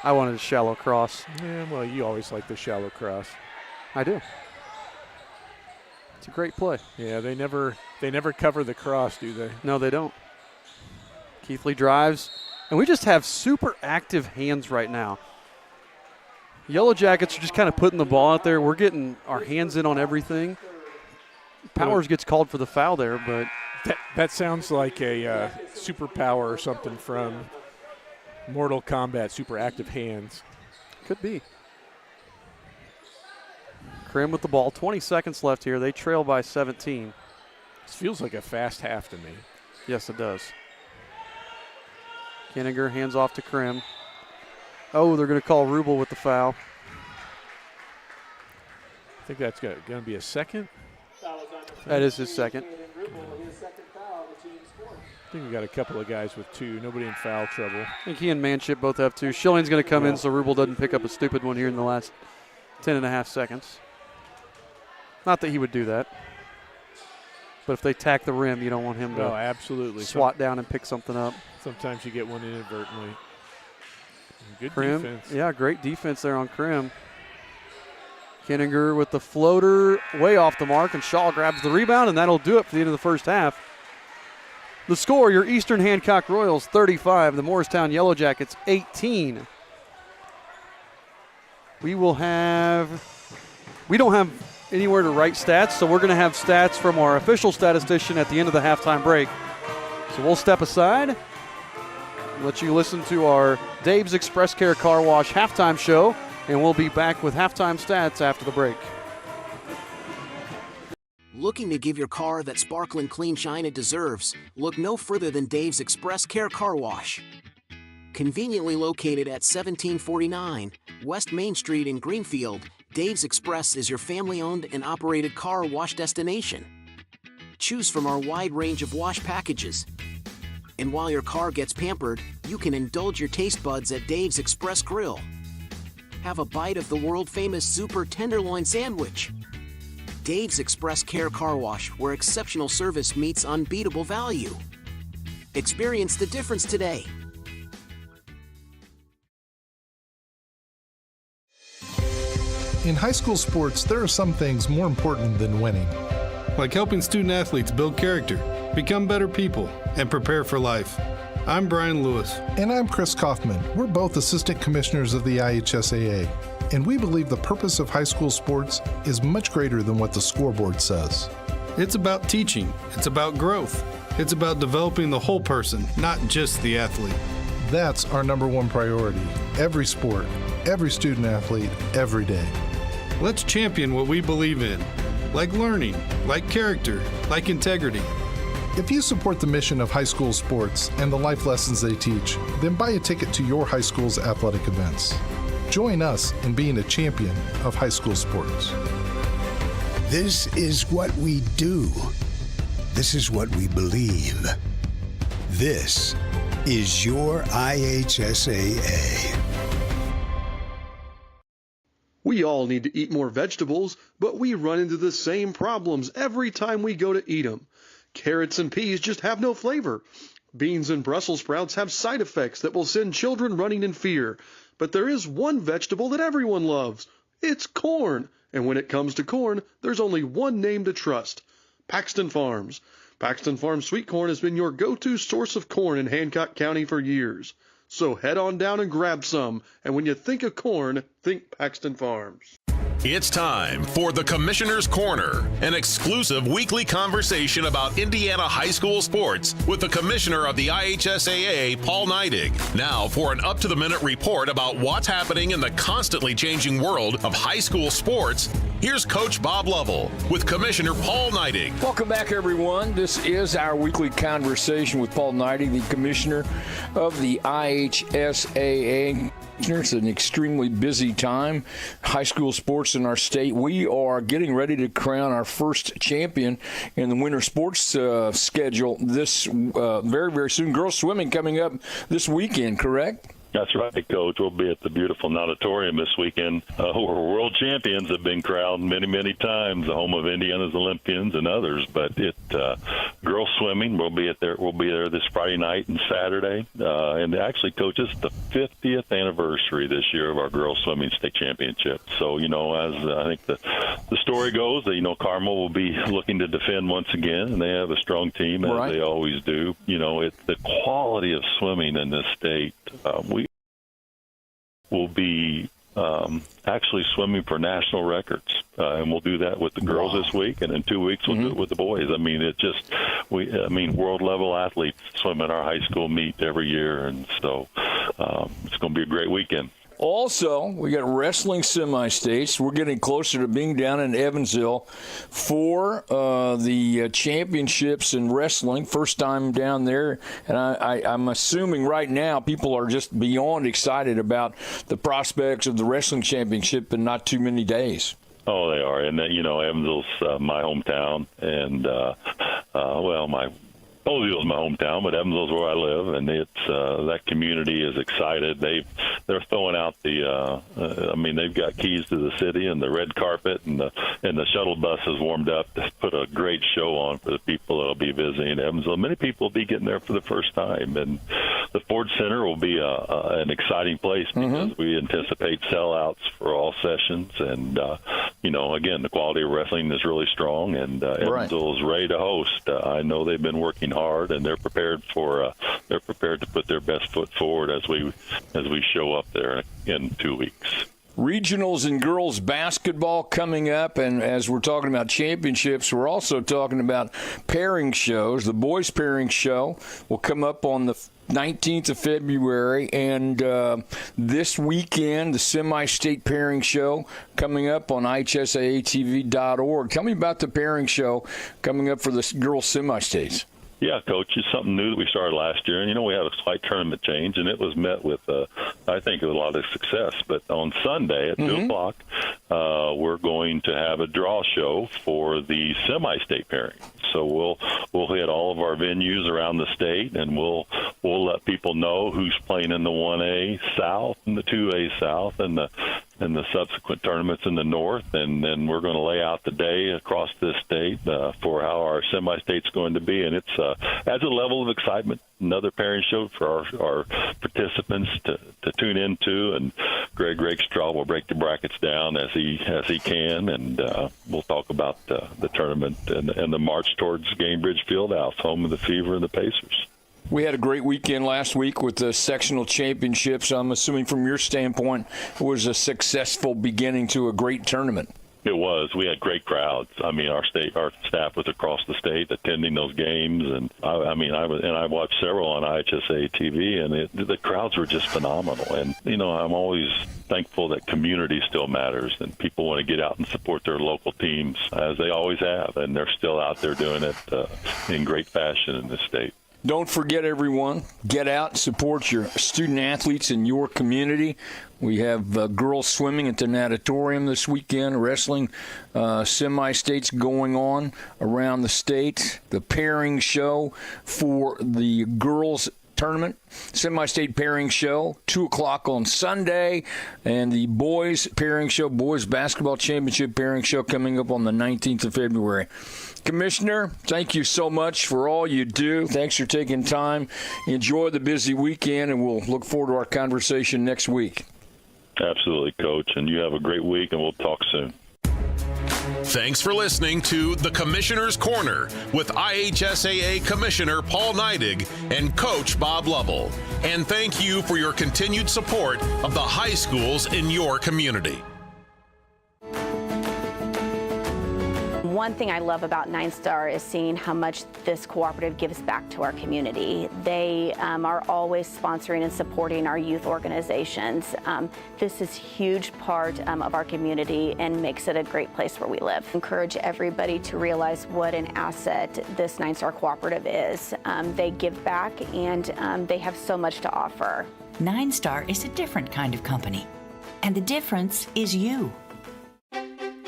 I wanted a shallow cross. Yeah, well, you always like the shallow cross. I do. It's a great play. Yeah, they never cover the cross, do they? No, they don't. Keithley drives, and we just have super active hands right now. Yellow Jackets are just kind of putting the ball out there. We're getting our hands in on everything. Powers gets called for the foul there, but that sounds like a superpower or something from Mortal Kombat, super active hands. Could be. Krim with the ball, 20 seconds left here. They trail by 17. This feels like a fast half to me. Yes, it does. Kenninger hands off to Krim. Oh, they're going to call Rubel with the foul. I think that's going to be a second. That is his second. I think we got a couple of guys with 2. Nobody in foul trouble. I think he and Manship both have 2. Schilling's going to come in so Rubel doesn't pick up a stupid one here in the last 10.5 seconds. Not that he would do that. But if they tack the rim, you don't want him to absolutely swat down and pick something up. Sometimes you get one inadvertently. Good Krim, defense. Yeah, great defense there on Krim. Kenninger with the floater way off the mark, and Shaw grabs the rebound, and that'll do it for the end of the first half. The score, your Eastern Hancock Royals 35, the Morristown Yellow Jackets 18. We don't have anywhere to write stats, so we're going to have stats from our official statistician at the end of the halftime break. So we'll step aside, let you listen to our Dave's Express Care Car Wash halftime show, and we'll be back with halftime stats after the break. Looking to give your car that sparkling clean shine it deserves? Look no further than Dave's Express Care Car Wash. Conveniently located at 1749 West Main Street in Greenfield, Dave's Express is your family-owned and operated car wash destination. Choose from our wide range of wash packages. And while your car gets pampered, you can indulge your taste buds at Dave's Express Grill. Have a bite of the world-famous Super Tenderloin Sandwich. Dave's Express Care Car Wash, where exceptional service meets unbeatable value. Experience the difference today. In high school sports, there are some things more important than winning. Like helping student athletes build character, become better people, and prepare for life. I'm Brian Lewis. And I'm Chris Kaufman. We're both assistant commissioners of the IHSAA. And we believe the purpose of high school sports is much greater than what the scoreboard says. It's about teaching. It's about growth. It's about developing the whole person, not just the athlete. That's our number one priority. Every sport, every student athlete, every day. Let's champion what we believe in, like learning, like character, like integrity. If you support the mission of high school sports and the life lessons they teach, then buy a ticket to your high school's athletic events. Join us in being a champion of high school sports. This is what we do. This is what we believe. This is your IHSAA. We all need to eat more vegetables, but we run into the same problems every time we go to eat them. Carrots and peas just have no flavor. Beans and Brussels sprouts have side effects that will send children running in fear. But there is one vegetable that everyone loves. It's corn. And when it comes to corn, there's only one name to trust: Paxton Farms. Paxton Farms sweet corn has been your go-to source of corn in Hancock County for years. So head on down and grab some. And when you think of corn, think Paxton Farms. It's time for the Commissioner's Corner, an exclusive weekly conversation about Indiana high school sports with the Commissioner of the IHSAA, Paul Neidig. Now for an up-to-the-minute report about what's happening in the constantly changing world of high school sports, here's Coach Bob Lovell with Commissioner Paul Neidig. Welcome back, everyone. This is our weekly conversation with Paul Neidig, the Commissioner of the IHSAA. It's an extremely busy time, high school sports in our state. We are getting ready to crown our first champion in the winter sports schedule this very, very soon. Girls swimming coming up this weekend, correct? That's right, Coach. We'll be at the beautiful Auditorium this weekend. Where world champions have been crowned many, many times, the home of Indiana's Olympians and others. But girls swimming, we'll be there this Friday night and Saturday. And actually, Coach, it's the 50th anniversary this year of our girls swimming state championship. So, as I think the story goes, that Carmel will be looking to defend once again, and they have a strong team as they always do. It's the quality of swimming in this state. We will be actually swimming for national records, and we'll do that with the girls this week, and in 2 weeks we'll do it with the boys. I mean, world level athletes swim at our high school meet every year, and so it's going to be a great weekend. Also, we got wrestling semi-states. We're getting closer to being down in Evansville for the championships in wrestling. First time down there. And I'm assuming right now people are just beyond excited about the prospects of the wrestling championship in not too many days. Oh, they are. And, Evansville's my hometown. And, Poseyville's my hometown, but Evansville's where I live, and it's that community is excited. They're throwing out they've got keys to the city and the red carpet, and the shuttle bus is warmed up to put a great show on for the people that'll be visiting Evansville. Many people will be getting there for the first time, and the Ford Center will be an exciting place because we anticipate sellouts for all sessions, and again, the quality of wrestling is really strong, and Evansville is ready to host. I know they've been working hard, and they're prepared to put their best foot forward as we show up there in 2 weeks. Regionals and girls basketball coming up, and as we're talking about championships, we're also talking about pairing shows. The boys pairing show will come up on the 19th of February, and this weekend, the semi-state pairing show coming up on ihsaatv.org. Tell me about the pairing show coming up for the girls semi-states. Yeah, Coach, it's something new that we started last year, and we had a slight tournament change, and it was met with, I think, a lot of success. But on Sunday at 2 o'clock, we're going to have a draw show for the semi-state pairing. So we'll hit all of our venues around the state, and we'll let people know who's playing in the 1A South and the 2A South and the subsequent tournaments in the North, and then we're going to lay out the day across this state for how our semi-state's going to be, and it's adds a level of excitement. Another pairing show for our participants to tune into, and Greg Rakestraw will break the brackets down as he can, and we'll talk about the tournament and the march towards Gamebridge Fieldhouse, home of the Fever and the Pacers. We had a great weekend last week with the sectional championships. I'm assuming from your standpoint it was a successful beginning to a great tournament. It was. We had great crowds. I mean, our staff was across the state attending those games, and I watched several on IHSA TV, and the crowds were just phenomenal. And I'm always thankful that community still matters, and people want to get out and support their local teams as they always have, and they're still out there doing it in great fashion in this state. Don't forget, everyone, get out and support your student athletes in your community. We have girls swimming at the natatorium this weekend, wrestling semi-states going on around the state, the pairing show for the girls tournament, semi-state pairing show, 2 o'clock on Sunday, and the boys pairing show, boys basketball championship pairing show coming up on the 19th of February. Commissioner, thank you so much for all you do. Thanks for taking time. Enjoy the busy weekend, and we'll look forward to our conversation next week. Absolutely, Coach, and you have a great week, and we'll talk soon. Thanks for listening to The Commissioner's Corner with IHSAA Commissioner Paul Neidig and Coach Bob Lovell. And thank you for your continued support of the high schools in your community. One thing I love about 9-Star is seeing how much this cooperative gives back to our community. They are always sponsoring and supporting our youth organizations. This is a huge part of our community and makes it a great place where we live. I encourage everybody to realize what an asset this 9-Star cooperative is. They give back, and they have so much to offer. 9-Star is a different kind of company, and the difference is you.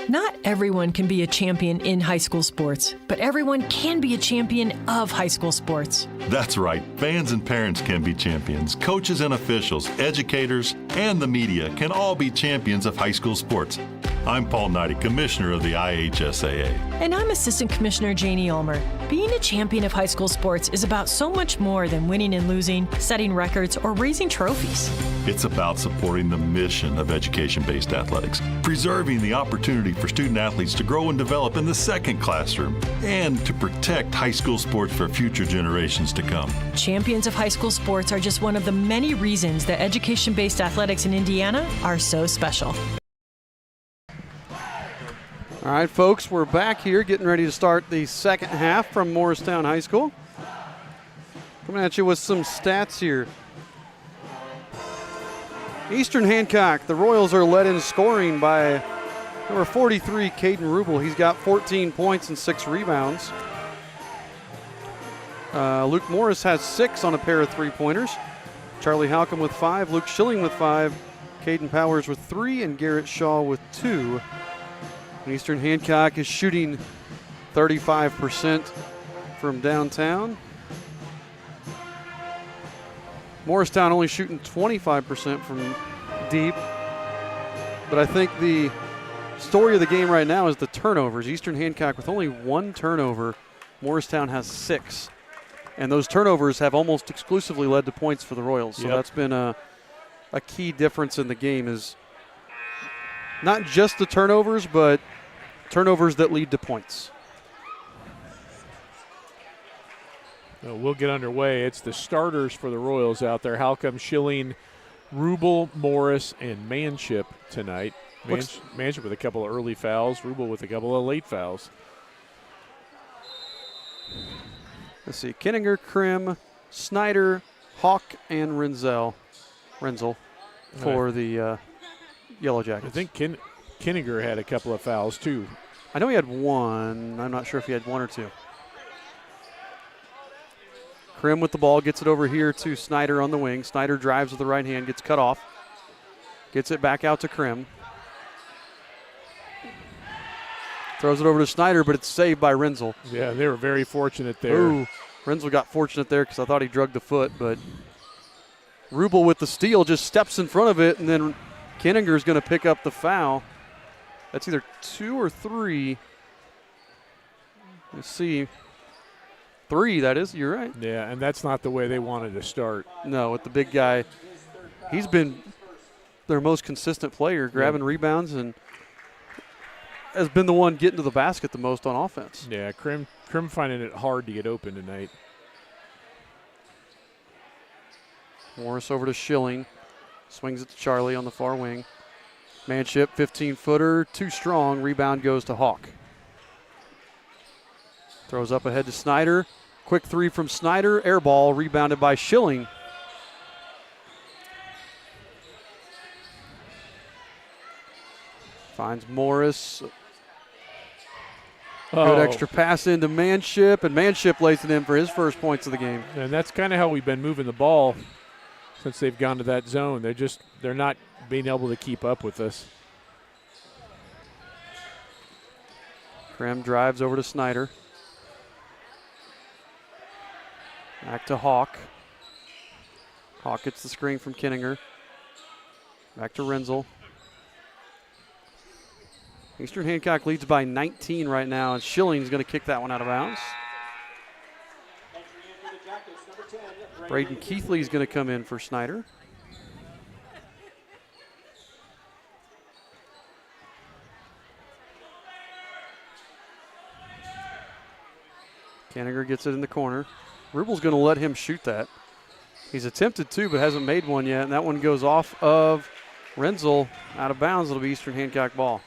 Not everyone can be a champion in high school sports, but everyone can be a champion of high school sports. That's right. Fans and parents can be champions. Coaches and officials, educators, and the media can all be champions of high school sports. I'm Paul Neidig, Commissioner of the IHSAA. And I'm Assistant Commissioner Janie Ulmer. Being a champion of high school sports is about so much more than winning and losing, setting records, or raising trophies. It's about supporting the mission of education-based athletics, preserving the opportunity for student athletes to grow and develop in the second classroom, and to protect high school sports for future generations to come. Champions of high school sports are just one of the many reasons that education-based athletics in Indiana are so special. All right, folks, we're back here getting ready to start the second half from Morristown High School. Coming at you with some stats here. Eastern Hancock, the Royals are led in scoring by number 43, Caden Rubel. He's got 14 points and 6 rebounds. Luke Morris has 6 on a pair of three-pointers. Charlie Halcomb with 5, Luke Schilling with 5, Caden Powers with 3, and Garrett Shaw with 2. Eastern Hancock is shooting 35% from downtown. Morristown only shooting 25% from deep. But I think the story of the game right now is the turnovers. Eastern Hancock with only 1 turnover. Morristown has 6. And those turnovers have almost exclusively led to points for the Royals. So that's been a key difference in the game, is not just the turnovers, but turnovers that lead to points. We'll get underway. It's the starters for the Royals out there. Halcomb, Schilling, Rubel, Morris, and Manship tonight. Manship with a couple of early fouls. Rubel with a couple of late fouls. Let's see. Kinninger, Krim, Snyder, Hawk, and Renzel for the Yellow Jackets. I think Kinninger had a couple of fouls too. I know he had 1. I'm not sure if he had 1 or 2. Krim with the ball, gets it over here to Snyder on the wing. Snyder drives with the right hand, gets cut off. Gets it back out to Krim. Throws it over to Snyder, but it's saved by Renzel. Yeah, they were very fortunate there. Ooh, Renzel got fortunate there because I thought he drugged the foot, but Rubel with the steal just steps in front of it, and then Kinninger's going to pick up the foul. That's either 2 or 3. Let's see. 3, that is. You're right. Yeah, and that's not the way they wanted to start. No, with the big guy. He's been their most consistent player, grabbing rebounds, and has been the one getting to the basket the most on offense. Yeah, Krim finding it hard to get open tonight. Morris over to Schilling. Swings it to Charlie on the far wing. Manship, 15-footer, too strong. Rebound goes to Hawk. Throws up ahead to Snyder. Quick 3 from Snyder. Air ball, rebounded by Schilling. Finds Morris. Good extra pass into Manship, and Manship lays it in for his first points of the game. And that's kind of how we've been moving the ball since they've gone to that zone. They're not being able to keep up with us. Krim drives over to Snyder. Back to Hawk. Hawk gets the screen from Kinninger. Back to Renzel. Eastern Hancock leads by 19 right now, and Schilling's going to kick that one out of bounds. Braden Keithley's going to come in for Snyder. Kinninger gets it in the corner. Rubel's going to let him shoot that. He's attempted to, but hasn't made one yet, and that one goes off of Renzel out of bounds. It'll be Eastern Hancock ball.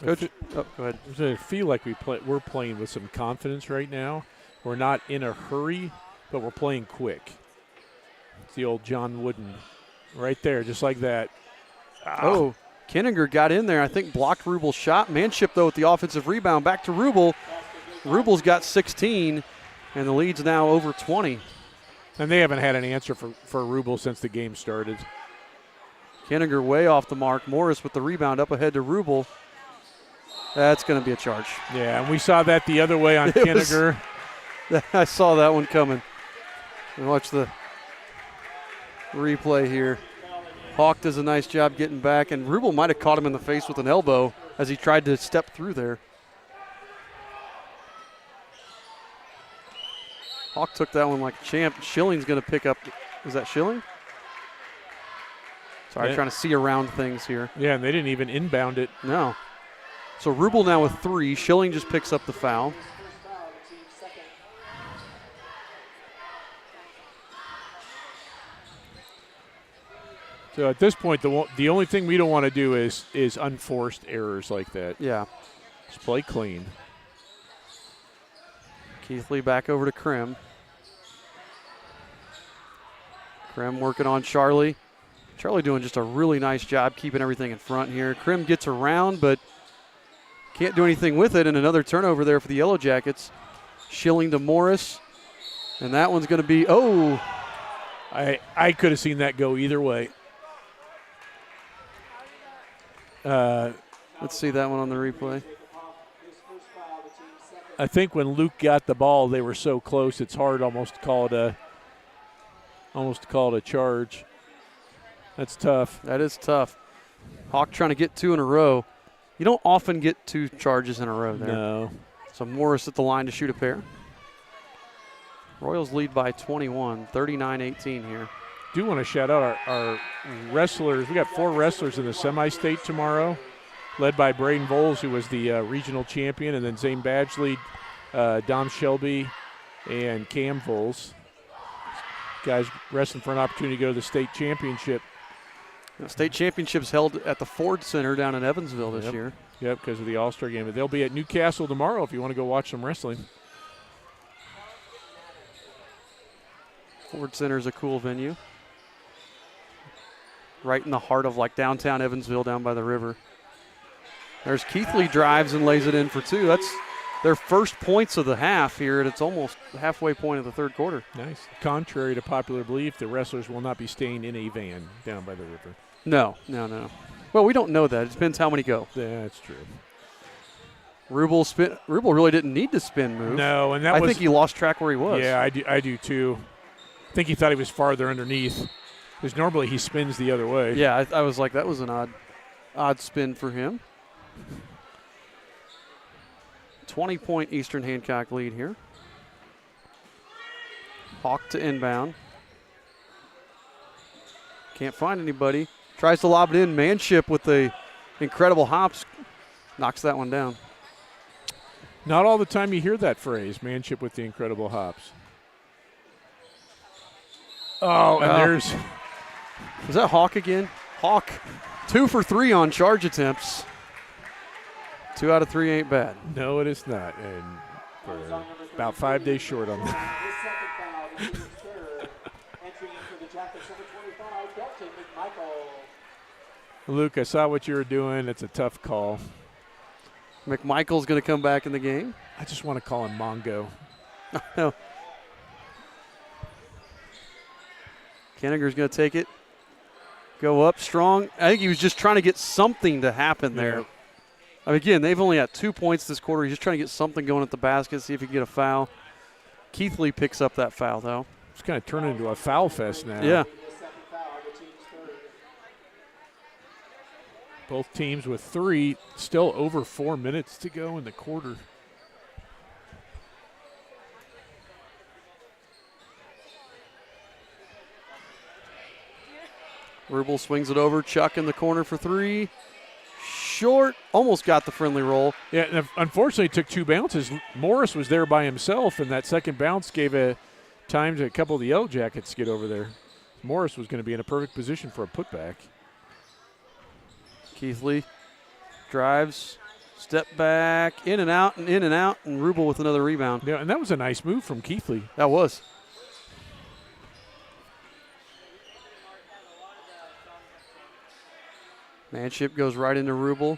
Coach, go ahead. I feel like we're playing with some confidence right now. We're not in a hurry, but we're playing quick. It's the old John Wooden right there, just like that. Oh, Kinninger got in there. I think blocked Rubel's shot. Manship, though, with the offensive rebound. Back to Rubel. Rubel's got 16, and the lead's now over 20. And they haven't had an answer for Rubel since the game started. Kinninger way off the mark. Morris with the rebound up ahead to Rubel. That's going to be a charge. Yeah, and we saw that the other way on Kinninger. I saw that one coming. Watch the replay here. Hawk does a nice job getting back, and Rubel might have caught him in the face with an elbow as he tried to step through there. Hawk took that one like a champ. Schilling's going to pick up. Is that Schilling? Sorry, trying to see around things here. Yeah, and they didn't even inbound it. No. So Rubel now with 3. Schilling just picks up the foul. So at this point, the only thing we don't want to do is unforced errors like that. Yeah. Just play clean. Keithley back over to Krim. Krim working on Charlie. Charlie doing just a really nice job keeping everything in front here. Krim gets around, but can't do anything with it, and another turnover there for the Yellow Jackets. Schilling to Morris, and that one's going to be, I could have seen that go either way. Let's see that one on the replay. I think when Luke got the ball, they were so close. It's hard almost to call it a charge. That's tough. That is tough. Hawk trying to get 2 in a row. You don't often get 2 charges in a row there. No. So Morris at the line to shoot a pair. Royals lead by 21, 39-18 here. Do want to shout out our wrestlers. We got 4 wrestlers in the semi-state tomorrow, led by Braden Voles, who was the regional champion, and then Zane Badgley, Dom Shelby, and Cam Voles. Guys wrestling for an opportunity to go to the state championship. The state championship's held at the Ford Center down in Evansville this year. Yep, because of the All-Star game. But they'll be at Newcastle tomorrow if you want to go watch some wrestling. Ford Center is a cool venue. Right in the heart of like downtown Evansville down by the river. There's Keithley drives and lays it in for 2. That's their first points of the half here, and it's almost the halfway point of the third quarter. Nice. Contrary to popular belief, the wrestlers will not be staying in a van down by the river. No. Well, we don't know that. It depends how many go. Yeah, that's true. Rubel really didn't need to spin move. No, and I think he lost track where he was. Yeah, I do too. I think he thought he was farther underneath, because normally he spins the other way. Yeah, I was like, that was an odd spin for him. 20-point Eastern Hancock lead here. Hawk to inbound. Can't find anybody. Tries to lob it in. Manship with the incredible hops. Knocks that one down. Not all the time you hear that phrase, Manship with the incredible hops. Oh, and there's... Is that Hawk again? Hawk, 2 for 3 on charge attempts. 2 out of 3 ain't bad. No, it is not. And we're about 5 days short on that. Luke, I saw what you were doing. It's a tough call. McMichael's going to come back in the game. I just want to call him Mongo. No. Kenniger's going to take it. Go up strong. I think he was just trying to get something to happen there. Yeah. I mean, again, they've only had 2 points this quarter. He's just trying to get something going at the basket, see if he can get a foul. Keithley picks up that foul, though. It's kind of turning into a foul fest now. Yeah. Both teams with 3, still over 4 minutes to go in the quarter. Rubel swings it over. Chuck in the corner for 3. Short. Almost got the friendly roll. Yeah, and unfortunately it took 2 bounces. Morris was there by himself, and that second bounce gave a time to a couple of the Yellow Jackets to get over there. Morris was going to be in a perfect position for a putback. Keithley drives, step back, in and out, and Rubel with another rebound. Yeah, and that was a nice move from Keithley. That was. Manship goes right into Rubel.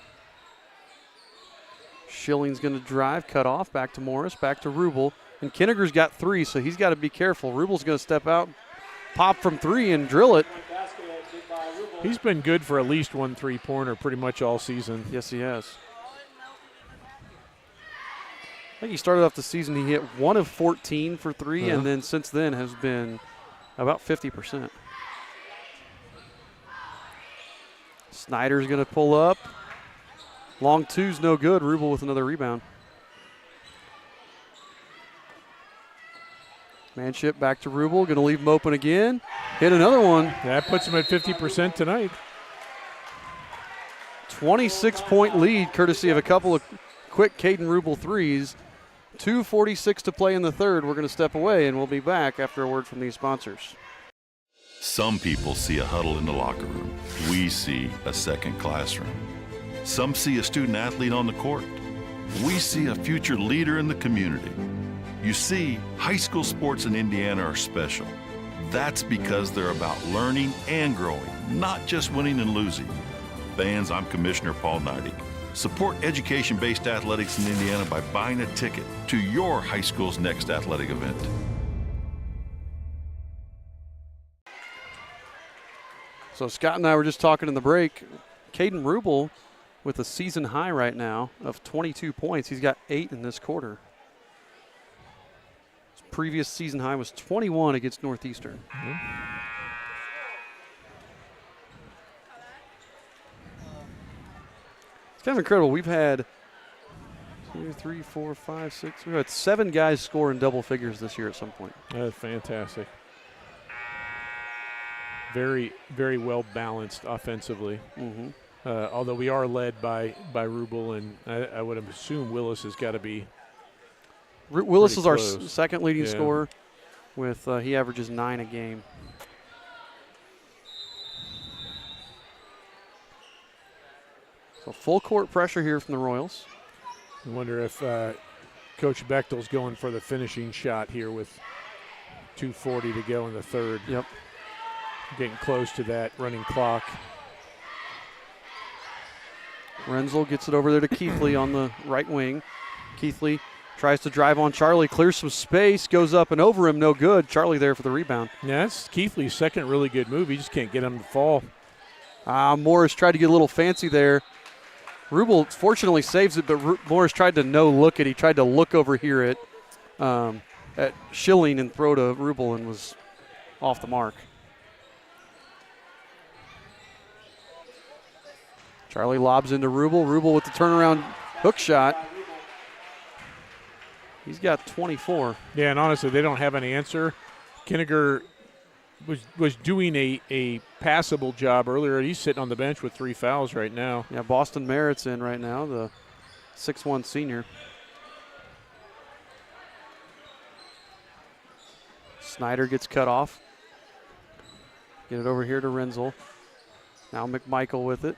Schilling's going to drive, cut off, back to Morris, back to Rubel. And Kenniger's got 3, so he's got to be careful. Rubel's going to step out, pop from 3, and drill it. He's been good for at least 1 3-pointer pretty much all season. Yes, he has. I think he started off the season, he hit 1 of 14 for 3, and then since then has been about 50%. Snyder's going to pull up. Long two's no good. Rubel with another rebound. Manship back to Rubel. Going to leave him open again. Hit another one. That puts him at 50% tonight. 26-point lead, courtesy of a couple of quick Caden Rubel threes. 2:46 to play in the third. We're going to step away, and we'll be back after a word from these sponsors. Some people see a huddle in the locker room. We see a second classroom. Some see a student athlete on the court. We see a future leader in the community. You see, high school sports in Indiana are special. That's because they're about learning and growing, not just winning and losing. Fans, I'm Commissioner Paul Neidig. Support education-based athletics in Indiana by buying a ticket to your high school's next athletic event. So Scott and I were just talking in the break. Caden Rubel with a season high right now of 22 points. He's got 8 in this quarter. His previous season high was 21 against Northeastern. It's kind of incredible. We've had 2, 3, 4, 5, 6. We've had 7 guys score in double figures this year at some point. That's fantastic. Very, very well balanced offensively. Mm-hmm. Although we are led by Rubel, and I would assume Willis has got to be. Willis is our close. second leading scorer. With he averages 9 a game. So full court pressure here from the Royals. I wonder if Coach Bechtel's going for the finishing shot here with 2:40 to go in the third. Yep. Getting close to that running clock. Renzel gets it over there to Keithley on the right wing. Keithley tries to drive on Charlie, clears some space, goes up and over him, no good. Charlie there for the rebound. Yeah, that's Keithley's second really good move. He just can't get him to fall. Morris tried to get a little fancy there. Rubel fortunately saves it, but Morris tried to no-look it. He tried to look over here at Schilling and throw to Rubel and was off the mark. Charlie lobs into Rubel. Rubel with the turnaround hook shot. He's got 24. Yeah, and honestly, they don't have an answer. Kinniger was doing a passable job earlier. He's sitting on the bench with 3 fouls right now. Yeah, Boston Merritt's in right now, the 6'1" senior. Snyder gets cut off. Get it over here to Renzel. Now McMichael with it.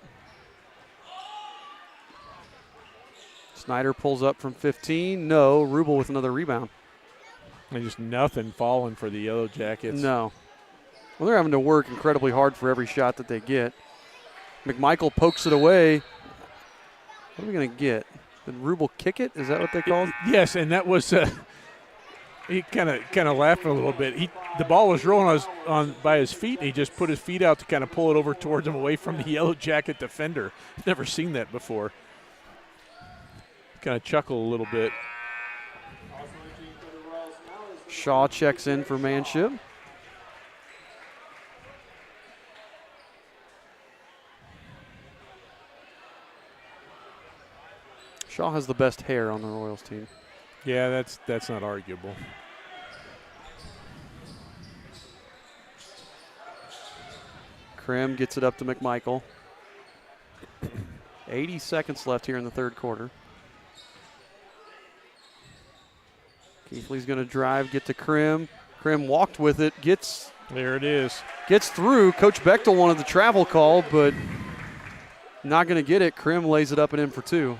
Snyder pulls up from 15. No. Rubel with another rebound. And just nothing falling for the Yellow Jackets. No. Well, they're having to work incredibly hard for every shot that they get. McMichael pokes it away. What are we going to get? Did Rubel kick it? Is that what they called? Yes, and that was he kind of laughing a little bit. The ball was rolling on by his feet, and he just put his feet out to kind of pull it over towards him away from the Yellow Jacket defender. Never seen that before. Kind of chuckle a little bit. Shaw checks in for Manship. Shaw has the best hair on the Royals team. Yeah, that's not arguable. Krim gets it up to McMichael. 80 seconds left here in the third quarter. Keithley's going to drive, get to Krim. Krim walked with it, there it is. Gets through. Coach Bechtel wanted the travel call, but not going to get it. Krim lays it up and in for 2.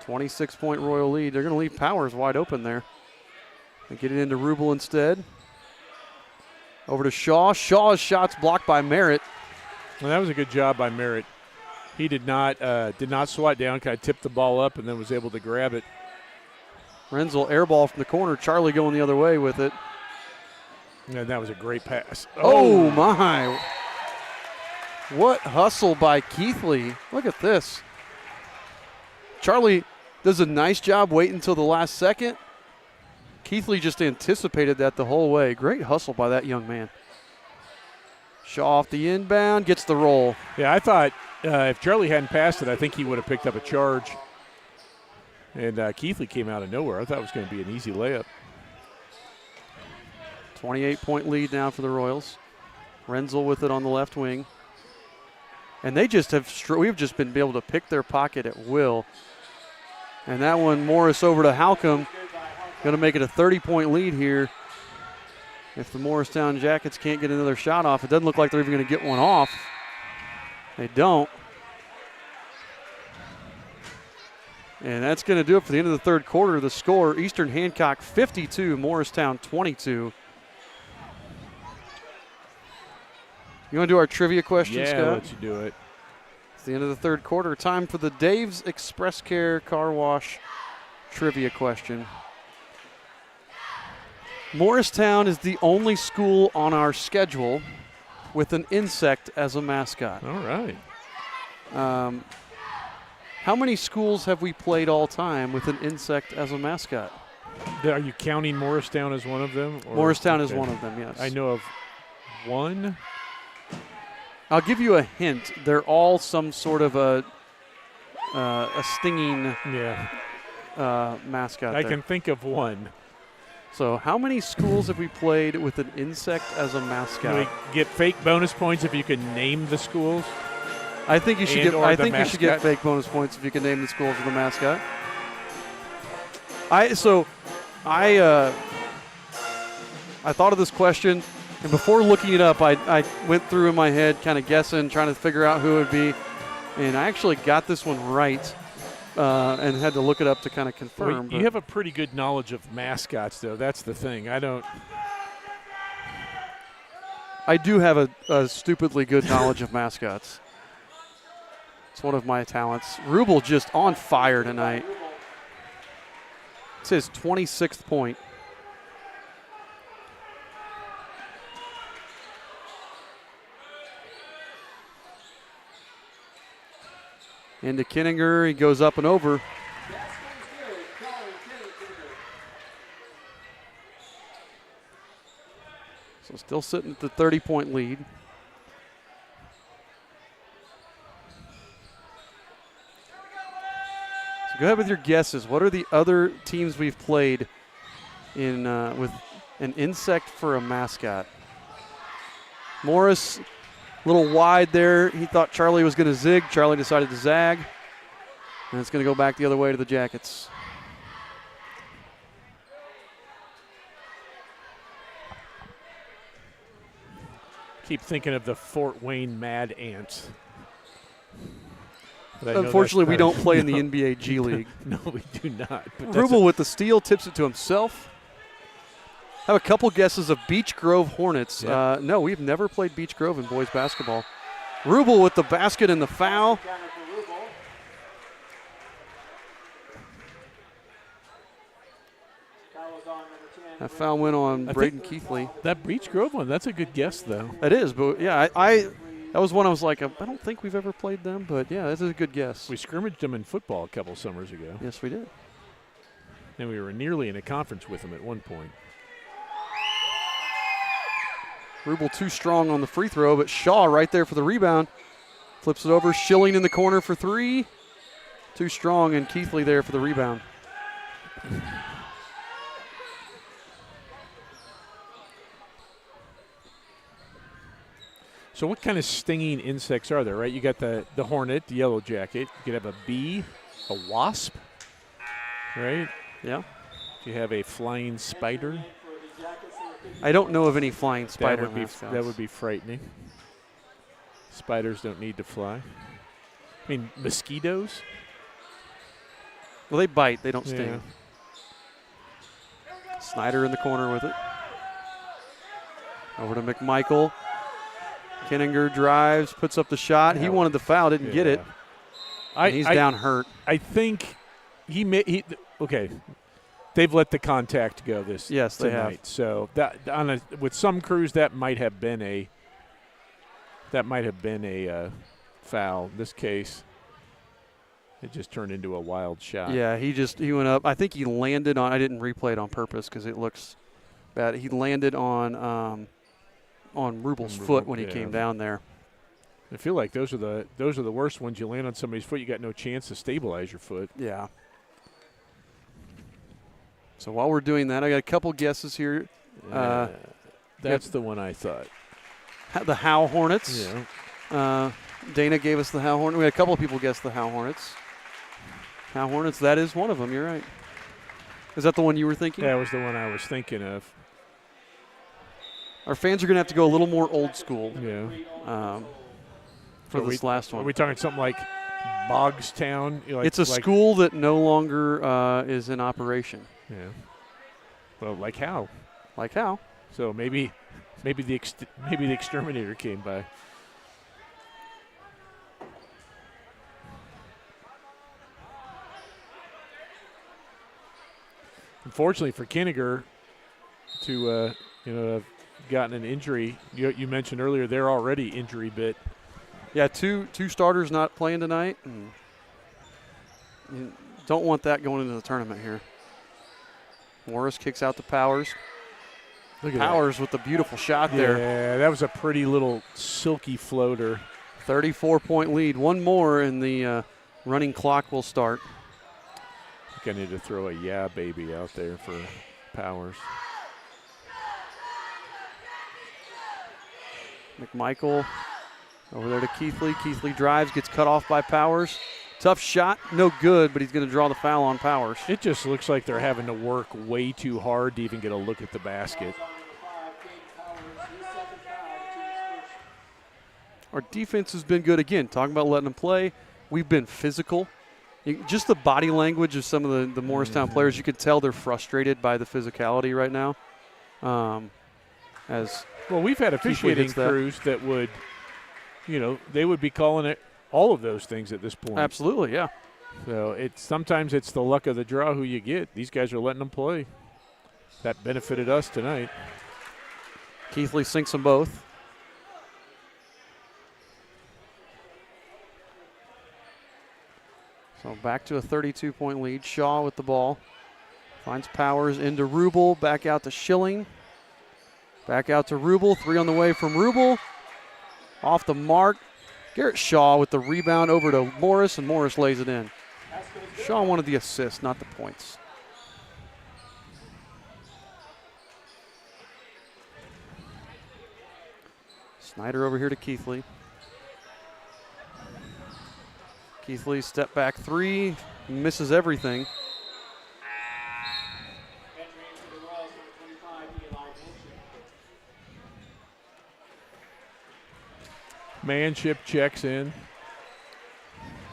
.26 Royal lead. They're going to leave Powers wide open there. They get it into Rubel instead. Over to Shaw. Shaw's shot's blocked by Merritt. Well, that was a good job by Merritt. He did not swat down, kind of tipped the ball up, and then was able to grab it. Renzel airball from the corner. Charlie going the other way with it. And that was a great pass. Oh my. What hustle by Keithley. Look at this. Charlie does a nice job waiting until the last second. Keithley just anticipated that the whole way. Great hustle by that young man. Shaw off the inbound, gets the roll. Yeah, I thought if Charlie hadn't passed it, I think he would have picked up a charge. And Keithley came out of nowhere. I thought it was going to be an easy layup. 28-point lead now for the Royals. Renzel with it on the left wing. And they just we've just been able to pick their pocket at will. And that one, Morris over to Halcomb. Going to make it a 30-point lead here. If the Morristown Jackets can't get another shot off, it doesn't look like they're even going to get one off. They don't. And that's going to do it for the end of the third quarter. The score, Eastern Hancock 52, Morristown 22. You want to do our trivia question, Scott? Yeah, let's do it. It's the end of the third quarter. Time for the Dave's Express Care Car Wash trivia question. Morristown is the only school on our schedule with an insect as a mascot. All right. How many schools have we played all time with an insect as a mascot? Are you counting Morristown as one of them? Morristown is one of them, yes. I know of one. I'll give you a hint. They're all some sort of a stinging mascot. I can think of one. So how many schools have we played with an insect as a mascot? Can we get fake bonus points if you can name the schools? I think you should get. I think you should get fake bonus points if you can name the school for the mascot. I thought of this question, and before looking it up, I went through in my head, kind of guessing, trying to figure out who it would be, and I actually got this one right, and had to look it up to kind of confirm. Well, you have a pretty good knowledge of mascots, though. That's the thing. I don't. I do have a stupidly good knowledge of mascots. It's one of my talents. Rubel just on fire tonight. It's his 26th point. Into Kinninger, he goes up and over. So still sitting at the 30-point lead. So go ahead with your guesses. What are the other teams we've played in with an insect for a mascot? Morris, a little wide there. He thought Charlie was going to zig. Charlie decided to zag. And it's going to go back the other way to the Jackets. Keep thinking of the Fort Wayne Mad Ants. Unfortunately, we don't play in the NBA G League. No, we do not. Rubel with the steal, tips it to himself. Have a couple guesses of Beech Grove Hornets. Yeah. No, we've never played Beech Grove in boys basketball. Rubel with the basket and the foul. That foul went on Braden Keithley. That Beech Grove one, that's a good guess, though. It is, but yeah, that was one I was like, I don't think we've ever played them, but yeah, that's a good guess. We scrimmaged them in football a couple summers ago. Yes, we did. And we were nearly in a conference with them at one point. Rubel too strong on the free throw, but Shaw right there for the rebound. Flips it over. Schilling in the corner for three. Too strong, and Keithley there for the rebound. So what kind of stinging insects are there, right? You got the hornet, the yellow jacket. You could have a bee, a wasp, right? Yeah. You have a flying spider. I don't know of any flying spider mascots. That would be frightening. Spiders don't need to fly. I mean, mosquitoes? Well, they bite. They don't sting. Yeah. Snyder in the corner with it. Over to McMichael. Kinninger drives, puts up the shot. He wanted the foul, didn't get it. He's down hurt. I think okay. They've let the contact go this tonight. They have. So that with some crews that might have been a foul. In this case, it just turned into a wild shot. Yeah, he went up. I think he landed on. I didn't replay it on purpose because it looks bad. He landed on Rubel's foot when he came down there. I feel like those are the worst ones. You land on somebody's foot, you got no chance to stabilize your foot. Yeah. So while we're doing that, I got a couple guesses here. That's the one I thought. The Howe Hornets. Yeah. Dana gave us the Howe Hornets. We had a couple of people guess the Howe Hornets. Howe Hornets, that is one of them. You're right. Is that the one you were thinking? That was the one I was thinking of. Our fans are going to have to go a little more old school. Yeah. For this last one. Are we talking something like Bogstown? It's a school that no longer is in operation. Yeah. Well, like how? Like how? So maybe the exterminator came by. Unfortunately for Kinninger, to have gotten an injury. You mentioned earlier they're already injury bit. Yeah, two starters not playing tonight. And you don't want that going into the tournament here. Morris kicks out to Powers. Look at Powers with the beautiful shot there. Yeah, that was a pretty little silky floater. 34-point lead. One more and the running clock will start. I think I need to throw a yeah baby out there for Powers. McMichael over there to Keithley. Keithley drives, gets cut off by Powers. Tough shot, no good, but he's going to draw the foul on Powers. It just looks like they're having to work way too hard to even get a look at the basket. Our defense has been good. Again, talking about letting them play, we've been physical. Just the body language of some of the Morristown players, you can tell they're frustrated by the physicality right now. We've had officiating crews that would, they would be calling it all of those things at this point. Absolutely, yeah. So sometimes it's the luck of the draw who you get. These guys are letting them play. That benefited us tonight. Keithley sinks them both. So back to a 32-point lead. Shaw with the ball. Finds Powers into Rubel. Back out to Schilling. Back out to Rubel. 3 on the way from Rubel. Off the mark. Garrett Shaw with the rebound over to Morris, and Morris lays it in. Shaw wanted the assist, not the points. Snyder over here to Keithley. Keithley step back 3, misses everything. Manship checks in,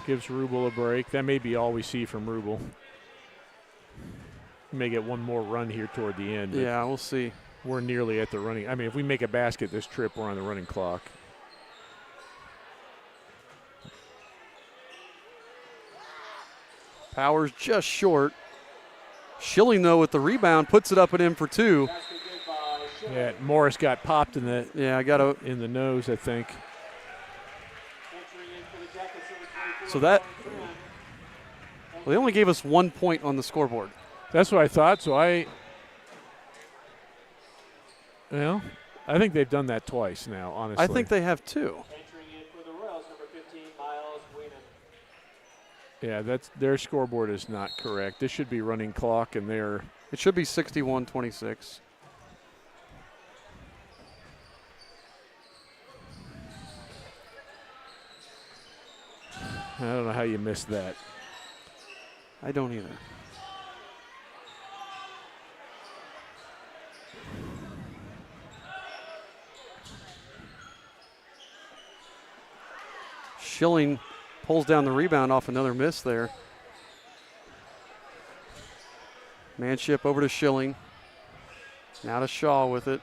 gives Rubel a break. That may be all we see from Rubel. May get one more run here toward the end. Yeah, we'll see. We're nearly at the running. I mean, if we make a basket this trip, we're on the running clock. Powers just short. Schilling, though, with the rebound, puts it up and in for 2. Yeah, Morris got popped in the nose, I think. So they only gave us 1 point on the scoreboard. That's what I thought. So I think they've done that twice now, honestly. I think they have too. Yeah, their scoreboard is not correct. This should be running clock, and it should be 61-26. I don't know how you missed that. I don't either. Schilling pulls down the rebound off another miss there. Manship over to Schilling. Now to Shaw with it.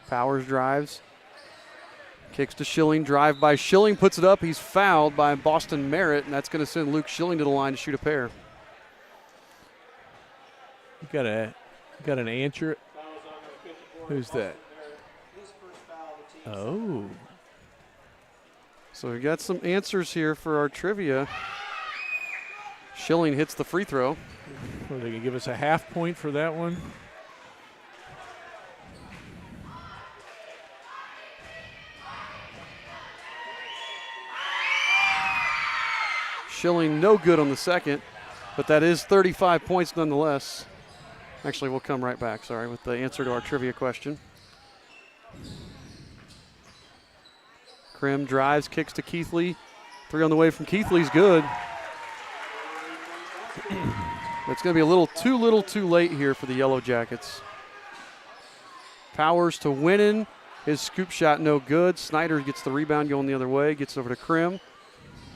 Powers drives. Kicks to Schilling. Drive by Schilling. Puts it up. He's fouled by Boston Merritt, and that's going to send Luke Schilling to the line to shoot a pair. You got an answer. Who's that? Oh. So we got some answers here for our trivia. Schilling hits the free throw. Well, they can give us a half point for that one. Schilling no good on the second, but that is 35 points nonetheless. Actually, we'll come right back, with the answer to our trivia question. Krim drives, kicks to Keithley. 3 on the way from Keithley's good. It's going to be a little too late here for the Yellow Jackets. Powers to Winnan. His scoop shot no good. Snyder gets the rebound going the other way, gets over to Krim.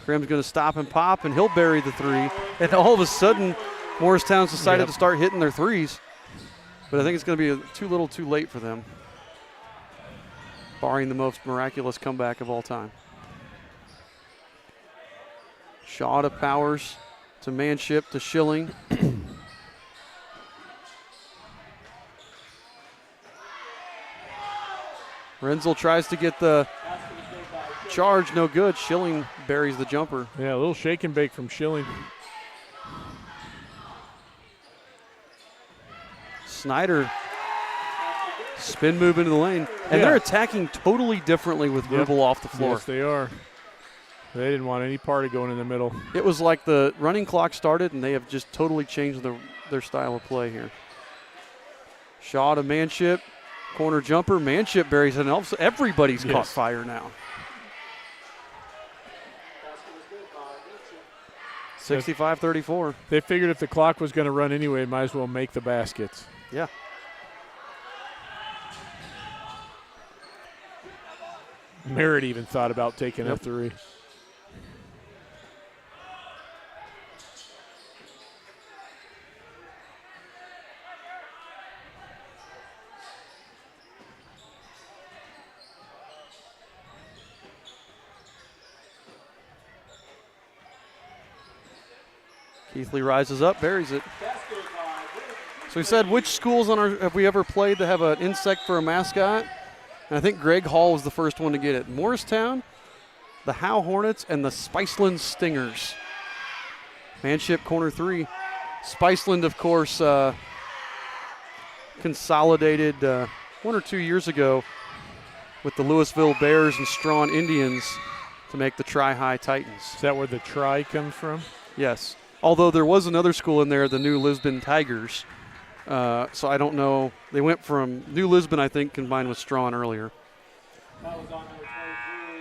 Krim's going to stop and pop, and he'll bury the 3. And all of a sudden, Morristown's decided to start hitting their 3s. But I think it's going to be too late for them, barring the most miraculous comeback of all time. Shaw to Powers to Manship to Schilling. Renzel tries to get the charge, no good. Schilling buries the jumper. Yeah, a little shake and bake from Schilling. Snyder, spin move into the lane. And they're attacking totally differently with Rubel off the floor. Yes, they are. They didn't want any part of going in the middle. It was like the running clock started, and they have just totally changed their style of play here. Shaw to Manship. Corner jumper. Manship buries it. And everybody's caught fire now. 65-34. They figured if the clock was going to run anyway, might as well make the baskets. Yeah. Merritt even thought about taking a three. Keithley rises up, buries it. So we said, which schools have we ever played that have an insect for a mascot? And I think Greg Hall was the first one to get it. Morristown, the Howe Hornets, and the Spiceland Stingers. Manship corner three. Spiceland, of course, consolidated 1 or 2 years ago with the Louisville Bears and Strawn Indians to make the Tri-High Titans. Is that where the Tri comes from? Yes. Although there was another school in there, the New Lisbon Tigers. So I don't know. They went from New Lisbon, I think, combined with Strawn earlier.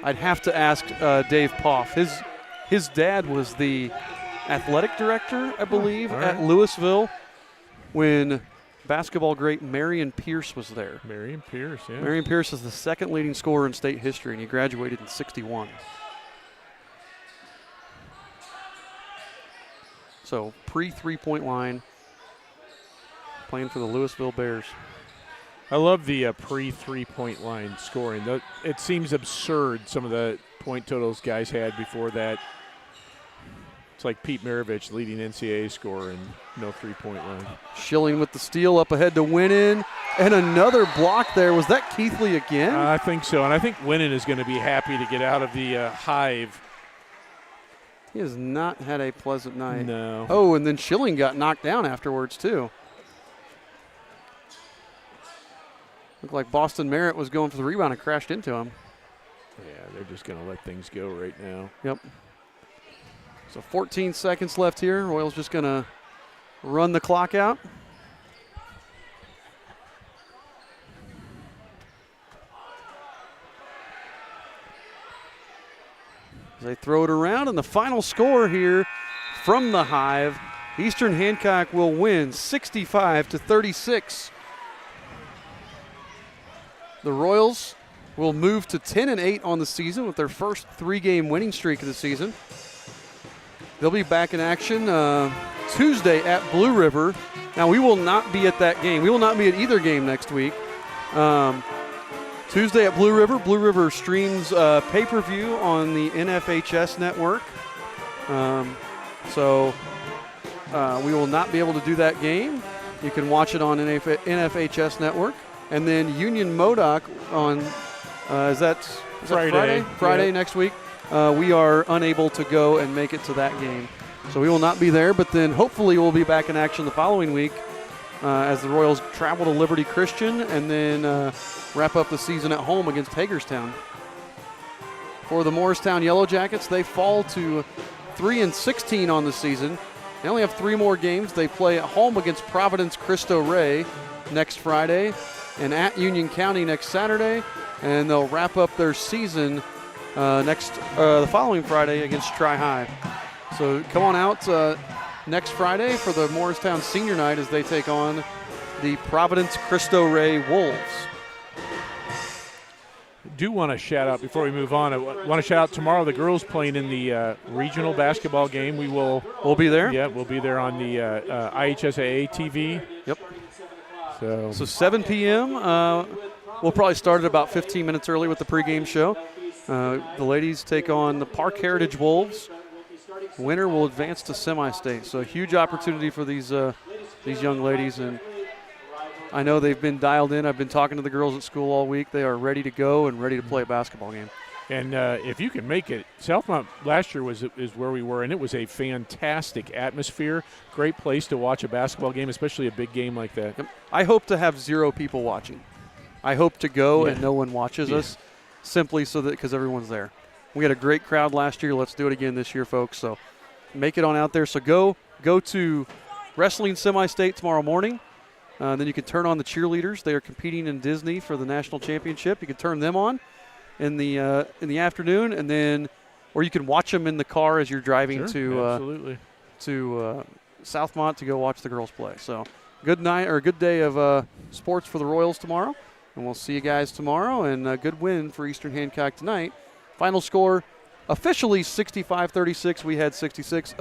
I'd have to ask Dave Poff. His dad was the athletic director, I believe, at Louisville when basketball great Marion Pierce was there. Marion Pierce, yeah. Marion Pierce is the second leading scorer in state history, and he graduated in '61. So pre-3-point line, playing for the Louisville Bears. I love the pre-3-point line scoring. It seems absurd, some of the point totals guys had before that. It's like Pete Maravich leading NCAA scorer and no 3-point line. Schilling with the steal up ahead to Winnan. And another block there. Was that Keithley again? I think so. And I think Winnan is going to be happy to get out of the hive. He has not had a pleasant night. No. Oh, and then Schilling got knocked down afterwards, too. Looked like Boston Merritt was going for the rebound and crashed into him. Yeah, they're just going to let things go right now. Yep. So 14 seconds left here. Royals just going to run the clock out. They throw it around, and the final score here from the Hive, Eastern Hancock will win 65-36. The Royals will move to 10-8 on the season with their first 3-game winning streak of the season. They'll be back in action Tuesday at Blue River. Now, we will not be at that game. We will not be at either game next week. Tuesday at Blue River. Blue River streams pay-per-view on the NFHS network. So we will not be able to do that game. You can watch it on NFHS network. And then Union Modoc on, is that Friday? Friday next week. We are unable to go and make it to that game. So we will not be there, but then hopefully we'll be back in action the following week as the Royals travel to Liberty Christian and then wrap up the season at home against Hagerstown. For the Morristown Yellow Jackets, they fall to 3-16 on the season. They only have 3 more games. They play at home against Providence Cristo Rey next Friday and at Union County next Saturday, and they'll wrap up their season the following Friday against Tri-High. So come on out next Friday for the Morristown Senior Night as they take on the Providence Cristo Rey Wolves. Do want to shout out before we move on. I want to shout out tomorrow the girls playing in the regional basketball game. We'll be there. Yeah, we'll be there on the IHSAA TV. Yep. So 7 p.m. We'll probably start at about 15 minutes early with the pregame show. The ladies take on the Park Heritage Wolves. winner will advance to semi-state. So a huge opportunity for these young ladies, and I know they've been dialed in. I've been talking to the girls at school all week. They are ready to go and ready to play a basketball game. And if you can make it, Southmont last year is where we were, and it was a fantastic atmosphere. Great place to watch a basketball game, especially a big game like that. Yep. I hope to have 0 people watching. I hope to go and no one watches us, simply so that because everyone's there. We had a great crowd last year. Let's do it again this year, folks. So make it on out there. So go to wrestling semi-state tomorrow morning. Then you can turn on the cheerleaders. They are competing in Disney for the national championship. You can turn them on in the afternoon, and then, or you can watch them in the car as you're driving to Southmont to go watch the girls play. So good night or good day of sports for the Royals tomorrow, and we'll see you guys tomorrow. And a good win for Eastern Hancock tonight. Final score officially 65-36. We had 66.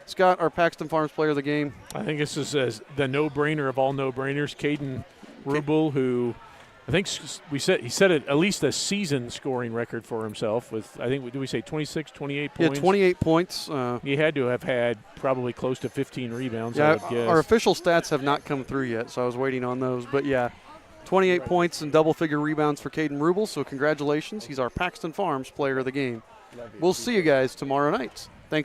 Scott, our Paxton Farms player of the game. I think this is the no-brainer of all no-brainers. Caden Rubel, who I think he set at least a season scoring record for himself with, I think, did we say 26, 28 points? Yeah, 28 points. He had to have had probably close to 15 rebounds, yeah, I would guess. Our official stats have not come through yet, so I was waiting on those. But, yeah, 28 points and double-figure rebounds for Caden Rubel, so congratulations. He's our Paxton Farms player of the game. We'll see you guys tomorrow night.